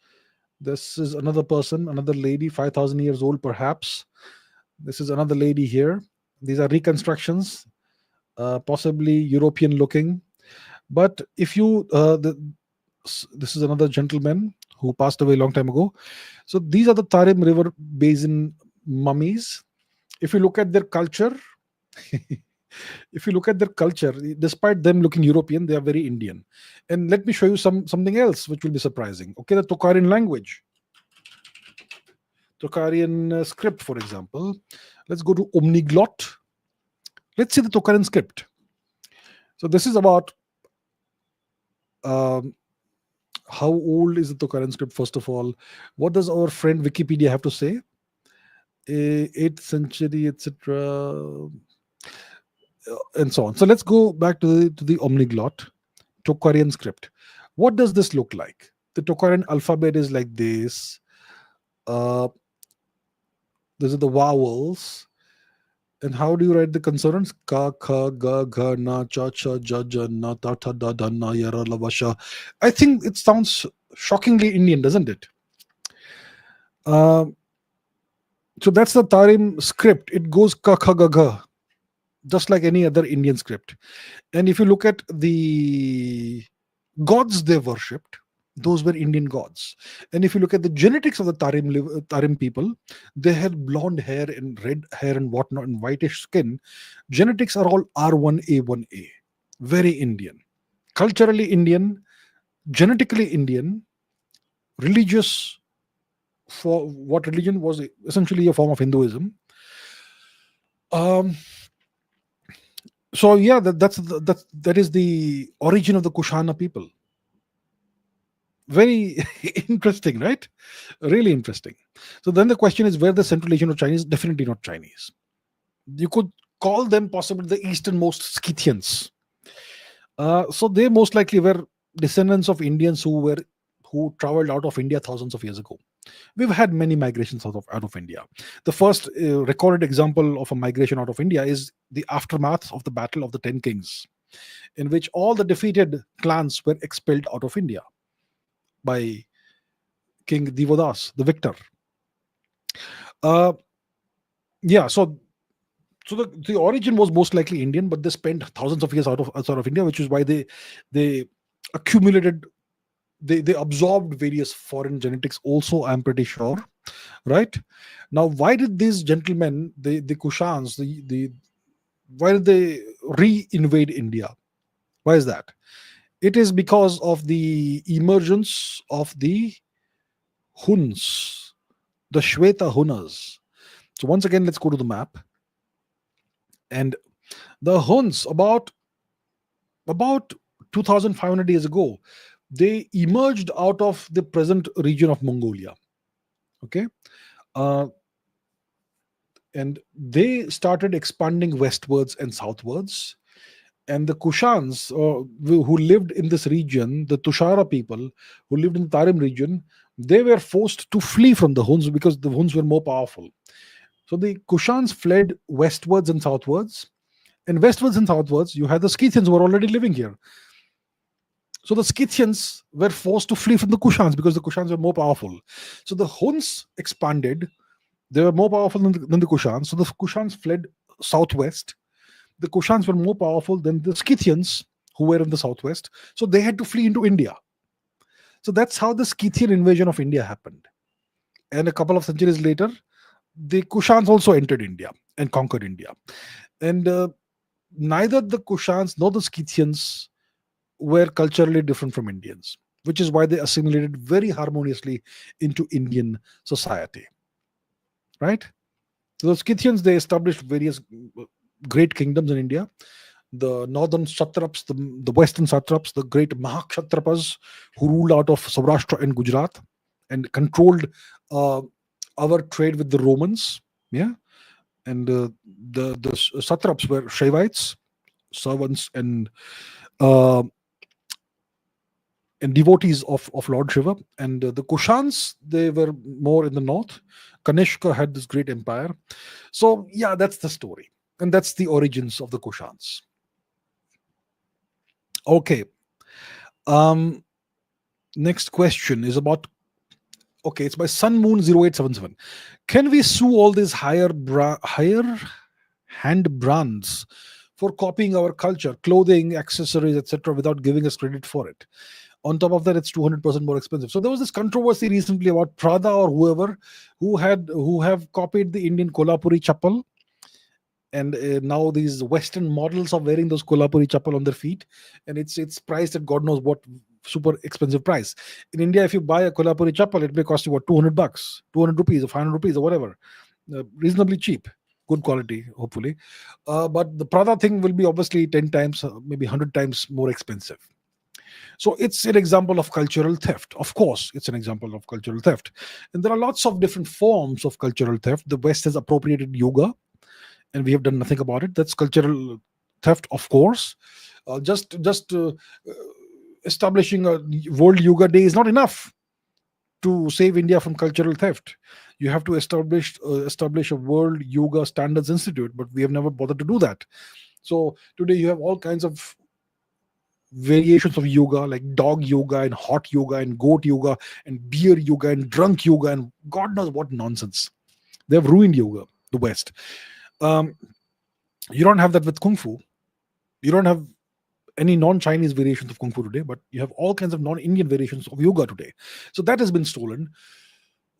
This is another person, another lady, 5,000 years old perhaps. This is another lady here. These are reconstructions, possibly European looking. But if you this is another gentleman who passed away a long time ago. So these are the Tarim River Basin mummies. If you look at their culture, If you look at their culture, despite them looking European, they are very Indian. And let me show you something else which will be surprising. Okay, the Tokarian language, Tokarian script, for example. Let's go to Omniglot. Let's see the Tokarian script. So this is about um, how old is the Tokarian script. First of all, what does our friend Wikipedia have to say? 8th century, etc., and so on. So let's go back to the Omniglot Tokarian script. What does this look like? The Tokarian alphabet is like this. Uh, these are the vowels. And how do you write the consonants? Ka, kha, ga, gha, na, cha, cha, ja, ja, na, ta, ta, da, da, na, yara, la, va, sha. I think it sounds shockingly Indian, doesn't it? Uh, so that's the Tarim script. It goes ka, kha, ga, gha, just like any other Indian script. And if you look at the gods they worshipped, those were Indian gods. And if you look at the genetics of the Tarim people, they had blonde hair and red hair and whatnot and whitish skin. Genetics are all R1A1A. Very Indian. Culturally Indian, genetically Indian, religious. For what religion was essentially a form of Hinduism. Um, so yeah, that is the origin of the Kushana people. Very interesting, right? Really interesting. So then the question is, where the Central Asian or Chinese? Definitely not Chinese. You could call them possibly the easternmost Scythians. So they most likely were descendants of Indians who traveled out of India thousands of years ago. We've had many migrations out of India. The first recorded example of a migration out of India is the aftermath of the Battle of the Ten Kings, in which all the defeated clans were expelled out of India by King Divodas, the victor. Uh, yeah, so the origin was most likely Indian, but they spent thousands of years outside of India, which is why they accumulated, they absorbed various foreign genetics also, I'm pretty sure. Right? Now, why did these gentlemen, the Kushans, why did they re-invade India? Why is that? It is because of the emergence of the Huns, the Shweta Hunas. So once again, let's go to the map. And the Huns, about 2,500 years ago, they emerged out of the present region of Mongolia. Okay, and they started expanding westwards and southwards. And the Kushans, who lived in this region, the Tushara people who lived in the Tarim region, they were forced to flee from the Huns because the Huns were more powerful. So the Kushans fled westwards and southwards. And westwards and southwards, you had the Scythians who were already living here. So the Scythians were forced to flee from the Kushans because the Kushans were more powerful. So the Huns expanded. They were more powerful than the Kushans. So the Kushans fled southwest. The Kushans were more powerful than the Scythians who were in the southwest. So they had to flee into India. So that's how the Scythian invasion of India happened. And a couple of centuries later, the Kushans also entered India and conquered India. And neither the Kushans nor the Scythians were culturally different from Indians, which is why they assimilated very harmoniously into Indian society. Right? So the Scythians, they established various great kingdoms in India. The northern satraps, the western satraps, the great Mahakshatrapas who ruled out of Saurashtra and Gujarat and controlled our trade with the Romans. Yeah. And the satraps were Shivites, servants uh, and devotees of Lord Shiva. And the Kushans, they were more in the north. Kanishka had this great empire. So yeah, that's the story. And that's the origins of the Kushans. Okay. Next question is about, okay, it's by Sun Moon 0877. Can we sue all these higher hand brands for copying our culture, clothing, accessories, etc., without giving us credit for it? On top of that, it's 200% more expensive. So there was this controversy recently about Prada or whoever who have copied the Indian Kolhapuri chappal and now these Western models are wearing those Kolhapuri chappal on their feet, and it's priced at God knows what super expensive price. In India, if you buy a Kolhapuri chappal, it may cost you what, 200 bucks, 200 rupees or 500 rupees or whatever, reasonably cheap, good quality, hopefully. But the Prada thing will be obviously 10 times, maybe 100 times more expensive. So it's an example of cultural theft. Of course, it's an example of cultural theft. And there are lots of different forms of cultural theft. The West has appropriated yoga, and we have done nothing about it. That's cultural theft, of course. Just establishing a World Yoga Day is not enough to save India from cultural theft. You have to establish a World Yoga Standards Institute, but we have never bothered to do that. So today you have all kinds of variations of yoga, like dog yoga and hot yoga and goat yoga and beer yoga and drunk yoga and God knows what nonsense. They have ruined yoga, the West. Um, you don't have that with kung fu. You don't have any non-Chinese variations of kung fu today, but you have all kinds of non-Indian variations of yoga today. So that has been stolen.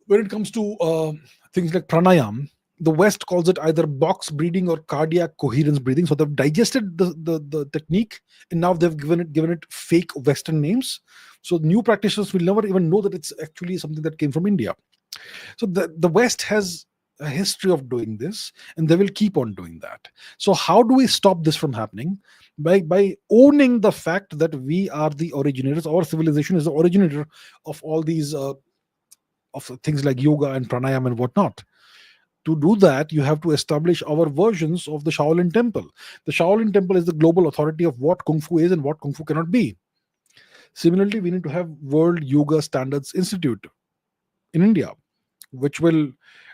When it comes to things like pranayam, the West calls it either box breathing or cardiac coherence breathing. So they've digested the technique, and now they've given it fake Western names. So new practitioners will never even know that it's actually something that came from India. So the West has a history of doing this, and they will keep on doing that. So how do we stop this from happening? By owning the fact that we are the originators. Our civilization is the originator of all these of things like yoga and pranayam and whatnot. To do that, you have to establish our versions of the Shaolin Temple. The Shaolin Temple is the global authority of what Kung Fu is and what Kung Fu cannot be. Similarly, we need to have World Yoga Standards Institute in India, which will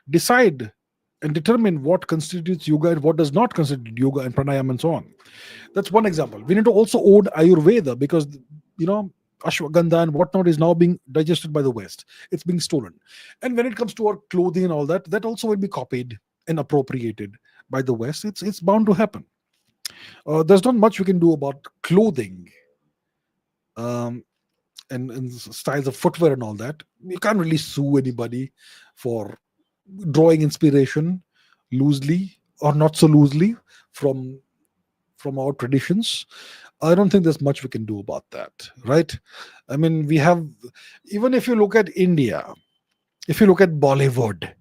decide and determine what constitutes yoga and what does not constitute yoga and pranayam and so on. That's one example. We need to also own Ayurveda because, you know, ashwagandha and whatnot is now being digested by the West. It's being stolen. And when it comes to our clothing and all that, that also will be copied and appropriated by the West. It's bound to happen. There's not much we can do about clothing, um, and styles of footwear and all that. You can't really sue anybody for drawing inspiration loosely or not so loosely from our traditions. I don't think there's much we can do about that, right? I mean, we have, even if you look at India, if you look at Bollywood,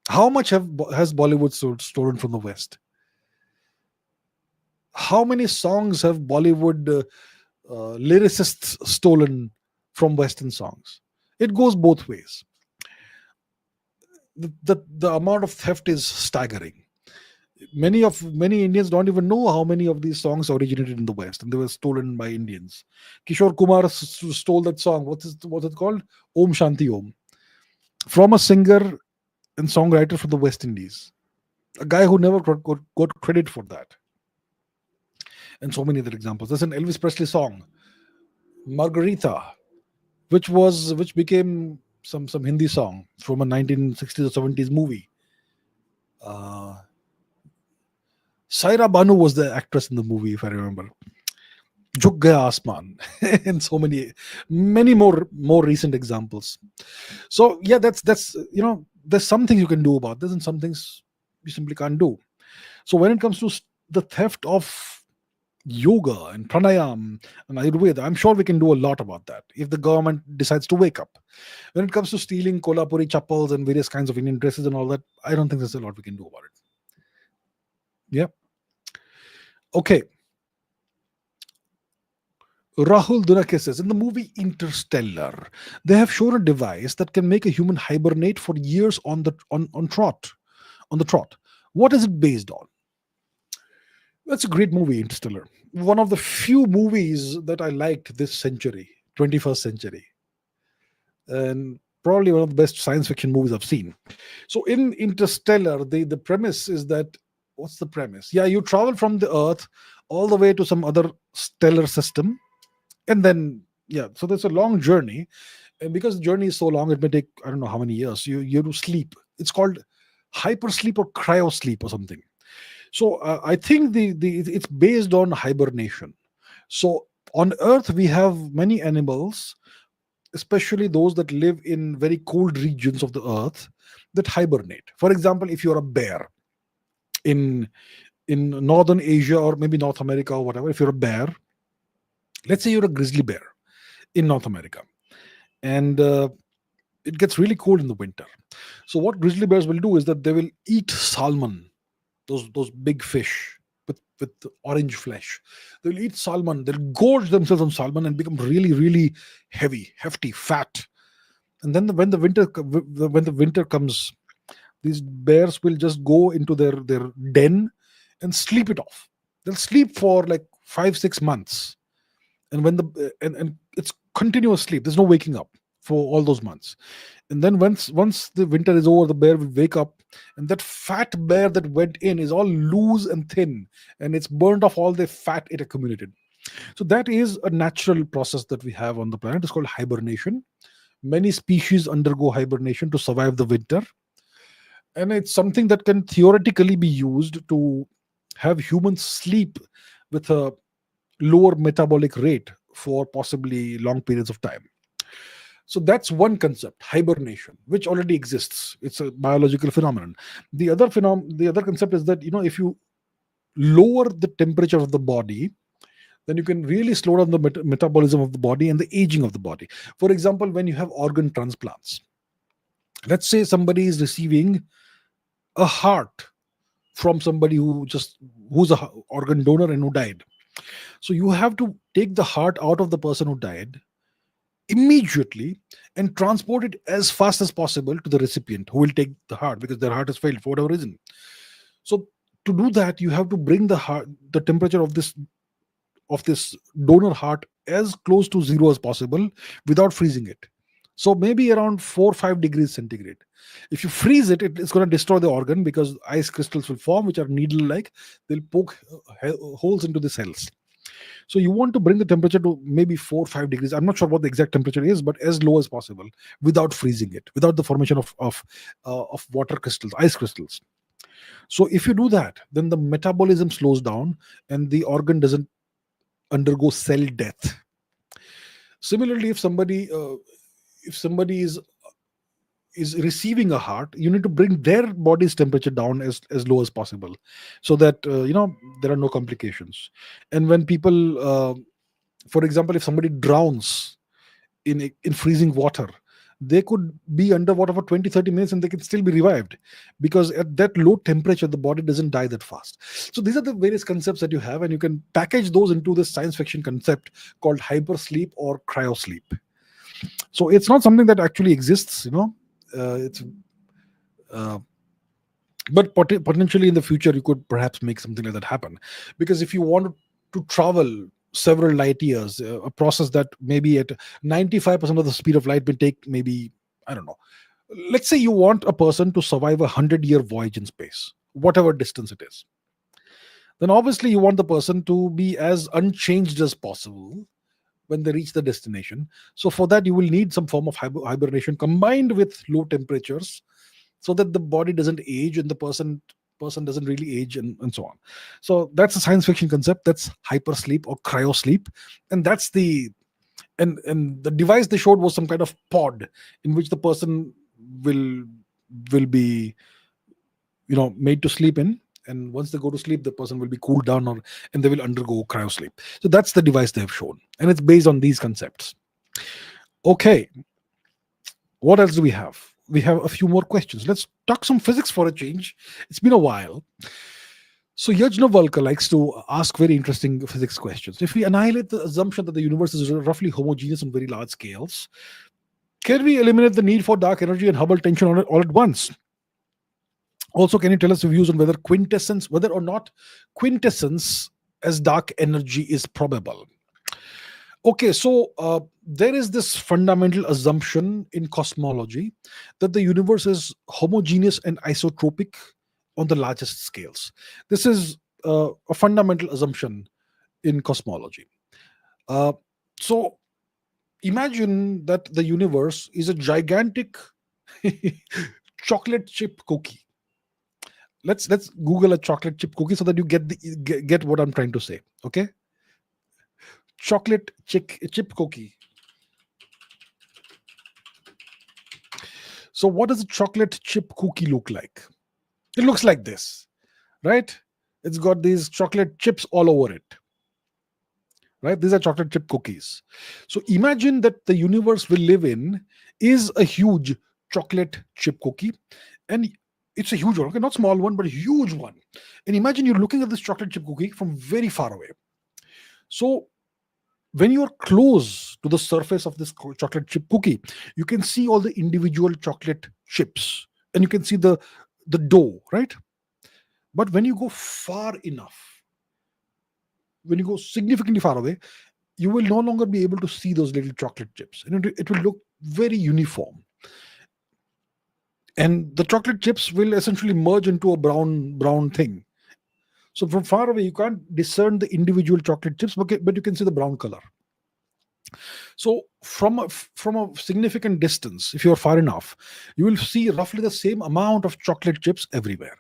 how much has Bollywood stolen from the West? How many songs have Bollywood lyricists stolen from Western songs? It goes both ways. The amount of theft is staggering. Many Indians don't even know how many of these songs originated in the West and they were stolen by Indians. Kishore Kumar stole that song. What's it called? Om Shanti Om, from a singer and songwriter from the West Indies, a guy who never got credit for that. And so many other examples. There's an Elvis Presley song, Margarita, which became some Hindi song from a 1960s or 70s movie. Saira Banu was the actress in the movie, if I remember. Jhuk Gaya Asman, and so many more recent examples. So yeah, that's there's some things you can do about this, and some things you simply can't do. So when it comes to the theft of yoga and pranayam and Ayurveda, I'm sure we can do a lot about that if the government decides to wake up. When it comes to stealing Kolhapuri chappals and various kinds of Indian dresses and all that, I don't think there's a lot we can do about it. Yeah. Okay. Rahul Dunake says, in the movie Interstellar, they have shown a device that can make a human hibernate for years on the trot. What is it based on? That's a great movie, Interstellar. One of the few movies that I liked this century, 21st century, and probably one of the best science fiction movies I've seen. So in Interstellar, the premise is that, what's the premise? Yeah, you travel from the Earth all the way to some other stellar system, and then yeah, so there's a long journey, and because the journey is so long, it may take, I don't know how many years. You have to sleep. It's called hypersleep or cryosleep or something. So I think it's based on hibernation. So on Earth we have many animals, especially those that live in very cold regions of the Earth, that hibernate. For example, if you're a bear, in northern Asia or maybe North America or whatever. If you're a bear, let's say you're a grizzly bear in North America, and it gets really cold in the winter. So what grizzly bears will do is that they will eat salmon, those big fish with orange flesh. They'll eat salmon. They'll gorge themselves on salmon and become really, really heavy, hefty, fat. And then when the winter comes, these bears will just go into their den and sleep it off. They'll sleep for like 5 6 months, and and it's continuous sleep. There's no waking up for all those months. And then once the winter is over, the bear will wake up, and that fat bear that went in is all loose and thin, and it's burned off all the fat it accumulated. So that is a natural process that we have on the planet. It's called hibernation. Many species undergo hibernation to survive the winter, and it's something that can theoretically be used to have humans sleep with a lower metabolic rate for possibly long periods of time. So that's one concept, hibernation, which already exists. It's a biological phenomenon. The other concept is that, if you lower the temperature of the body, then you can really slow down the metabolism of the body and the aging of the body. For example, when you have organ transplants, let's say somebody is receiving a heart from somebody who's a organ donor and who died. So you have to take the heart out of the person who died immediately and transport it as fast as possible to the recipient who will take the heart, because their heart has failed for whatever reason. So to do that, you have to bring the temperature of this donor heart as close to zero as possible without freezing it. So maybe around 4 or 5 degrees centigrade. If you freeze it's going to destroy the organ, because ice crystals will form, which are needle like. They'll poke holes into the cells. So you want to bring the temperature to maybe 4 or 5 degrees. I'm not sure what the exact temperature is, but as low as possible, without freezing it, without the formation of water crystals, ice crystals. So if you do that, then the metabolism slows down and the organ doesn't undergo cell death. Similarly, if somebody is receiving a heart, you need to bring their body's temperature down as low as possible, so that there are no complications. And when people, for example, if somebody drowns in freezing water, they could be underwater for 20 30 minutes and they can still be revived, because at that low temperature the body doesn't die that fast. So these are the various concepts that you have, and you can package those into this science fiction concept called hypersleep or cryosleep. So it's not something that actually exists, it's uh, but potentially in the future you could perhaps make something like that happen. Because if you want to travel several light years, a process that maybe at 95% of the speed of light will take, maybe, I don't know, let's say you want a person to survive 100-year voyage in space, whatever distance it is, then obviously you want the person to be as unchanged as possible when they reach the destination. So for that you will need some form of hibernation combined with low temperatures, so that the body doesn't age and the person doesn't really age, and so on. So that's a science fiction concept. That's hypersleep or cryosleep. And that's the device they showed was some kind of pod in which the person will be made to sleep in, and once they go to sleep the person will be cooled down, and they will undergo cryosleep. So that's the device they have shown, and it's based on these concepts. Okay, what else do we have? We have a few more questions. Let's talk some physics for a change. It's been a while. So Yajnavalkya likes to ask very interesting physics questions. If we annihilate the assumption that the universe is roughly homogeneous on very large scales, can we eliminate the need for dark energy and Hubble tension all at once? Also, can you tell us your views on whether or not quintessence as dark energy is probable? Okay, so there is this fundamental assumption in cosmology that the universe is homogeneous and isotropic on the largest scales. This is a fundamental assumption in cosmology. Uh, so imagine that the universe is a gigantic chocolate chip cookie. Let's Google a chocolate chip cookie so that you get what I'm trying to say. Okay, chocolate chip cookie. So what does a chocolate chip cookie look like? It looks like this. right? It's got these chocolate chips all over it, right? These are chocolate chip cookies. So imagine that the universe we live in is a huge chocolate chip cookie, and it's a huge one, okay, not small one, but a huge one. And imagine you're looking at this chocolate chip cookie from very far away. So when you're close to the surface of this chocolate chip cookie, you can see all the individual chocolate chips, and you can see the dough, right? But when you go far enough, when you go significantly far away, you will no longer be able to see those little chocolate chips, and it will look very uniform. And the chocolate chips will essentially merge into a brown thing. So from far away, you can't discern the individual chocolate chips, but you can see the brown color. So from a significant distance, if you're far enough, you will see roughly the same amount of chocolate chips everywhere.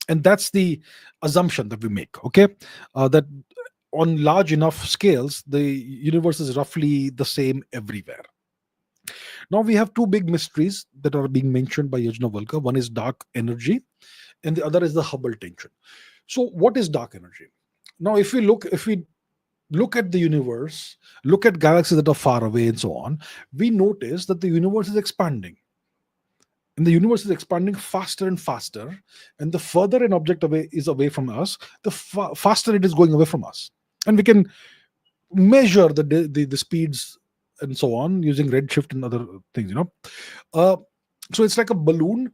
And that's the assumption that we make. Okay, that on large enough scales, the universe is roughly the same everywhere. Now we have two big mysteries that are being mentioned by Yajnavalkya. One is dark energy, and the other is the Hubble tension. So, what is dark energy? Now, if we look at the universe, look at galaxies that are far away, and so on, we notice that the universe is expanding, and the universe is expanding faster and faster. And the further an object away is away from us, the faster it is going away from us. And we can measure the speeds and so on using redshift and other things. Uh, so it's like a balloon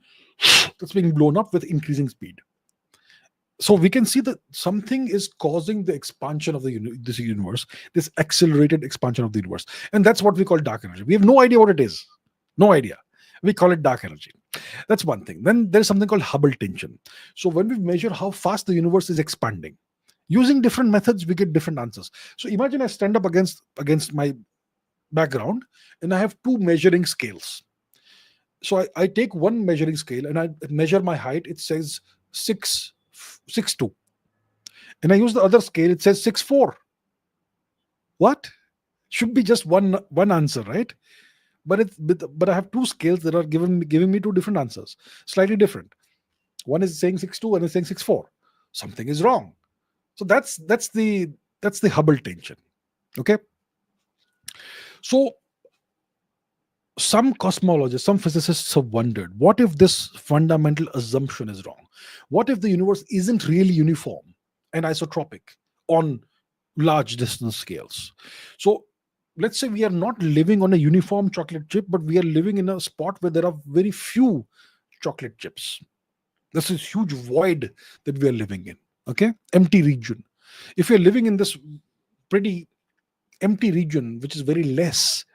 that's being blown up with increasing speed. So we can see that something is causing the expansion of this universe, this accelerated expansion of the universe, and that's what we call dark energy. We have no idea what it is, no idea. We call it dark energy. That's one thing. Then there's something called Hubble tension. So when we measure how fast the universe is expanding using different methods, we get different answers. So imagine I stand up against my background, and I have two measuring scales. So I take one measuring scale and I measure my height. It says 6'2", and I use the other scale. It says 6'4". What? Should be just one answer, right? But I have two scales that are giving me two different answers, slightly different. One is saying 6'2", and is saying 6'4". Something is wrong. So that's the Hubble tension. Okay. So some cosmologists, some physicists have wondered, what if this fundamental assumption is wrong? What if the universe isn't really uniform and isotropic on large distance scales? So let's say we are not living on a uniform chocolate chip, but we are living in a spot where there are very few chocolate chips. This is huge void that we are living in. Okay, empty region. If you're living in this pretty empty region, which is very less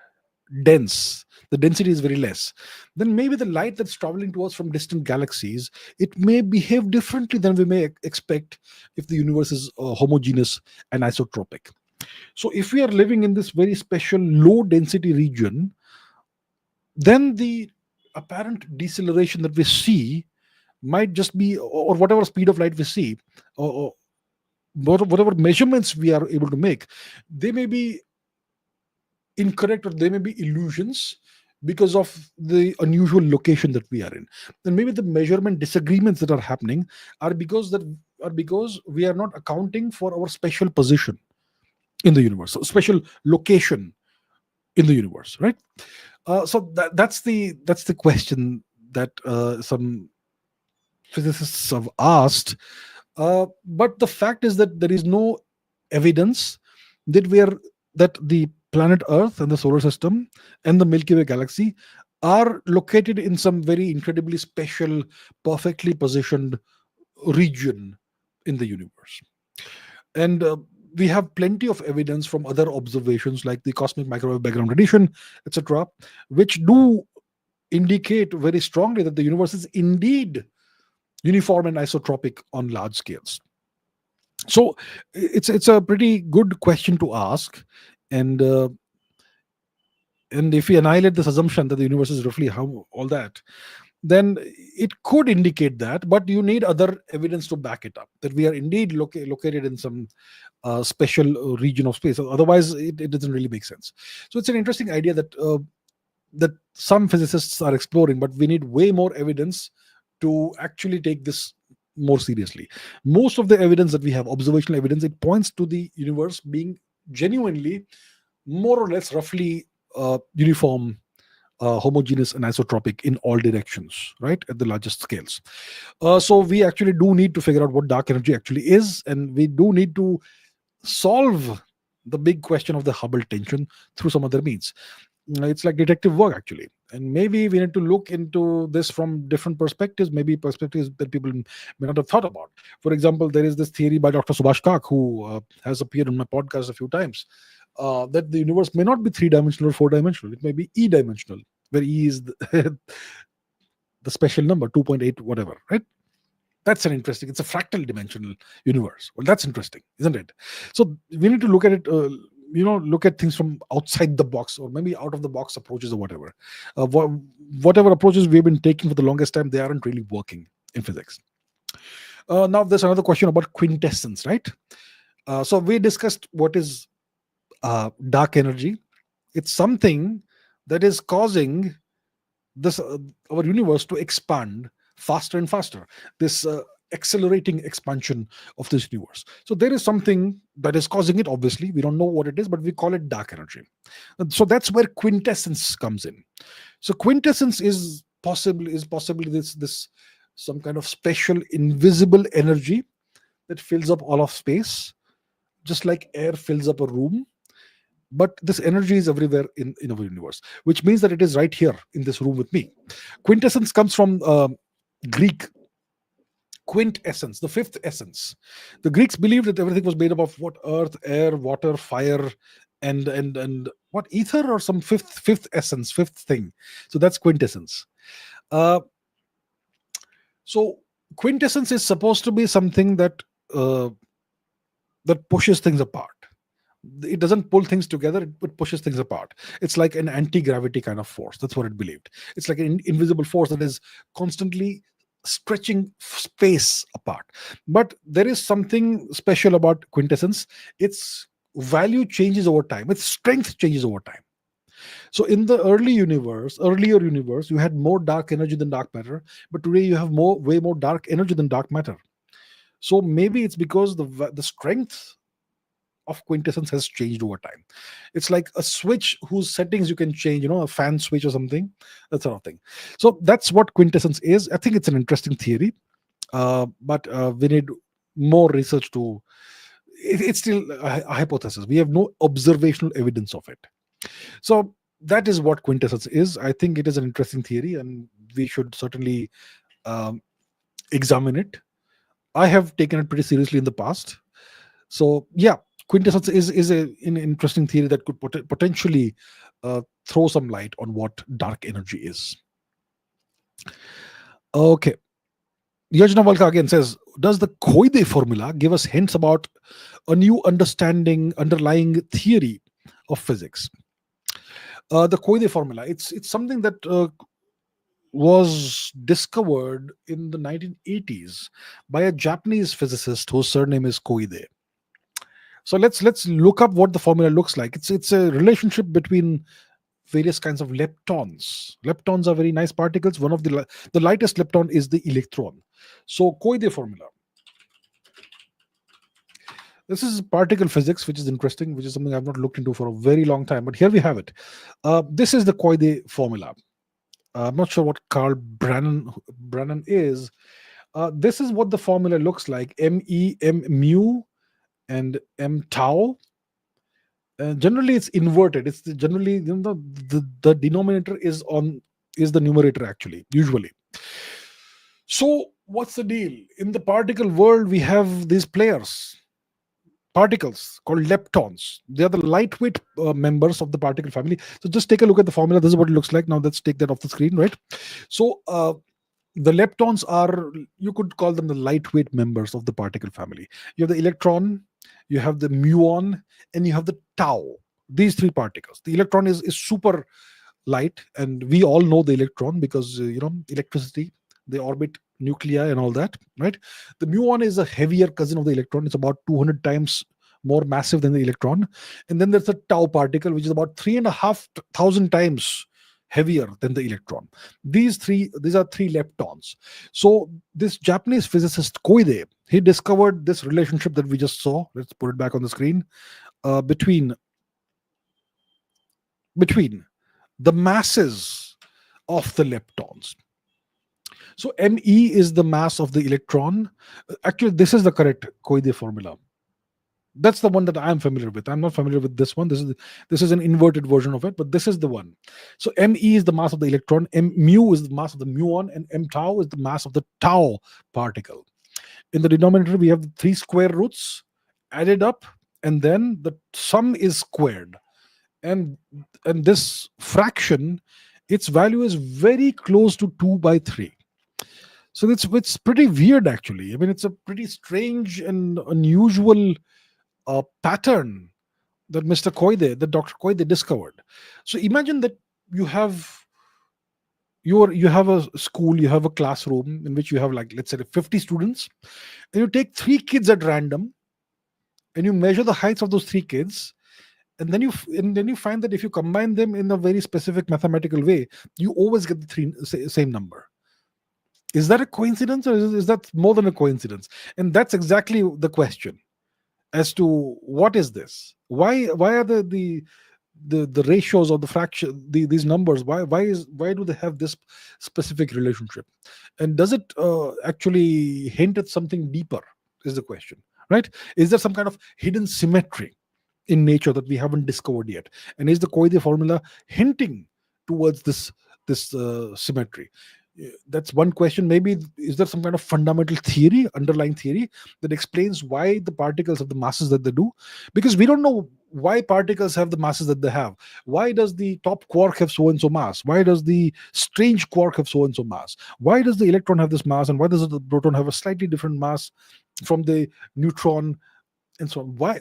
dense, the density is very less, then maybe the light that's traveling to us from distant galaxies, it may behave differently than we may expect if the universe is homogeneous and isotropic. So if we are living in this very special low density region, then the apparent deceleration that we see might just be, or whatever speed of light we see, or whatever measurements we are able to make, they may be incorrect, or they may be illusions because of the unusual location that we are in. Then maybe the measurement disagreements that are happening are because we are not accounting for our special position in the universe, so special location in the universe, right? So that's the question that some physicists have asked. But the fact is that there is no evidence that the planet Earth and the solar system and the Milky Way galaxy are located in some very incredibly special, perfectly positioned region in the universe. And we have plenty of evidence from other observations like the cosmic microwave background radiation, etc., which do indicate very strongly that the universe is indeed uniform and isotropic on large scales. So it's a pretty good question to ask, and if we annihilate this assumption that the universe is roughly how all that, then it could indicate that, but you need other evidence to back it up, that we are indeed located in some special region of space. Otherwise, it doesn't really make sense. So it's an interesting idea that some physicists are exploring, but we need way more evidence to actually take this more seriously. Most of the evidence that we have, observational evidence, it points to the universe being genuinely more or less roughly uniform, homogeneous and isotropic in all directions, right, at the largest scales. So we actually do need to figure out what dark energy actually is, and we do need to solve the big question of the Hubble tension through some other means. It's like detective work actually, and maybe we need to look into this from different perspectives, maybe perspectives that people may not have thought about. For example, there is this theory by Dr. Subhash Kak, who has appeared on my podcast a few times, that the universe may not be three-dimensional or four-dimensional. It may be e-dimensional, where e is the special number 2.8 whatever, right? That's an interesting, it's a fractal dimensional universe. Well, that's interesting, isn't it? So we need to look at it, look at things from outside the box, or maybe out of the box approaches, or whatever. Whatever approaches we've been taking for the longest time, they aren't really working in physics. Now there's another question about quintessence, right? So we discussed what is dark energy. It's something that is causing this our universe to expand faster and faster, this accelerating expansion of this universe. So there is something that is causing it. Obviously we don't know what it is, but we call it dark energy. And so that's where quintessence comes in. So quintessence is possibly this some kind of special invisible energy that fills up all of space, just like air fills up a room. But this energy is everywhere in our universe, which means that it is right here in this room with me. Quintessence comes from Greek quintessence, the fifth essence. The Greeks believed that everything was made up of what? Earth, air, water, fire, and what? Ether, or some fifth essence, fifth thing. So that's quintessence. Uh, so quintessence is supposed to be something uh, that pushes things apart. It doesn't pull things together, it pushes things apart. It's like an anti-gravity kind of force. That's what it believed. It's like an invisible force that is constantly stretching space apart. But there is something special about quintessence. Its value changes over time, its strength changes over time. So in the earlier universe, you had more dark energy than dark matter, but today you have way more dark energy than dark matter. So maybe it's because the strength of quintessence has changed over time. It's like a switch whose settings you can change, a fan switch or something, that sort of thing. So that's what quintessence is. I think it's an interesting theory, but we need more research to. It's still a hypothesis. We have no observational evidence of it. So that is what quintessence is. I think it is an interesting theory, and we should certainly um, examine it. I have taken it pretty seriously in the past. So yeah, quintessence is an interesting theory that could potentially throw some light on what dark energy is. Okay, Yajna Valka again says, does the Koide formula give us hints about a new underlying theory of physics? The Koide formula, it's something that was discovered in the 1980s by a Japanese physicist whose surname is Koide. So let's look up what the formula looks like. It's a relationship between various kinds of leptons. Leptons are very nice particles. One of the lightest lepton is the electron. So Koide formula. This is particle physics, which is interesting, which is something I've not looked into for a very long time. But here we have it. This is the Koide formula. I'm not sure what Carl Brannan is. This is what the formula looks like: M mu and m tau. Generally it's inverted. It's generally, the denominator is the numerator actually, usually. So what's the deal? In the particle world, we have these particles called leptons. They are the lightweight members of the particle family. So just take a look at the formula. This is what it looks like. Now let's take that off the screen, right? So the leptons are, you could call them the lightweight members of the particle family. You have the electron, you have the muon, and you have the tau. These three particles. The electron is super light, and we all know the electron because electricity, they orbit nuclei and all that, right? The muon is a heavier cousin of the electron. It's about 200 times more massive than the electron. And then there's the tau particle, which is about 3,500 times heavier than the electron. These are three leptons. So this Japanese physicist Koide, he discovered this relationship that we just saw. Let's put it back on the screen. Between the masses of the leptons. So me is the mass of the electron. Actually, this is the correct Koide formula. That's the one that I'm familiar with. I'm not familiar with this one. This is an inverted version of it, but this is the one. So me is the mass of the electron, mu is the mass of the muon, and m tau is the mass of the tau particle. In the denominator, we have three square roots added up, and then the sum is squared. And this fraction, its value is very close to 2 by 3. So it's pretty weird, actually. I mean, it's a pretty strange and unusual pattern that Dr. Koide discovered. So imagine that you have a school, you have a classroom in which you have, like, let's say 50 students, and you take three kids at random, and you measure the heights of those three kids, and then you find that if you combine them in a very specific mathematical way, you always get the same number. Is that a coincidence, or is that more than a coincidence? And that's exactly the question as to what is this? Why are the ratios or the fraction, these numbers, why do they have this specific relationship? And does it actually hint at something deeper, is the question, right? Is there some kind of hidden symmetry in nature that we haven't discovered yet? And is the Koide formula hinting towards this symmetry? That's one question. Maybe is there some kind of fundamental theory, underlying theory, that explains why the particles have the masses that they do? Because we don't know why particles have the masses that they have. Why does the top quark have so and so mass? Why does the strange quark have so and so mass? Why does the electron have this mass, and why does the proton have a slightly different mass from the neutron, and so on? Why?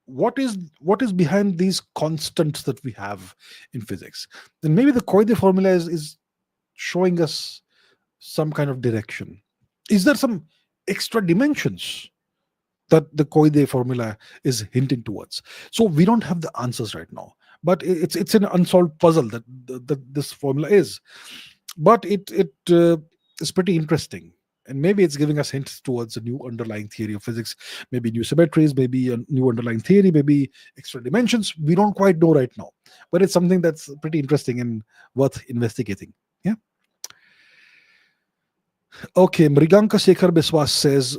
What is behind these constants that we have in physics? And maybe the Koide formula is showing us some kind of direction. Is there some extra dimensions that the Koide formula is hinting towards? So we don't have the answers right now, but it's an unsolved puzzle that this formula is. But it is pretty interesting, and maybe it's giving us hints towards a new underlying theory of physics, maybe new symmetries, maybe a new underlying theory, maybe extra dimensions. We don't quite know right now, but it's something that's pretty interesting and worth investigating. Yeah. Okay, Mriganka Shekhar Biswas says,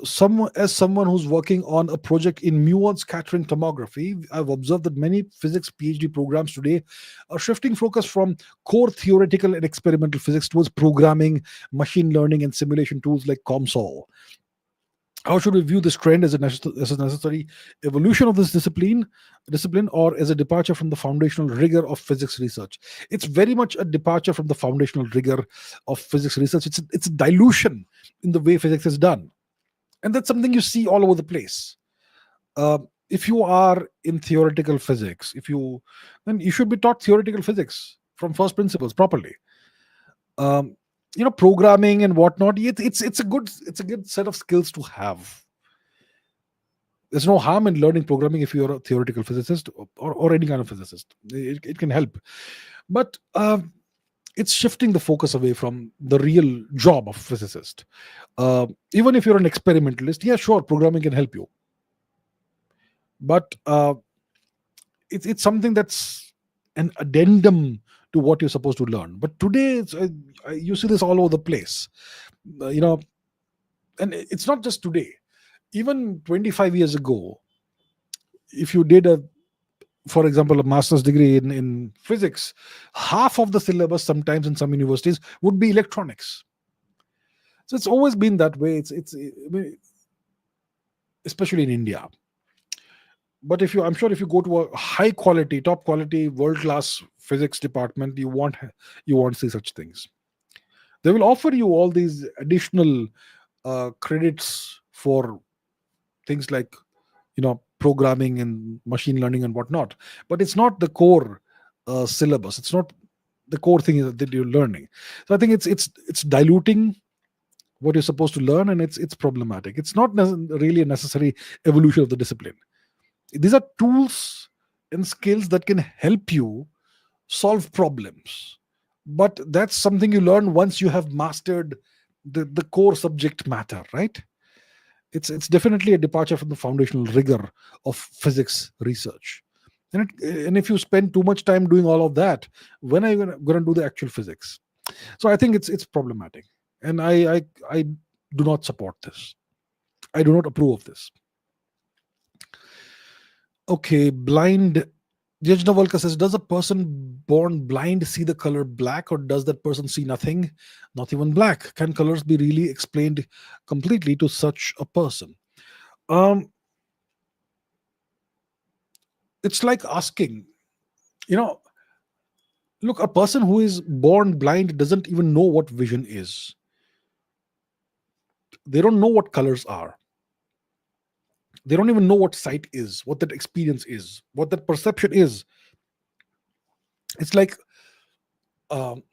as someone who's working on a project in muon scattering tomography, I've observed that many physics PhD programs today are shifting focus from core theoretical and experimental physics towards programming, machine learning, and simulation tools like COMSOL. How should we view this trend as a necessary evolution of this discipline, or as a departure from the foundational rigor of physics research? It's very much a departure from the foundational rigor of physics research. It's a dilution in the way physics is done, and that's something you see all over the place. If you are in theoretical physics, then you should be taught theoretical physics from first principles properly. Programming and whatnot, it's a good set of skills to have. There's no harm in learning programming if you're a theoretical physicist or any kind of physicist. It can help, but it's shifting the focus away from the real job of physicist. Even if you're an experimentalist, yeah, sure, programming can help you, but it's something that's an addendum to what you're supposed to learn. But today, you see this all over the place, and it's not just today. Even 25 years ago, if you did for example, a master's degree in physics, half of the syllabus, sometimes in some universities, would be electronics. So it's always been that way. I mean, especially in India. But I'm sure if you go to a high quality, top quality, world class physics department, you won't see such things. They will offer you all these additional credits for things like programming and machine learning and whatnot, but it's not the core syllabus. It's not the core thing that you're learning. So I think it's diluting what you're supposed to learn, and it's problematic. It's not really a necessary evolution of the discipline. These are tools and skills that can help you solve problems. But that's something you learn once you have mastered the core subject matter, right? It's definitely a departure from the foundational rigor of physics research. And if you spend too much time doing all of that, when are you going to do the actual physics? So I think it's problematic, and I do not support this. I do not approve of this. Okay, blind. Yajnavalka says, does a person born blind see the color black, or does that person see nothing, not even black? Can colors be really explained completely to such a person? Um, it's like asking, you know, look, a person who is born blind doesn't even know what vision is. They don't know what colors are. They don't even know what sight is, what that experience is, what that perception is. It's like, um,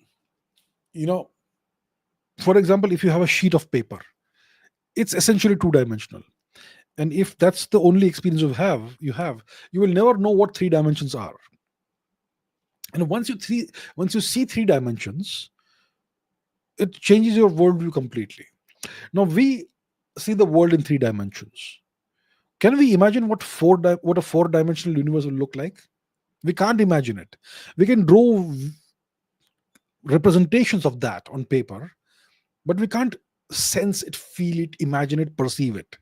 you know, for example, if you have a sheet of paper, it's essentially two-dimensional. And if that's the only experience you will never know what three dimensions are. And once you see three dimensions, it changes your worldview completely. Now we see the world in three dimensions. Can we imagine what a four-dimensional universe will look like? We can't imagine it. We can draw representations of that on paper, but we can't sense it, feel it, imagine it, perceive it.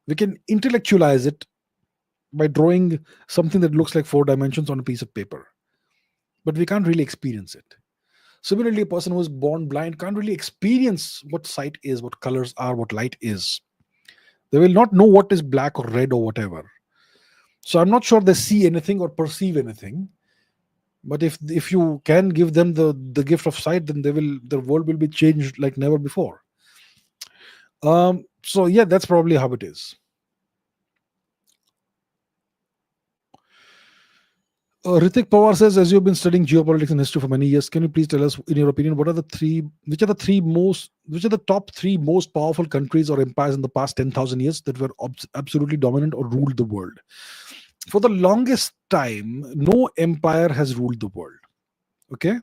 We can intellectualize it by drawing something that looks like four dimensions on a piece of paper, but we can't really experience it. Similarly, a person who is born blind can't really experience what sight is, what colors are, what light is. They will not know what is black or red or whatever. So I'm not sure they see anything or perceive anything. But if you can give them the gift of sight, then their world will be changed like never before. So yeah, that's probably how it is. Ritik Pawar says, as you've been studying geopolitics and history for many years, can you please tell us, in your opinion, which are the top three most powerful countries or empires in the past 10,000 years that were absolutely dominant or ruled the world? For the longest time, no empire has ruled the world. Okay,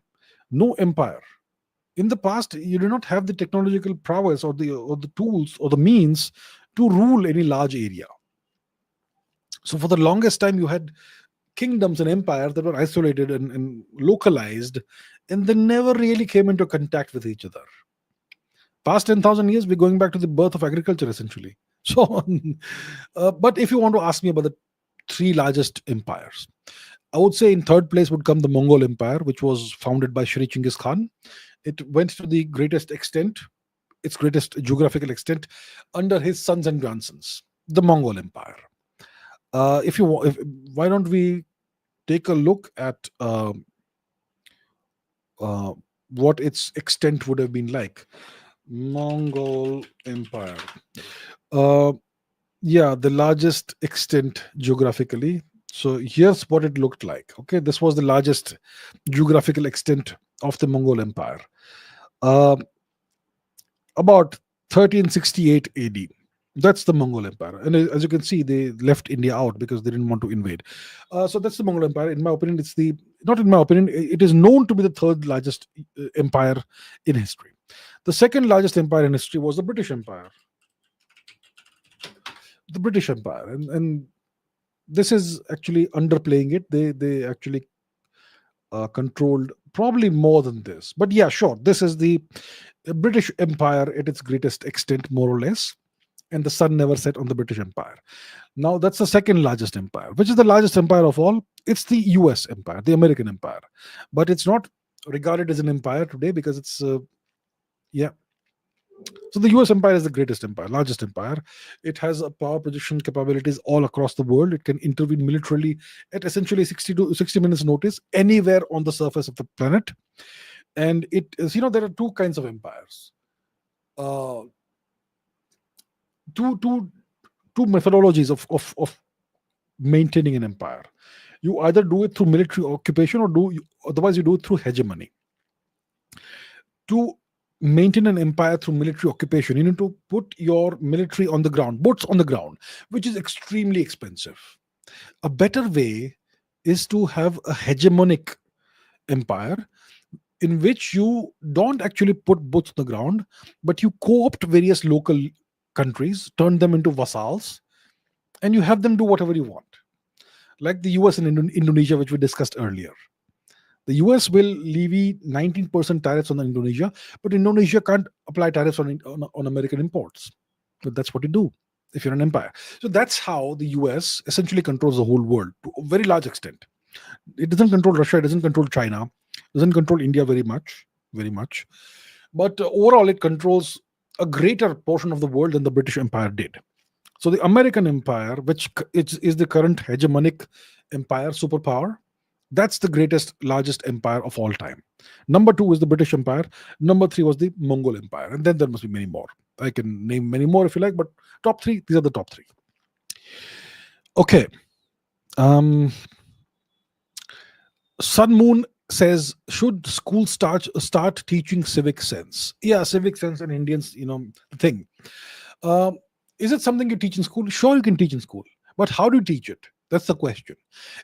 no empire. In the past, you do not have the technological prowess or the tools or the means to rule any large area. So for the longest time, you had kingdoms and empires that were isolated and localized, and they never really came into contact with each other. Past 10,000 years, we're going back to the birth of agriculture, essentially. So, but if you want to ask me about the three largest empires, I would say in third place would come the Mongol Empire, which was founded by Shri Chinggis Khan. It went to the greatest extent, its greatest geographical extent, under his sons and grandsons, the Mongol Empire. Why don't we take a look at what its extent would have been like? Mongol Empire. Yeah, the largest extent geographically. So here's what it looked like. Okay, this was the largest geographical extent of the Mongol Empire. About 1368 AD. That's the Mongol Empire. And as you can see, they left India out because they didn't want to invade. So that's the Mongol Empire. In my opinion, not in my opinion, it is known to be the third largest empire in history. The second largest empire in history was the British Empire. The British Empire. And this is actually underplaying it. They actually controlled probably more than this. But yeah, sure. This is the British Empire at its greatest extent, more or less. And the sun never set on the British Empire. Now, that's the second largest empire. Which is the largest empire of all? It's the US Empire, the American Empire. But it's not regarded as an empire today because it's, yeah. So the US Empire is the greatest empire, largest empire. It has a power projection capabilities all across the world. It can intervene militarily at essentially 60 minutes notice anywhere on the surface of the planet. And it is, there are two kinds of empires. Two methodologies of maintaining an empire. You either do it through military occupation otherwise you do it through hegemony. To maintain an empire through military occupation, you need to put your military on the ground, boots on the ground, which is extremely expensive. A better way is to have a hegemonic empire in which you don't actually put boots on the ground, but you co-opt various local countries, turn them into vassals, and you have them do whatever you want. Like the US and Indonesia, which we discussed earlier. The US will levy 19% tariffs on Indonesia, but Indonesia can't apply tariffs on American imports. But that's what you do if you're an empire. So that's how the US essentially controls the whole world to a very large extent. It doesn't control Russia, it doesn't control China, doesn't control India very much. But overall, it controls a greater portion of the world than the British Empire did. So the American Empire, which is the current hegemonic empire, superpower, that's the greatest, largest empire of all time. Number two is the British Empire. Number three was the Mongol Empire. And then there must be many more. I can name many more if you like, but top three, these are the top three. Okay. Sun Moon says, should schools start teaching civic sense? Yeah, civic sense and Indians, the thing. Is it something you teach in school? Sure, you can teach in school. But how do you teach it? That's the question.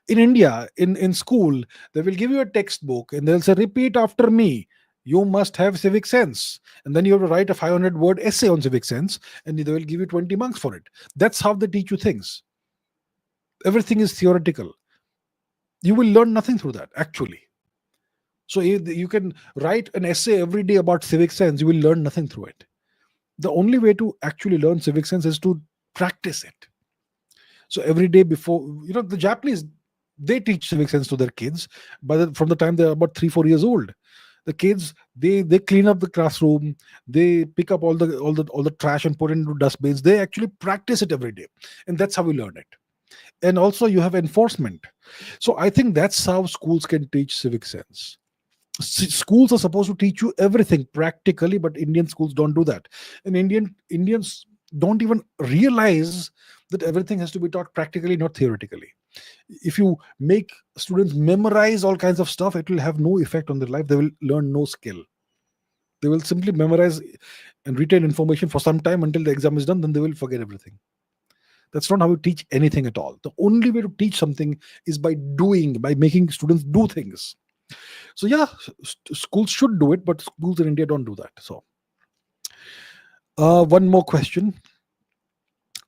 In India, in school, they will give you a textbook and they'll say, repeat after me. You must have civic sense. And then you have to write a 500-word essay on civic sense, and they will give you 20 marks for it. That's how they teach you things. Everything is theoretical. You will learn nothing through that, actually. So you can write an essay every day about civic sense, you will learn nothing through it. The only way to actually learn civic sense is to practice it. So every day before, the Japanese, they teach civic sense to their kids from the time they're about 3-4 years old. The kids, they clean up the classroom, they pick up all the trash and put it into dustbins. They actually practice it every day, and that's how we learn it. And also you have enforcement. So I think that's how schools can teach civic sense. Schools are supposed to teach you everything practically, but Indian schools don't do that. And Indians don't even realize that everything has to be taught practically, not theoretically. If you make students memorize all kinds of stuff, it will have no effect on their life. They will learn no skill. They will simply memorize and retain information for some time until the exam is done, then they will forget everything. That's not how you teach anything at all. The only way to teach something is by making students do things. So yeah, schools should do it, but schools in India don't do that. So one more question.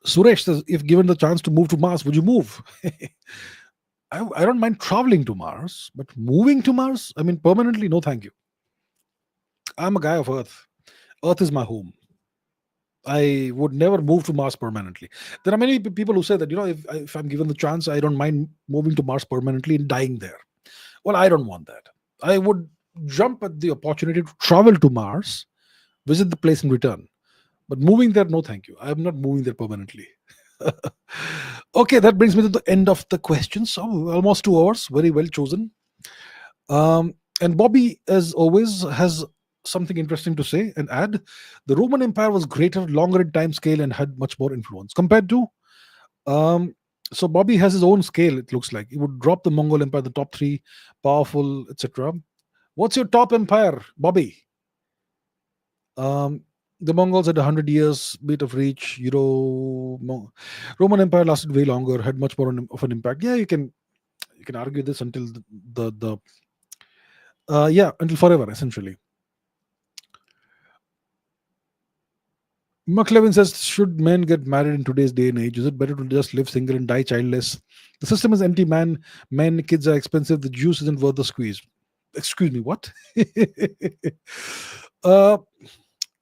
Suresh says, if given the chance to move to Mars, would you move? I don't mind traveling to Mars, but moving to Mars, permanently, no thank you. I'm a guy of Earth. Earth is my home. I would never move to Mars permanently. There are many people who say that, if I'm given the chance, I don't mind moving to Mars permanently and dying there. Well, I don't want that. I would jump at the opportunity to travel to Mars, visit the place and return. But moving there, no thank you. I'm not moving there permanently. Okay, that brings me to the end of the questions. So almost 2 hours, very well chosen. And Bobby, as always, has something interesting to say and add. The Roman Empire was greater, longer in time scale, and had much more influence compared to. So Bobby has his own scale. It looks like he would drop the Mongol Empire, the top 3, powerful, etc. What's your top empire, Bobby? The Mongols had 100 years, bit of reach. Roman Empire lasted way longer, had much more of an impact. Yeah, you can argue this until until forever, essentially. McLevin says, should men get married in today's day and age? Is it better to just live single and die childless? The system is empty, man. Men, kids are expensive. The juice isn't worth the squeeze. Excuse me, what?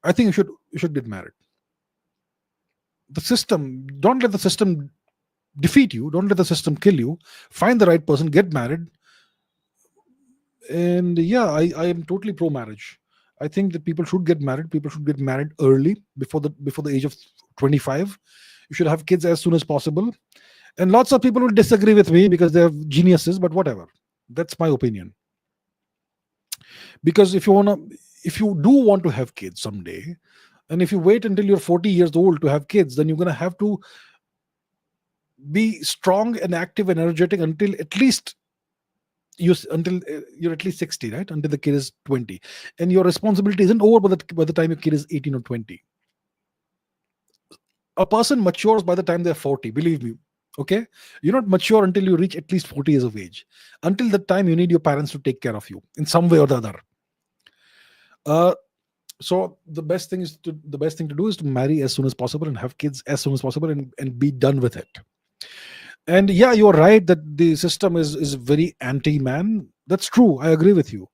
I think you should get married. The system, don't let the system defeat you. Don't let the system kill you. Find the right person, get married. And yeah, I am totally pro marriage. I think that people should get married. People should get married early, before the age of 25. You should have kids as soon as possible. And lots of people will disagree with me because they're geniuses, but whatever. That's my opinion. Because if you do want to have kids someday, and if you wait until you're 40 years old to have kids, then you're going to have to be strong and active and energetic until you're at least 60, right? Until the kid is 20. And your responsibility isn't over by the time your kid is 18 or 20. A person matures by the time they're 40, believe me. Okay, you're not mature until you reach at least 40 years of age. Until that time, you need your parents to take care of you in some way or the other. uh, so the best thing to do is to marry as soon as possible and have kids as soon as possible, and be done with it. And yeah, you're right that the system is very anti-man. That's true, I agree with you.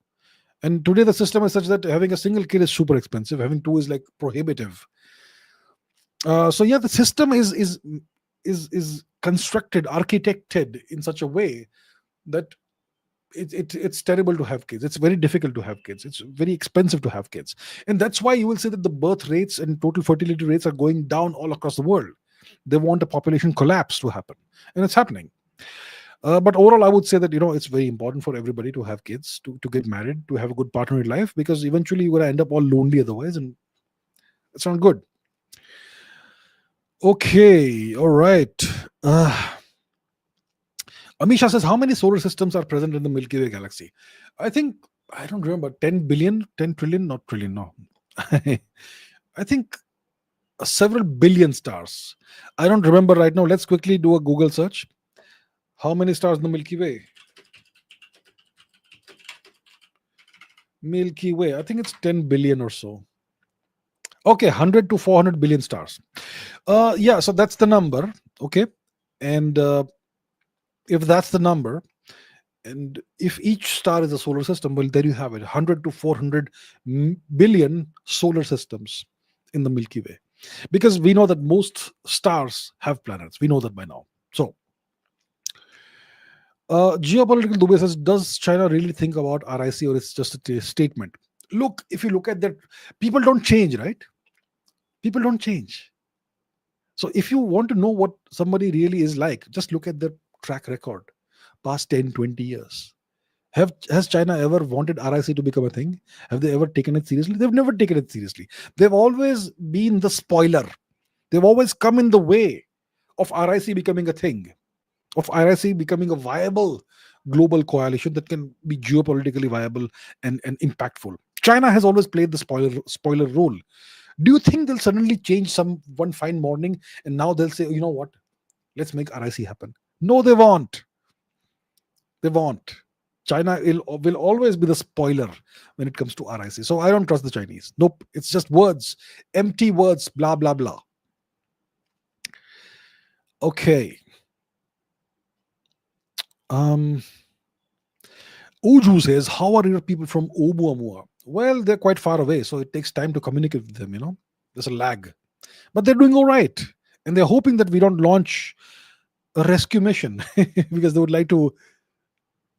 And today the system is such that having a single kid is super expensive, having two is like prohibitive. So yeah, the system is constructed, architected in such a way that it's terrible to have kids. It's very difficult to have kids. It's very expensive to have kids, and that's why you will see that the birth rates and total fertility rates are going down all across the world. They want a population collapse to happen, and it's happening. But overall, I would say that it's very important for everybody to have kids, to get married, to have a good partner in life, because eventually you're gonna end up all lonely otherwise, and it's not good. Okay, all right. Uh, Amisha says, how many solar systems are present in the Milky Way galaxy? I think, I don't remember, 10 billion, 10 trillion, not trillion, no. I think several billion stars. I don't remember right now. Let's quickly do a Google search. How many stars in the Milky Way? Milky Way. I think it's 10 billion or so. Okay, 100 to 400 billion stars. Yeah, so that's the number. Okay. And if that's the number, and if each star is a solar system, well, there you have it, 100 to 400 billion solar systems in the Milky Way. Because we know that most stars have planets. We know that by now. So, geopolitical Dubey says, does China really think about RIC, or it's just a statement? Look, if you look at that, people don't change, right? People don't change. So if you want to know what somebody really is like, just look at their track record, past 10, 20 years. Has China ever wanted RIC to become a thing? Have they ever taken it seriously? They've never taken it seriously. They've always been the spoiler. They've always come in the way of RIC becoming a thing, of RIC becoming a viable global coalition that can be geopolitically viable and impactful. China has always played the spoiler role. Do you think they'll suddenly change some one fine morning and now they'll say, you know what, let's make RIC happen? No, they won't. They won't. China will always be the spoiler when it comes to RIC. So I don't trust the Chinese. Nope. It's just words, empty words, blah, blah, blah. Okay. Uju says, how are your people from Oumuamua? Well, they're quite far away, so it takes time to communicate with them. There's a lag. But they're doing all right. And they're hoping that we don't launch a rescue mission because they would like to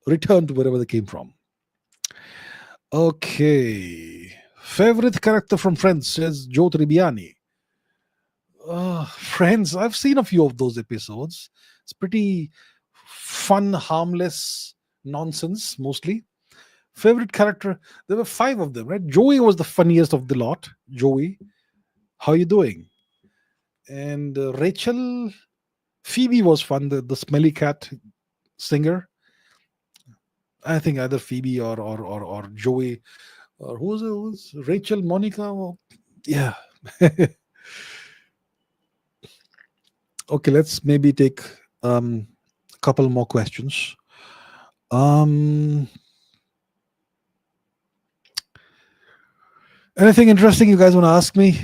return to wherever they came from. Okay. Favorite character from Friends, says Joe Tribbiani. Friends, I've seen a few of those episodes. It's pretty fun, harmless nonsense, mostly. Favorite character, there were 5 of them, right? Joey was the funniest of the lot. Joey, how you doing? And Rachel, Phoebe was fun, the smelly cat singer. I think either Phoebe or Joey, or who's Rachel, Monica? Yeah. Okay, let's maybe take a couple more questions. Anything interesting you guys want to ask me?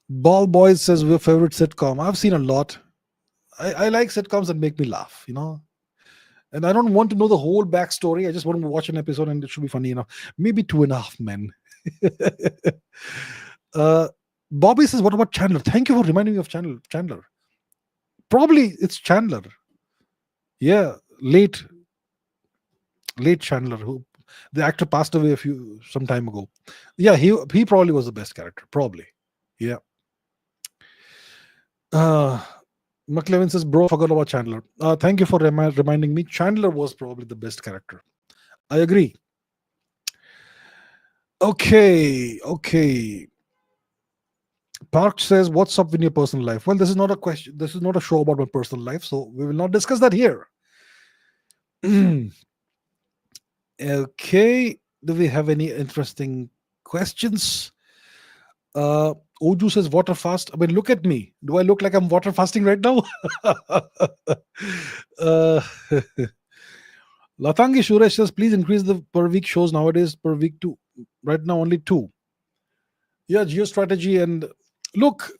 Ball Boys says, your favorite sitcom. I've seen a lot. I like sitcoms that make me laugh. And I don't want to know the whole backstory. I just want to watch an episode and it should be funny enough. Maybe 2.5 Men. Bobby says, what about Chandler? Thank you for reminding me of Chandler. Probably it's Chandler. Yeah, late Chandler, who the actor passed away some time ago. Yeah, he probably was the best character. Probably. Yeah. McLevin says, bro, forgot about Chandler. Thank you for reminding me. Chandler was probably the best character. I agree. Okay. Park says, what's up in your personal life? Well, this is not a question. This is not a show about my personal life, so we will not discuss that here. Okay. Do we have any interesting questions? Oju says water fast. I mean, look at me. Do I look like I'm water fasting right now? uh, Latangi Suresh says, please increase the per week shows nowadays per week to right now only two. Yeah, geostrategy and look,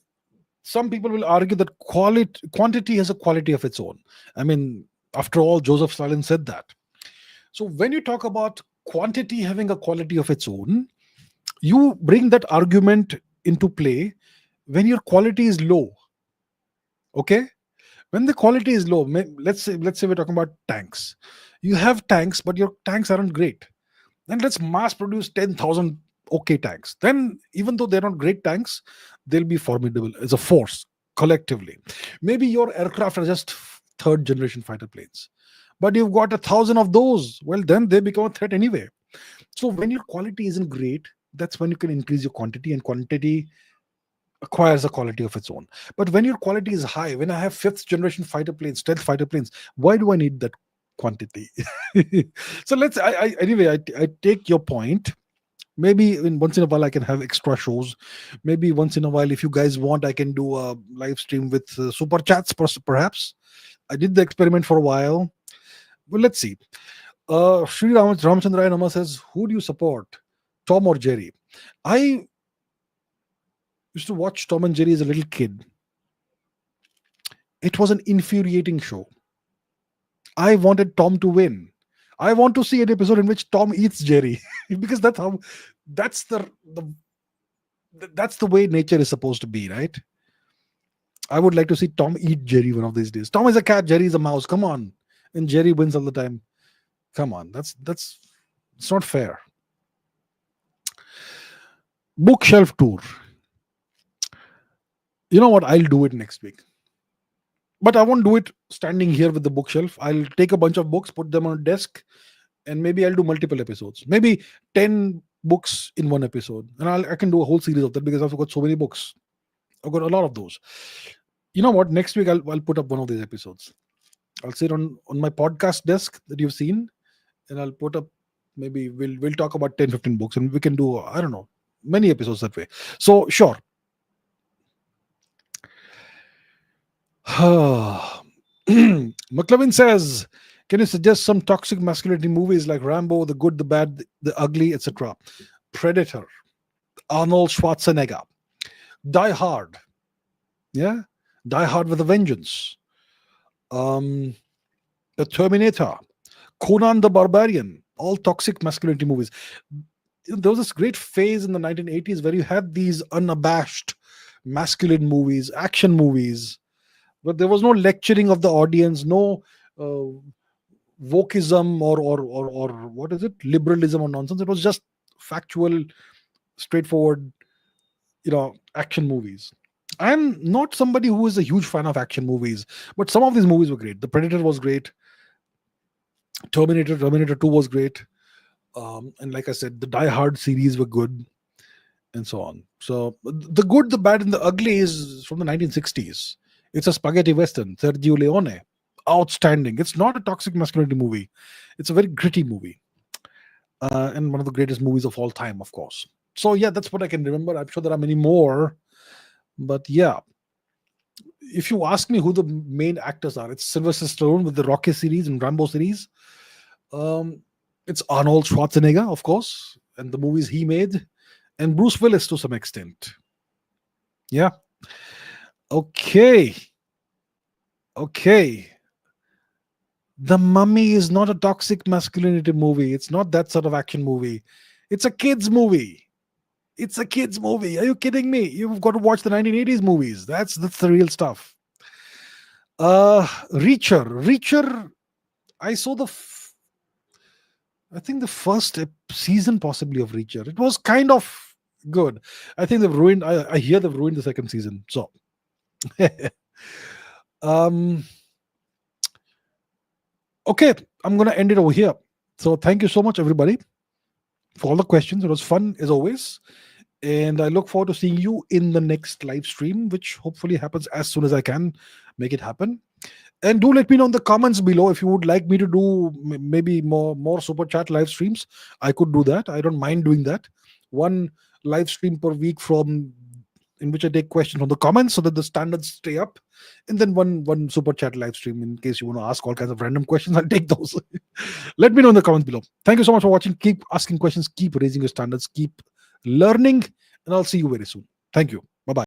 some people will argue that quantity has a quality of its own. I mean, after all, Joseph Stalin said that. So when you talk about quantity having a quality of its own, you bring that argument into play when your quality is low. Okay, when the quality is low, let's say we're talking about tanks. You have tanks, but your tanks aren't great. Then let's mass produce 10,000 okay tanks. Then, even though they're not great tanks, they'll be formidable as a force collectively. Maybe your aircraft are just third generation fighter planes, but you've got 1,000 of those. Well, then they become a threat anyway. So when your quality isn't great, that's when you can increase your quantity, and quantity acquires a quality of its own. But when your quality is high, when I have fifth generation fighter planes, stealth fighter planes, why do I need that quantity? So I take your point. Maybe once in a while I can have extra shows. Maybe once in a while, if you guys want, I can do a live stream with super chats, perhaps. I did the experiment for a while. Well, let's see. Sri Ramachandra Nama says, who do you support, Tom or Jerry? I used to watch Tom and Jerry as a little kid. It was an infuriating show. I wanted Tom to win. I want to see an episode in which Tom eats Jerry because that's the that's the way nature is supposed to be, right? I would like to see Tom eat Jerry one of these days. Tom is a cat, Jerry is a mouse. Come on, and Jerry wins all the time. Come on, that's it's not fair. Bookshelf tour. You know what? I'll do it next week. But I won't do it standing here with the bookshelf. I'll take a bunch of books, put them on a desk, and maybe I'll do multiple episodes. Maybe 10 books in one episode. And I can do a whole series of that because I've got so many books. I've got a lot of those. You know what? Next week I'll put up one of these episodes. I'll sit on my podcast desk that you've seen, and I'll put up, maybe we'll talk about 10, 15 books, and we can do, I don't know, many episodes that way. So sure. McLovin says, can you suggest some toxic masculinity movies like Rambo, The Good, the Bad, the Ugly, etc.? Predator, Arnold Schwarzenegger, Die Hard, yeah, Die Hard with a Vengeance, The Terminator, Conan the Barbarian, all toxic masculinity movies. There was this great phase in the 1980s where you had these unabashed masculine movies, action movies, but there was no lecturing of the audience, no wokeism or what is it, liberalism or nonsense. It was just factual, straightforward, action movies. I'm not somebody who is a huge fan of action movies, but some of these movies were great. The Predator was great. Terminator 2 was great. And like I said, the Die Hard series were good, and so on. So The Good, the Bad, and the Ugly is from the 1960s. It's a spaghetti western, Sergio Leone. Outstanding. It's not a toxic masculinity movie. It's a very gritty movie. And one of the greatest movies of all time, of course. So yeah, that's what I can remember. I'm sure there are many more. But yeah, if you ask me who the main actors are, it's Sylvester Stallone with the Rocky series and Rambo series. It's Arnold Schwarzenegger, of course, and the movies he made, and Bruce Willis to some extent. Yeah. Okay. The Mummy is not a toxic masculinity movie. It's not that sort of action movie. It's a kids movie. Are you kidding me? You've got to watch the 1980s movies. That's the real stuff. Reacher. I saw I think the first season possibly of Reacher. It was kind of good. I think they've ruined. I hear they've ruined the second season. So, okay, I'm gonna end it over here. So thank you so much, everybody, for all the questions. It was fun as always, and I look forward to seeing you in the next live stream, which hopefully happens as soon as I can make it happen. And do let me know in the comments below if you would like me to do maybe more super chat live streams. I could do that. I don't mind doing that. One live stream per week from in which I take questions from the comments so that the standards stay up, and then one super chat live stream in case you want to ask all kinds of random questions. I'll take those. Let me know in the comments below. Thank you so much for watching. Keep asking questions, keep raising your standards, keep learning, and I'll see you very soon. Thank you.